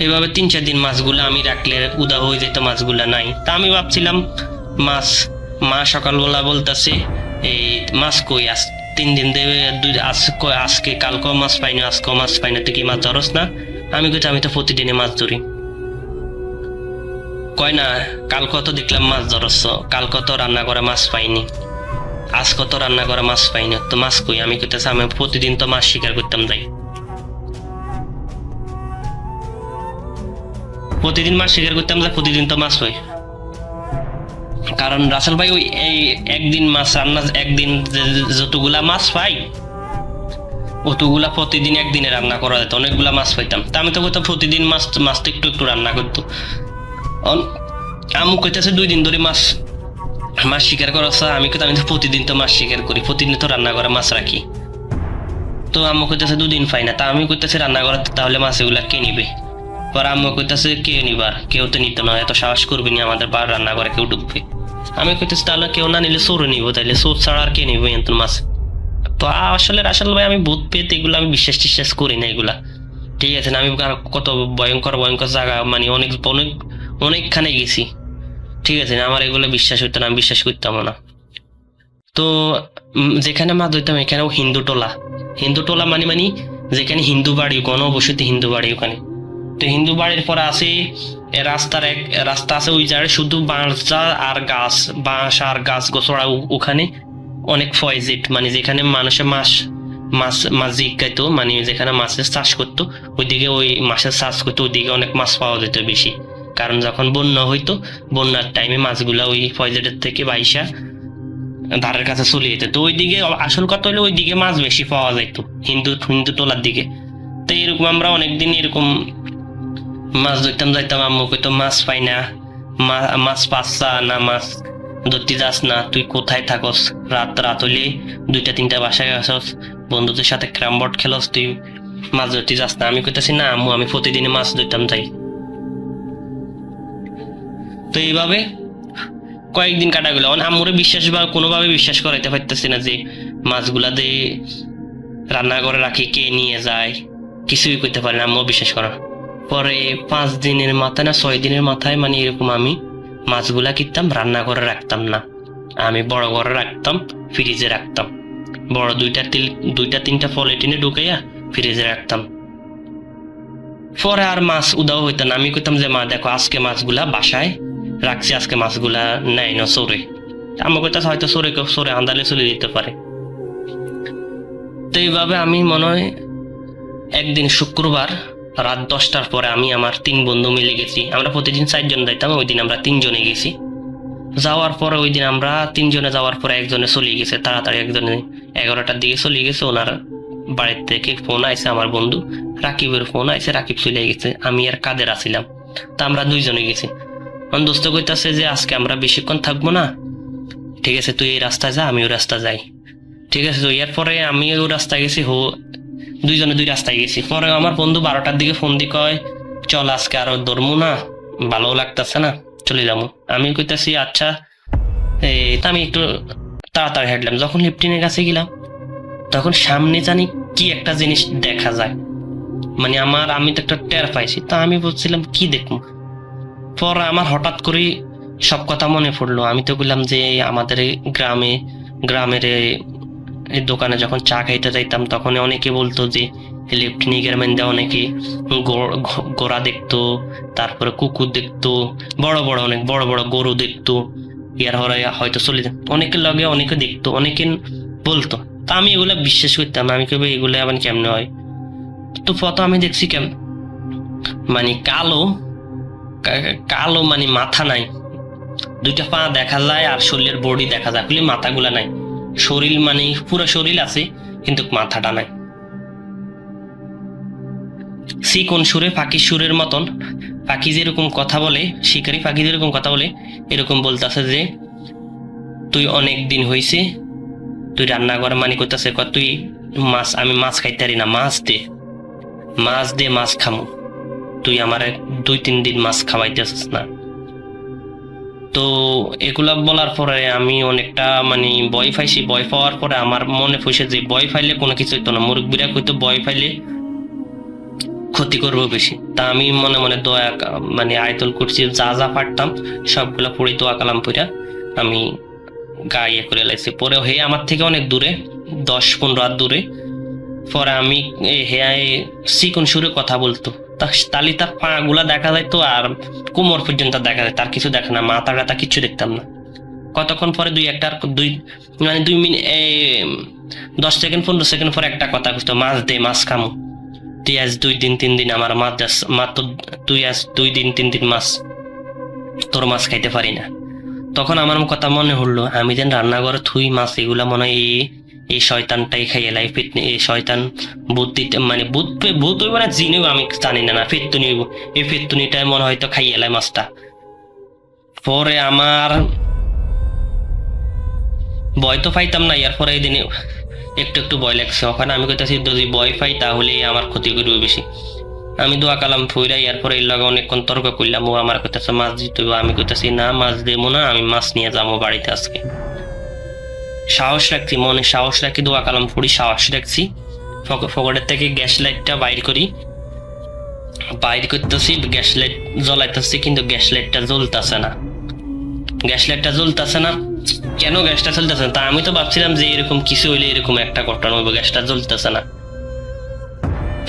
এইভাবে 3-4 দিন মাছগুলো আমি রাখলে উদা হয়ে যেত, মাছগুলা নাই। তা আমি ভাবছিলাম মা সকালবেলা বলতেছে এই মাছ কই, 3 দিন দেবে, আজকে কালকেও মাছ পাইনি, আজকেও মাছ পাইনি, তুই কি মাছ ধরস না? আমি কইছি আমি তো প্রতিদিনে মাছ ধরি। কয় না, কালকে তো দেখলাম মাছ ধরস, কালকে তো রান্না করে মাছ পাইনি, আজকে তো রান্না করে মাছ পাইনি, তো মাছ কই? আমি কইতেছি আমি প্রতিদিন তো মাছ শিকার করতাম, যাই প্রতিদিন মাছ শিকার করতাম, যা প্রতিদিন তো মাছ পাই। কারণ রাসেল ভাই ওই এই একদিন মাছ রান্না, একদিন যতগুলা মাছ পাই অতগুলা প্রতিদিন একদিনে রান্না করা যেত, অনেকগুলা মাছ পাইতাম। তা আমি তো কইতাম প্রতিদিন মাছ তো একটু একটু রান্না করতো। আমু কইতেছে 2 দিন ধরে মাছ শিকার করাছে, আমি কইতাম আমি তো প্রতিদিন তো মাছ শিকার করি, প্রতিদিন তো রান্না করে মাছ রাখি। তো আম্মু কইতেছে 2 দিন পাই না, তা আমি কইতেছি রান্না করা, তাহলে মাছ এগুলা কে নিবে? পরে আম্মু কইতেছে কে নিবার, কেউ তো নিত না, এত সাহস করবি না আমাদের বার রান্না করে কেউ ঢুকবে। আমি কইতেছি তাহলে কেউ না নিলে চোরে নিবো, তাইলে চোর ছাড়া আর কে নিবো এত মাছ? তো আসলে রাসেল ভাই আমি ভূত পেত এগুলো আমি বিশ্বাস করি না এগুলা, ঠিক আছে না? আমি কত ভয়ঙ্কর জায়গা, মানে অনেকখানে গেছি, ঠিক আছে না? আমার এগুলো বিশ্বাস হইতো না, আমি বিশ্বাস করতাম না। তো যেখানে মাছ ধরতাম এখানেও হিন্দু টোলা মানে যেখানে হিন্দু বাড়ি, অবশ্যই হিন্দু বাড়ি ওখানে। তো হিন্দু বাড়ির পরে আছে রাস্তা আছে, ওই জায়গায় শুধু বাঁশ আর গাছ গোছড়া, ওখানে অনেক ফয়েজেট, মানে যেখানে মানুষে মাছ জিজ্ঞাইতো, মানে যেখানে মাছের চাষ করতো, ওইদিকে ওই মাছের চাষ করতো, ওইদিকে অনেক মাছ পাওয়া যেত বেশি। কারণ যখন বন্যা হইতো, বন্যার টাইমে মাছগুলা ওই ফয়েজেটের থেকে বাইসা ধারের কাছে চলে যেত। তো ওইদিকে আসল কথা হলো ওইদিকে মাছ বেশি পাওয়া যাইতো, হিন্দু টোলার দিকে। তো এরকম আমরা অনেকদিন এরকম মাছ ধরতাম, যাইতাম, আম্মু কইতো মাছ পাই না, মাছ পাচ্ছা না, মাছ ধরতে যাস না, তুই কোথায় থাকস? রাত হইলে 2টা-3টা বাসায় আসস, বন্ধুদের সাথে ক্যারাম বোর্ড খেলস, তুই মাছ ধরতে যাস না। আমি কইতেছি না আম্মু, আমি প্রতিদিনে মাছ ধরতাম, যাই। তো এইভাবে কয়েকদিন কাটা গেল। আম্মুরে কোনোভাবে বিশ্বাস করাইতে পারতেছি না যে মাছগুলা দিয়ে রান্না করে রাখি, কে নিয়ে যায়, কিছুই করতে পারে না, আম্মু বিশ্বাস করা। পরে 5 দিনের মাথায় না 6 দিনের মাথায়, মানে এরকম আমি মাছগুলা কিনতাম, রান্না করে রাখতাম না, আমি বড় ঘরে রাখতাম, ফ্রিজে রাখতাম, বড় 2টা-3টা পলিথিনে ঢুকাইয়া ফ্রিজে রাখতাম। পরে আর মাছ উদাও হইতো না। আমি কইতাম যে মা দেখো আজকে মাছগুলা বাসায় রাখছি, আজকে মাছগুলা নেয় না চোরে। আমার কইতাছে হয়তো চোরে আন্দালে চলে দিতে পারে। তো এইভাবে আমি মনে হয় একদিন শুক্রবার রাত 10টার পরে আমি আমার 3 বন্ধু মিলে গেছি। আমরা প্রতিদিন 4 জন যাইতাম, ওই দিন আমরা 3 জনে গেছি। যাওয়ার পরে ওই দিন আমরা 3 জনে যাওয়ার পরে একজনে চলে গেছে তাড়াতাড়ি, একজনে 11টার দিকে চলে গেছে। ওনার বাড়ির থেকে ফোন আইছে, আমার বন্ধু রাকিবের ফোন আইছে, রাকিব চলে গেছে। আমি আর কাদের আছিলাম, তা আমরা 2 জনে গেছি। আমার দোস্ত কইতাছে যে আজকে আমরা বেশিক্ষণ থাকবো না, ঠিক আছে তুই এই রাস্তায় যা, আমি ওই রাস্তা যাই। ঠিক আছে, তো এরপরে আমি ওই রাস্তায় গেছি, 2 জনে 2 রাস্তায় গেছি। পরে আমার বন্ধু 12টার দিকে ফোন দিয়ে কয় চল আজকে আর ধরবো না, ভালো লাগতেছে না, চলে যাবো। আমি কইতাছি আচ্ছা। তা আমি একটু তাড়াতাড়ি হাঁটলাম। যখন লিফটিনের কাছে গেলাম তখন সামনে জানি কি একটা জিনিস দেখা যায়, মানে আমি তো একটা টের পাইছি। তা আমি বলছিলাম কি দেখবো। পরে আমার হঠাৎ করে সব কথা মনে পড়লো। আমি তো বললাম যে আমাদের এই গ্রামের এই দোকানে যখন চা খাইতে যাইতাম তখন অনেকে বলতো যে লিফটিনিকের মধ্যে অনেকে ঘোড়া দেখতো, তারপরে কুকুর দেখতো, অনেক বড় বড় গরু দেখতো, ইয়ার হয়তো চলে যেত, অনেকের লগে অনেকে দেখতো, অনেকে বলতো। তা আমি এগুলা বিশ্বাস করতাম। আমি কেবল এগুলো আবার কেমনে হয়। তো প্রথম আমি দেখছি মানে কালো মানে মাথা নাই, 2টা পা দেখা যায় আর শরীরের বডি দেখা যায়, খালি মাথাগুলা নাই। শরীর মানে পুরো শরীর আছে কিন্তু মাথাটা নাই। কোন সুরে, পাখির সুরের মতন, পাখি যেরকম কথা বলে, শিকারি পাখি যেরকম কথা বলে এরকম বলতেছে যে তুই অনেক দিন হয়েছে তুই রান্না কর, মানে করতেছে তুই মাছ, আমি মাছ খাইতে পারি না, মাছ দে মাছ খামো, তুই আমার 2-3 দিন মাছ খাওয়াইতেছিস না। তো এগুলা বলার পরে আমি অনেকটা মানে ভয় পাইছি। ভয় পাওয়ার পরে আমার মনে পড়ছে যে ভয় পাইলে কোনো কিছু হইতো না, মুরব্বীরা কইতো ভয় পাইলে ক্ষতি করবো বেশি। তা আমি মনে মনে মানে আয়তুল কুরসি যা পারতাম সবগুলা পড়ি, দোয়া কালাম পড়া আমি গায়ে করে লাইছি। পরে হে আমার থেকে অনেক দূরে, 10-15 হাত দূরে। পরে আমি চিকন সুরে কথা বলতো, তালি তার পা গুলা দেখা যাইতো আর কোমর পর্যন্ত দেখা যায়, তার কিছু দেখা না, মাথা টাথা কিচ্ছু দেখতাম না। কতক্ষণ পরে 2 মিনিট 10 সেকেন্ড 15 সেকেন্ড পরে একটা কথা বুঝতো, মাছ দে মাছ খামো, তুই আজ 2-3 দিন আমার মাত্র তুই আজ 2-3 দিন মাছ, তোর মাছ খাইতে পারি না। তখন আমার কথা মনে হলো আমি যেন রান্নাঘরে থুই মাছ, এগুলা মনে হয় এই শয়তানটাই খাইয়ে লাই, এই শয়তান বুদ্ধিটা মানে ভূত হইব না জিনেও আমি জানি না, ফেত্তুনি হইব, এই ফেত্তুনিটাই মনে হয়তো খাইয়ে লাই মাছটা। পরে আমার ভয় তো পাইতাম না, এরপরে এই দিনে একটু ভয় লাগছে। ওখানে আমি কইতাছি যদি ভয় পাই তাহলে আমার ক্ষতি করবে বেশি। আমি দোয়া কালাম ফুইরা এরপরে এর লগে অনেকক্ষণ তর্ক করলাম। ও আমার কইতাছে মাছ দিতে হইব, আমি কইতাছি না মাছ দেবো না, আমি মাছ নিয়ে যাবো বাড়িতে আজকে। সাহস রাখছি, মনে সাহস রাখি, দোয়া কালাম পড়ি, সাহস রাখছি। পকেটের থেকে গ্যাস লাইটটা বাইর করতেছি, গ্যাস লাইট জ্বলাইতেছি, কিন্তু গ্যাস লাইটটা জ্বলতেছে না। কেন গ্যাসটা চলতেছে না? তা আমি তো ভাবছিলাম যে এরকম কিছু হইলে এরকম একটা ঘটনা হইব, গ্যাসটা জ্বলতেছে না।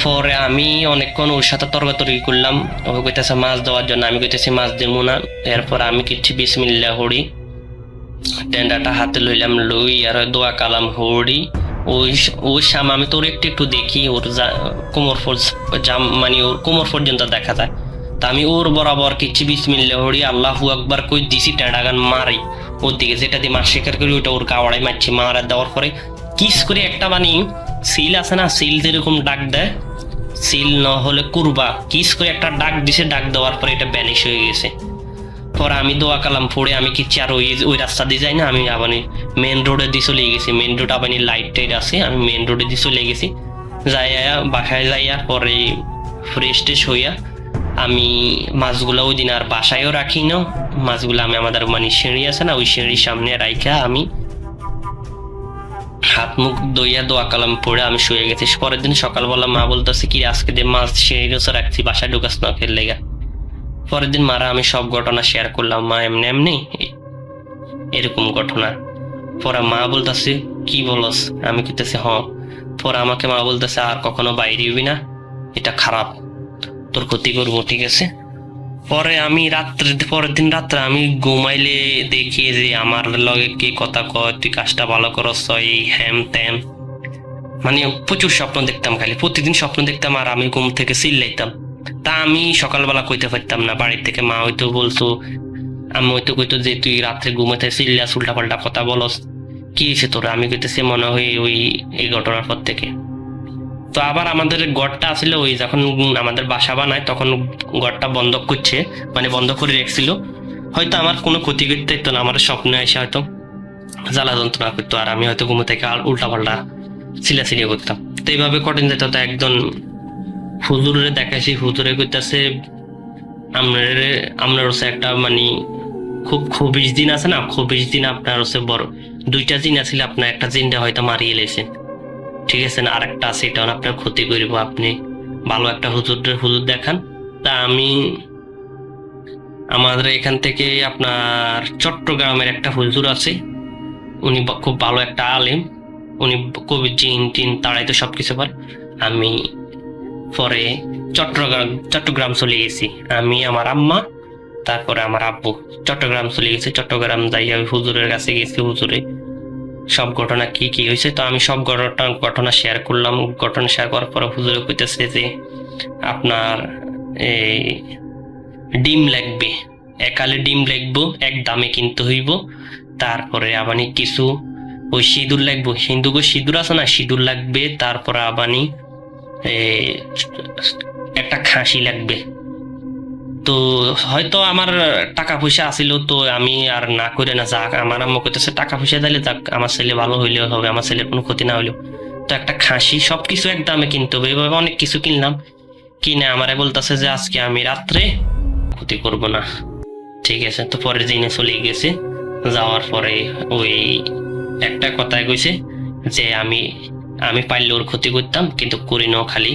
পরে আমি অনেকক্ষণ ওর সাথে তর্কাতর্কি করলাম, ও কইতেছে মাছ দেওয়ার জন্য, আমি কইতেছি মাছ দেবো না। এরপর আমি কিছু বিসমিল্লাহ হরি, টেন্ডাটা হাতে লইলাম, লই আর দোয়া কালাম হরি। ওই সাম আমি তোর একটু দেখি, ওর মানে ওর কোমর পর্যন্ত দেখা যায়। তা আমি ওর বরাবর কিছু বিসমিল্লাহ হরি, আল্লাহু আকবার কই দিছি, টেন্ডাগান মারি ওর দিকে, যেটা দিয়ে মাছ শিকার করি ওটা ওর কাওয়াড়াই মারছি। মারা দেওয়ার পরে কিস করে একটা মানে সিল আছে না, সিল যেরকম ডাক দেয়, সিল না হলে কুরবা, কিস করে একটা ডাক দিছে, ডাক দেওয়ার পরে এটা ব্যানিশ হয়ে গেছে। পরে আমি দোয়া কালাম পড়ে আমি কিচ্ছি আর ওই রাস্তা দিয়ে যাই না, আমি আবার মেন রোডে দিয়ে চলে গেছি। মেন রোড আবার লাইট টাইট আছে, আমি মেন রোডে দিয়ে চলে গেছি। যাইয়া বাসায় যাইয়া পরে ফ্রেশ টেশ হইয়া আমি মাছগুলো ওই দিন আর বাসায়ও রাখি না, মাছগুলো আমি আমাদের মানে সিঁড়ি আছে না, ওই সিঁড়ির সামনে রাইখা আমি হাত মুখ দইয়া দোয়া কালাম পড়ে আমি শুয়ে গেছি। পরের দিন সকালবেলা মা বলতেছে কি আজকে দিয়ে মাছ সিঁড়ির কাছে রাখছি, বাসায় ঢুকাস না ফের লেগা। পরের দিন মারা আমি সব ঘটনা শেয়ার করলাম, মা এমনি এরকম ঘটনা। পরে মা বলতেছে কি বলস, আমি কইতেছি হ। পরে আমাকে মা বলতেছে আর কখনো বাইরে হবি না, এটা খারাপ, তোর ক্ষতি করবো, ঠিক আছে। পরে আমি পরের দিন রাত্রে আমি ঘুমাইলে দেখি যে আমার লগে কে কথা কয়, তুই কাজটা ভালো করস, এই হ্যাম ত্যাম। মানে প্রচুর স্বপ্ন দেখতাম, খালি প্রতিদিন স্বপ্ন দেখতাম, আর আমি ঘুম থেকে চিল্লাইতাম। তা আমি সকালবেলা কইতে পারতাম না, বাড়ির থেকে মা হয়তো বলতো, আমি হয়তো কইতো যে তুই রাত্রে ঘুমাতে চিল্লাস, উল্টা পাল্টা কথা বলস, কি হয়েছে তোরা? আমি কইতেছি মনে হয় ওই এই ঘটনার পর থেকে। তো আবার আমাদের ঘরটা আসলে ওই যখন আমাদের বাসা বানায় তখন ঘরটা বন্ধ করছে, মানে বন্ধ করে রেখেছিল। হয়তো আমার কোনো ক্ষতি করতে হতো না, আমার স্বপ্নে এসে হয়তো জ্বালা যন্ত্রণা করতো, আর আমি হয়তো ঘুমো থেকে উল্টা পাল্টা চিল্লাচিল্লি করতাম। তো এইভাবে কঠিন যেত। তো একজন হুজুরে দেখাইছি, হুজুরে কইতাছে আপনার হচ্ছে একটা মানে খুব খবিশ দিন আছে না, খবিশ দিন আপনার হচ্ছে বড় 2টা জিন আছে, আপনার একটা জিনটা হয়তো মারিয়ে লেছেন, ঠিক আছে না, আর একটা আছে এটা আপনার ক্ষতি করব, আপনি ভালো একটা হুজুর দেখান। তা আমি আমাদের এখান থেকে আপনার চট্টগ্রামের একটা হুজুর আছে, উনি খুব ভালো একটা আলেম, উনি কবি জিন টিন তাড়াইতে সবকিছু পারে। আমি পরে চট্টগ্রাম চলে গেছি, আমি আমার আম্মা তারপরে আমার আব্বু চট্টগ্রাম চলে গেছি। চট্টগ্রাম যাই আমি হুজুরের কাছে গেছি, হুজুরে সব ঘটনা কি কি হয়েছে তো আমি সব ঘটনা শেয়ার করলাম। ঘটনা শেয়ার করার পরে হুজুরে কইতেছে যে আপনার এই ডিম লাগবে, একালে ডিম লাগবো, এক দামে কিনতে হইব। তারপরে আবানি কিছু ওই সিঁদুর লাগবো, সিঁদুর আছে না, সিঁদুর লাগবে। তারপরে আবানি একটা খাসি লাগবে। তো হয়তো আমার টাকা পয়সা আসিল, তো আমি আর না করে না, যাক আমার আম্মু কইতেছে টাকা পয়সা দিলে যাক, আমার ছেলে ভালো হইলেও হবে, আমার ছেলের কোনো ক্ষতি না হইলেও। তো একটা খাসি সবকিছু এক দামে কিনতে হবে, এইভাবে অনেক কিছু কিনলাম। কিনে আমারে বলতেছে যে আজকে আমি রাত্রে ক্ষতি করব না, ঠিক আছে। তো পরের দিনে চলে গেছে, যাওয়ার পরে ওই একটা কথায় কইছে যে আমি পারলে ওর ক্ষতি করতাম, কিন্তু করি না, খালি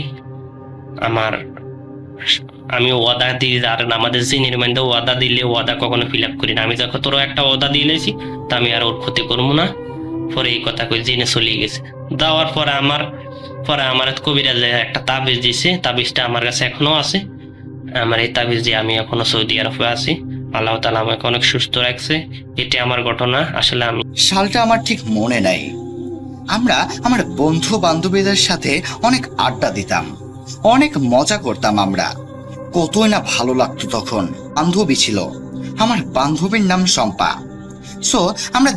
আমি ওয়াদা দিই, আর আমাদের জিনের মধ্যে ওয়াদা দিলে ওয়াদা কখনো ফিল আপ করি না। আমি যখন তোর একটা ওয়াদা দিয়ে লেছি, তা আমি আর ওর ক্ষতি করবো না। পরে এই কথা কই জিনে চলে গেছে। যাওয়ার পরে আমার কবিরাজ একটা তাবিজ দিছে, তাবিজটা আমার কাছে এখনো আছে। আমার এই তাবিজ দিয়ে আমি এখনো সৌদি আরবে আছি, আল্লাহ তাআলা আমাকে অনেক সুস্থ রাখছে। এটা আমার ঘটনা। আসলে আমি সালটা আমার ঠিক মনে নাই। আমরা আমার বন্ধু বান্ধবীদের সাথে অনেক আড্ডা দিতাম, অনেক মজা করতাম। আমরা কতই না ভালো লাগতো তখন। বান্ধবী ছিল, আমার বান্ধবীর নাম শম্পা। সো আমরা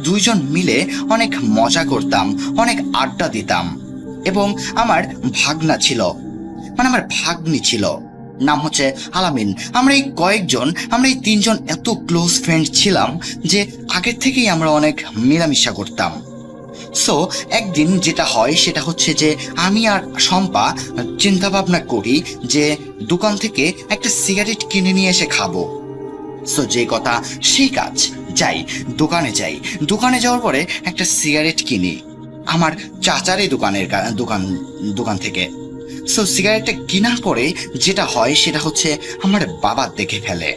দুইজন মিলে অনেক মজা করতাম, অনেক আড্ডা দিতাম। এবং আমার ভাগনা ছিল, মানে আমার ভাগ্নি ছিল, নাম হচ্ছে আলামিন। আমরা এই 3জন এত ক্লোজ ফ্রেন্ড ছিলাম যে আগের থেকেই আমরা অনেক মেলামেশা করতাম। সো একদিন যেটা হয় সেটা হচ্ছে যে আমি আর শম্পা চিন্তা ভাবনা করি যে দোকান থেকে একটা সিগারেট কিনে নিয়ে এসে খাবো। সো যে কথা সেই কাজ, দোকানে যাওয়ার পরে একটা সিগারেট কিনি আমার চাচারই দোকান থেকে। সো সিগারেটটা কেনার পরে যেটা হয় সেটা হচ্ছে আমার বাবা দেখে ফেলে।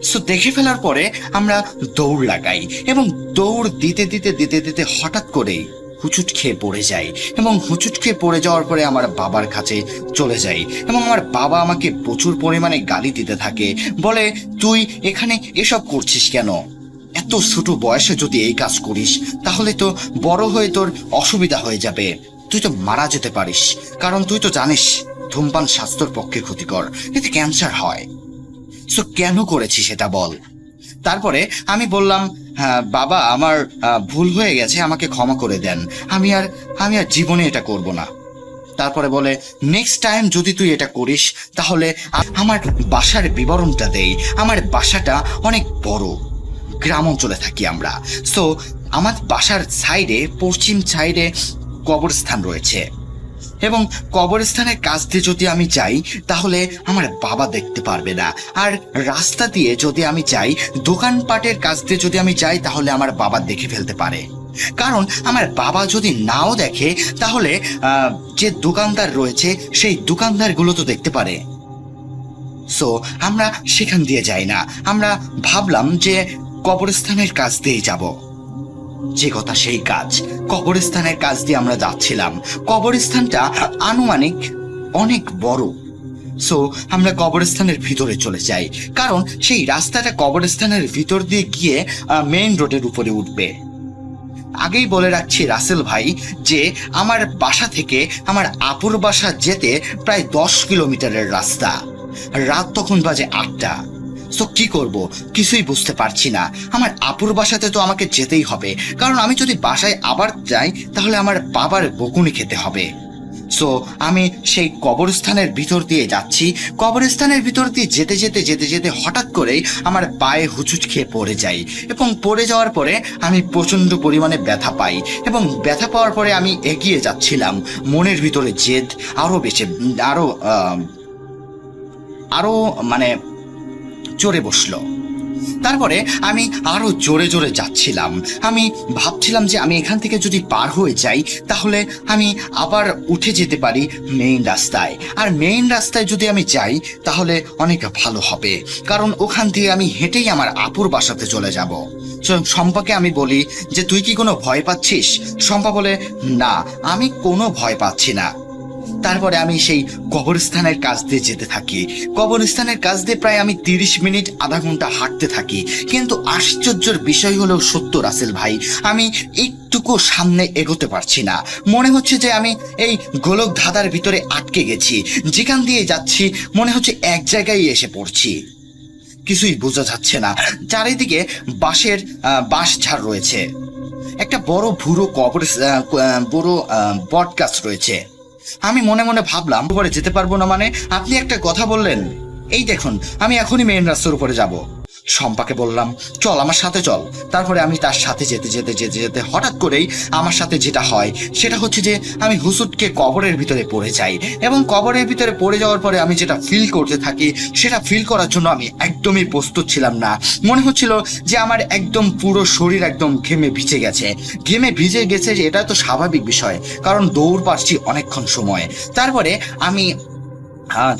সো দেখে ফেলার পরে আমরা দৌড় লাগাই, এবং দৌড় দিতে দিতে হঠাৎ করেই হুচুট খেয়ে পড়ে যাই। এবং হুচুট খেয়ে পড়ে যাওয়ার পরে আমার বাবার কাছে চলে যাই, এবং আমার বাবা আমাকে প্রচুর পরিমাণে গালি দিতে থাকে। বলে, তুই এখানে এসব করছিস কেন? এত ছোট বয়সে যদি এই কাজ করিস তাহলে তো বড় হয়ে তোর অসুবিধা হয়ে যাবে, তুই তো মারা যেতে পারিস। কারণ তুই তো জানিস ধূমপান স্বাস্থ্যের পক্ষে ক্ষতিকর, এতে ক্যান্সার হয়। সো কেন করেছি সেটা বল। তারপরে আমি বললাম, হ্যাঁ বাবা, আমার ভুল হয়ে গেছে, আমাকে ক্ষমা করে দেন, আমি আর জীবনে এটা করব না। তারপরে বলে, নেক্সট টাইম যদি তুই এটা করিস তাহলে আমার বাসার বিবরণটা দেই। আমার বাসাটা অনেক বড়, গ্রাম অঞ্চলে থাকি আমরা। সো আমার বাসার সাইডে, পশ্চিম সাইডে কবরস্থান রয়েছে, এবং কবরস্থানের কাছ দিয়ে যদি আমি যাই তাহলে আমার বাবা দেখতে পারবে না। আর রাস্তা দিয়ে যদি আমি যাই, দোকানপাটের কাছ দিয়ে যদি আমি যাই তাহলে আমার বাবা দেখে ফেলতে পারে। কারণ আমার বাবা যদি নাও দেখে তাহলে যে দোকানদার রয়েছে সেই দোকানদারগুলো তো দেখতে পারে। সো আমরা সেখান দিয়ে যাই না, আমরা ভাবলাম যে কবরস্থানের কাছ দিয়ে যাব। যে কথা সেই কাজ, কবরস্থানের কাজ দিয়ে আমরা যাচ্ছিলাম। কবরস্থানটা আনুমানিক অনেক বড়। সো আমরা কবরস্থানের ভিতরে চলে যাই, কারণ সেই রাস্তাটা কবরস্থানের ভিতর দিয়ে গিয়ে মেইন রোডের উপরে উঠবে। আগেই বলে রাখছি রাসেল ভাই যে আমার বাসা থেকে আমার আপুর বাসা যেতে প্রায় 10 কিলোমিটারের রাস্তা। রাত তখন বাজে 8টা। সো কি করব কিছুই বুঝতে পারছি না। আমার আপুর বাসাতে তো আমাকে যেতেই হবে, কারণ আমি যদি বাসায় আবার যাই তাহলে আমার বাবার বকুনি খেতে হবে। সো আমি সেই কবরস্থানের ভিতর দিয়ে যাচ্ছি। কবরস্থানের ভিতর দিয়ে যেতে যেতে যেতে যেতে হঠাৎ করেই আমার পায়ে হুচুট খেয়ে পড়ে যাই, এবং পড়ে যাওয়ার পরে আমি প্রচণ্ড পরিমাণে ব্যথা পাই, এবং ব্যথা পাওয়ার পরে আমি এগিয়ে যাচ্ছিলাম। মনের ভিতরে জেদ আরও বেশি আরো মানে চড়ে বসলো। তারপরে আমি আরো জোরে জোরে যাচ্ছিলাম। আমি ভাবছিলাম যে আমি এখান থেকে যদি পার হয়ে যাই তাহলে আমি আবার উঠে যেতে পারি মেইন রাস্তায়, আর মেইন রাস্তায় যদি আমি যাই তাহলে অনেক ভালো হবে, কারণ ওখান দিয়ে আমি হেঁটেই আমার আপুর বাসাতে চলে যাব। শম্পাকে আমি বলি যে তুই কি কোনো ভয় পাচ্ছিস? শম্পা বলে না, আমি কোনো ভয় পাচ্ছি না। তারপরে আমি সেই কবরস্থানের কাছ দিয়ে যেতে থাকি। কবরস্থানের কাছ দিয়ে প্রায় আমি 30 মিনিট আধা ঘন্টা হাঁটতে থাকি, কিন্তু আশ্চর্যের বিষয় হলো সত্য রাসেল ভাই, আমি একটুকু সামনে এগোতে পারছি না। মনে হচ্ছে যে আমি এই গোলক ধাঁধার ভিতরে আটকে গেছি। যেখান দিয়ে যাচ্ছি মনে হচ্ছে এক জায়গায় এসে পড়ছি। কিছুই বোঝা যাচ্ছে না। চারিদিকে বাঁশ ঝাড় রয়েছে, একটা বড় ভুরো বড় বট গাছ রয়েছে। আমি মনে মনে ভাবলাম উপরে যেতে পারবো না মানে? আপনি একটা কথা বললেন, এই দেখুন আমি এখনই মেইন রাস্তার উপরে যাব। শম্পাকে বললাম চল আমার সাথে চল। তারপরে আমি তার সাথে যেতে যেতে যেতে যেতে হঠাৎ করেই আমার সাথে যেটা হয় সেটা হচ্ছে যে আমি হুসুটকে কবরের ভিতরে পড়ে যাই, এবং কবরের ভিতরে পড়ে যাওয়ার পরে আমি যেটা ফিল করতে থাকি সেটা ফিল করার জন্য আমি একদমই প্রস্তুত ছিলাম না। মনে হচ্ছিল যে আমার একদম পুরো শরীর একদম ঘেমে ভিজে গেছে। যে এটা তো স্বাভাবিক বিষয়, কারণ দৌড় পাচ্ছি অনেকক্ষণ সময়। তারপরে আমি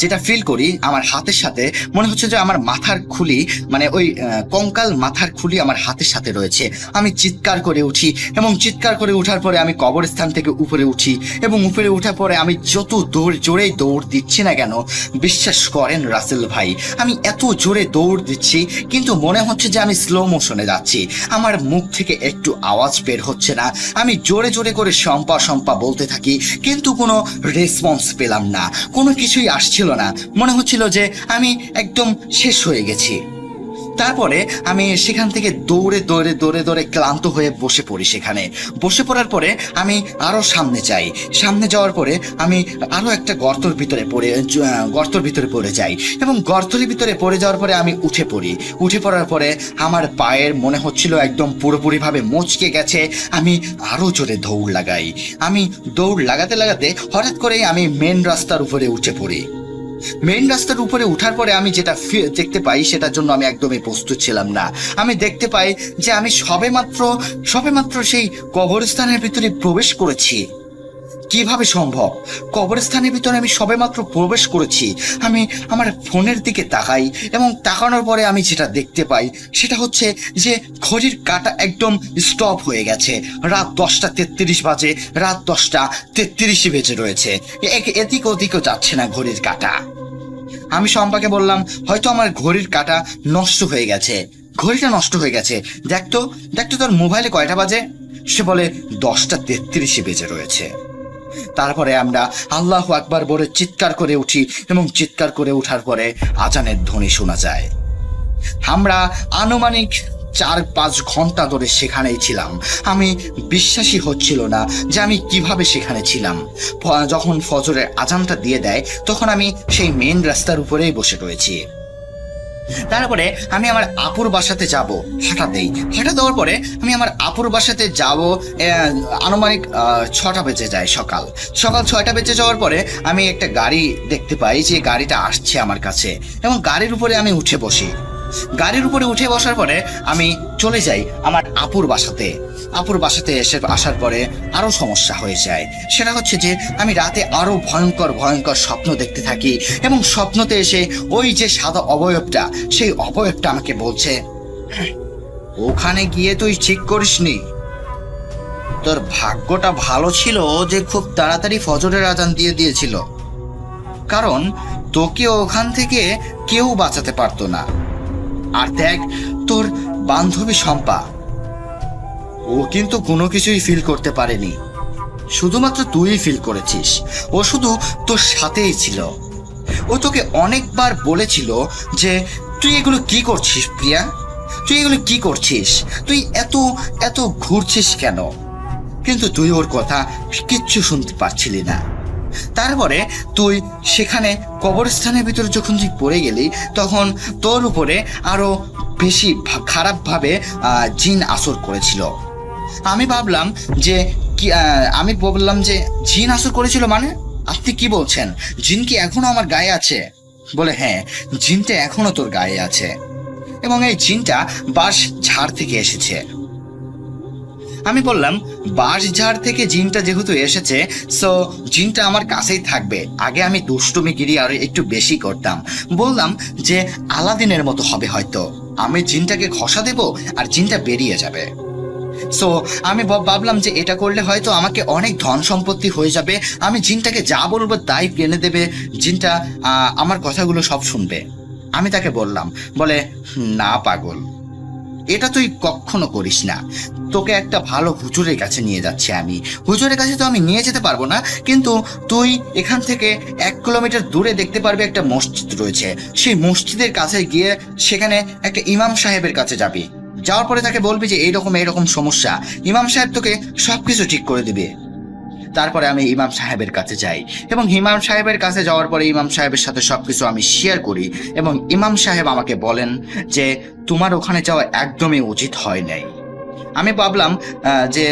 যেটা ফিল করি আমার হাতের সাথে মনে হচ্ছে যে আমার মাথার খুলি, মানে ওই কঙ্কাল মাথার খুলি আমার হাতের সাথে রয়েছে। আমি চিৎকার করে উঠি, এবং চিৎকার করে ওঠার পরে আমি কবরস্থান থেকে উপরে উঠি, এবং উপরে ওঠার পরে আমি যত জোরেই দৌড় দিচ্ছি না কেন, বিশ্বাস করেন রাসেল ভাই, আমি এত জোরে দৌড় দিচ্ছি কিন্তু মনে হচ্ছে যে আমি স্লো মোশনে যাচ্ছি। আমার মুখ থেকে একটু আওয়াজ বের হচ্ছে না। আমি জোরে জোরে করে শম্পা শম্পা বলতে থাকি, কিন্তু কোনো রেসপন্স পেলাম না, কোনো কিছুই আসছিল না। মনে হচ্ছিল যে আমি একদম শেষ হয়ে গেছি। তারপরে আমি সেখান থেকে দৌড়ে দৌড়ে দৌড়ে দৌড়ে ক্লান্ত হয়ে বসে পড়ি। সেখানে বসে পড়ার পরে আমি আরো সামনে যাই। সামনে যাওয়ার পরে আমি আরো একটা গর্তর ভিতরে পড়ে যাই, এবং গর্তের ভিতরে পড়ে যাওয়ার পরে আমি উঠে পড়ার পরে আমার পায়ের মনে হচ্ছিল একদম পুরোপুরিভাবে মচকে গেছে। আমি আরো জোরে দৌড় লাগাই। আমি দৌড় লাগাতে লাগাতে হঠাৎ করেই আমি মেন রাস্তার উপরে উঠে পড়ি। মেইন রাস্তার উপরে উঠার পরে আমি যেটা দেখতে পাই সেটার জন্য আমি একদমই প্রস্তুত ছিলাম না। আমি দেখতে পাই যে আমি সবেমাত্র সেই কবরস্থানের ভিতরে প্রবেশ করেছি। কিভাবে সম্ভব? কবরস্থানের ভিতরে আমি সবেমাত্র প্রবেশ করেছি। আমি আমার ফোনের দিকে তাকাই, এবং তাকানোর পরে আমি যেটা দেখতে পাই সেটা হচ্ছে যে ঘড়ির কাঁটা একদম স্টপ হয়ে গেছে। রাত 10:33 বাজে, রাত 10:33 বেজে রয়েছে। এদিক ওদিকও যাচ্ছে না ঘড়ির কাঁটা। আমি শম্পাকে বললাম হয়তো আমার ঘড়ির কাঁটা নষ্ট হয়ে গেছে, ঘড়িটা নষ্ট হয়ে গেছে, দেখতো তোর মোবাইলে কয়টা বাজে? সে বলে 10:33 বেজে রয়েছে। তারপরে আমরা আল্লাহু আকবার বলে চিৎকার করে উঠি, এবং চিৎকার করে ওঠার পরে আজানের ধ্বনি শোনা যায়। আমরা আনুমানিক 4-5 ঘন্টা ধরে সেখানেই ছিলাম। আমি বিশ্বাসই হচ্ছিল না যে আমি কিভাবে সেখানে ছিলাম। যখন ফজরের আজানটা দিয়ে দেয় তখন আমি সেই মেইন রাস্তার উপরেই বসে রয়েছি। তারপরে আমি আমার আপুর বাসাতে যাব। হাঁটা দেওয়ার পরে আমি আমার আপুর বাসাতে যাব। আনুমানিক 6টা বেজে যায়। সকাল 6টা বেজে যাওয়ার পরে আমি একটা গাড়ি দেখতে পাই যে গাড়িটা আসছে আমার কাছে, এবং গাড়ির উপরে আমি উঠে বসি। গাড়ির উপরে উঠে বসার পরে আমি চলে যাই আমার আপুর বাসাতে আসার পরে আরো সমস্যা হয়ে যায়। সেটা হচ্ছে যে আমি রাতে আরো ভয়ঙ্কর স্বপ্ন দেখতে থাকি, এবং স্বপ্নতে এসে ওই যে সাদা অবয়বটা, সেই অবয়বটা আমাকে বলছে, ওখানে গিয়ে তুই ঠিক করিসনি। তোর ভাগ্যটা ভালো ছিল যে খুব তাড়াতাড়ি ফজরের আজান দিয়ে দিয়েছিল, কারণ তোকে ওখান থেকে কেউ বাঁচাতে পারতো না। আর দেখ তোর বান্ধবী শম্পা, ও কিন্তু কোনো কিছুই ফিল করতে পারেনি, শুধুমাত্র তুই ফিল করেছিস। ও শুধু তোর সাথেই ছিল। ও তোকে অনেকবার বলেছিল যে তুই এগুলো কি করছিস প্রিয়া, তুই এগুলো কি করছিস, তুই এত এত ঘুরছিস কেন, কিন্তু তুই ওর কথা কিচ্ছু শুনতে পারছিলি না। তারপরে তুই সেখানে কবরস্থানের ভিতরে যখন তুই পড়ে গেলি, তখন তোর উপরে আরো বেশি খারাপভাবে জিন আসর করেছিল। আমি ভাবলাম যে আমি বললাম যে জিন আসর করেছিল মানে আপনি কি বলছেন, জিন কি এখনো আমার গায়ে আছে? বলে হ্যাঁ, জিনটা এখনো তোর গায়ে আছে, এবং এই জিনটা বাঁশ ঝাড় থেকে এসেছে। আমি বললাম বাঁশ ঝাড় থেকে জিনটা যেহেতু এসেছে, সো জিনটা আমার কাছেই থাকবে। আগে আমি দুষ্টুমিগিরি আর একটু বেশি করতাম, বললাম যে আলাদিনের মতো হবে হয়তো, আমি জিনটাকে ঘষা দেব আর জিনটা বেরিয়ে যাবে। সো আমি ভাবলাম যে এটা করলে হয়তো আমাকে অনেক ধন সম্পত্তি হয়ে যাবে, আমি জিনটাকে যা বলবো তাই এনে দেবে, জিনটা আমার কথাগুলো সব শুনবে। আমি তাকে বললাম, বলে না পাগল, এটা তুই কখনো করিস না। তোকে একটা ভালো হুজুরের কাছে নিয়ে যাচ্ছি আমি। হুজুরের কাছে তো আমি নিয়ে যেতে পারবো না, কিন্তু তুই এখান থেকে 1 কিলোমিটার দূরে দেখতে পারবি একটা মসজিদ রয়েছে, সেই মসজিদের কাছে গিয়ে সেখানে একটা ইমাম সাহেবের কাছে যাবি। যাওয়ার পরে তাকে বলবি যে এইরকম এইরকম সমস্যা, ইমাম সাহেব তোকে সবকিছু ঠিক করে দিবে। তারপরে আমি ইমাম সাহেবের কাছে যাই, এবং ইমাম সাহেবের কাছে যাওয়ার পরে ইমাম সাহেবের সাথে সবকিছু আমি শেয়ার করি, এবং ইমাম সাহেব আমাকে বলেন যে তোমার ওখানে যাওয়া একদমই উচিত হয় নাই। আমি ভাবলাম যে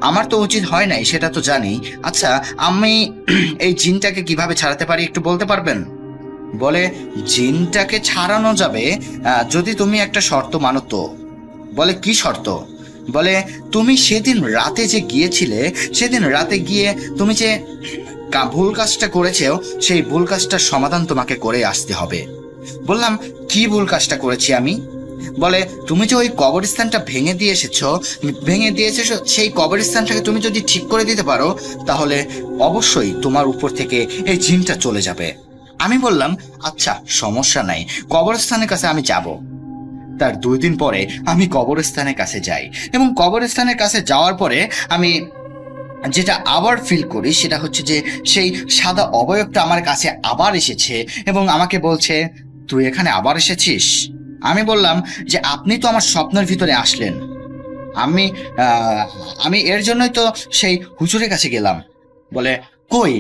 আমার তো উচিত হয় নাই, সেটা তো জানি। আচ্ছা, আমি এই জিনটাকে কিভাবে ছাড়াতে পারি একটু বলতে পারবেন? বলে জিনটাকে ছাড়ানো যাবে যদি তুমি একটা শর্ত মানো তো। বলে কি শর্ত? বলে তুমি সেদিন রাতে যে গিয়েছিলে, সেদিন রাতে গিয়ে তুমি যে ভুল কাজটা করেছো, সেই ভুল কাজটার সমাধান তোমাকে করে আসতে হবে। বললাম কি ভুল কাজটা করেছি আমি? বলে তুমি যে ওই কবরস্থানটা ভেঙে দিয়ে এসেছো, সেই কবরস্থানটাকে তুমি যদি ঠিক করে দিতে পারো, তাহলে অবশ্যই তোমার উপর থেকে এই জিনটা চলে যাবে। আমি বললাম আচ্ছা সমস্যা নাই, কবরস্থানের কাছে আমি যাব। তার 2 দিন পরে আমি কবরস্থানের কাছে যাই, এবং কবরস্থানের কাছে যাওয়ার পরে আমি যেটা আবার ফিল করি সেটা হচ্ছে যে সেই সাদা অবয়বটা আমার কাছে আবার এসেছে, এবং আমাকে বলছে তুই এখানে আবার এসেছিস। আমি বললাম যে আপনি তো আমার স্বপ্নের ভিতরে আসলেন, আমি এর জন্যই তো সেই হুজুরের কাছে গেলাম। বলে কই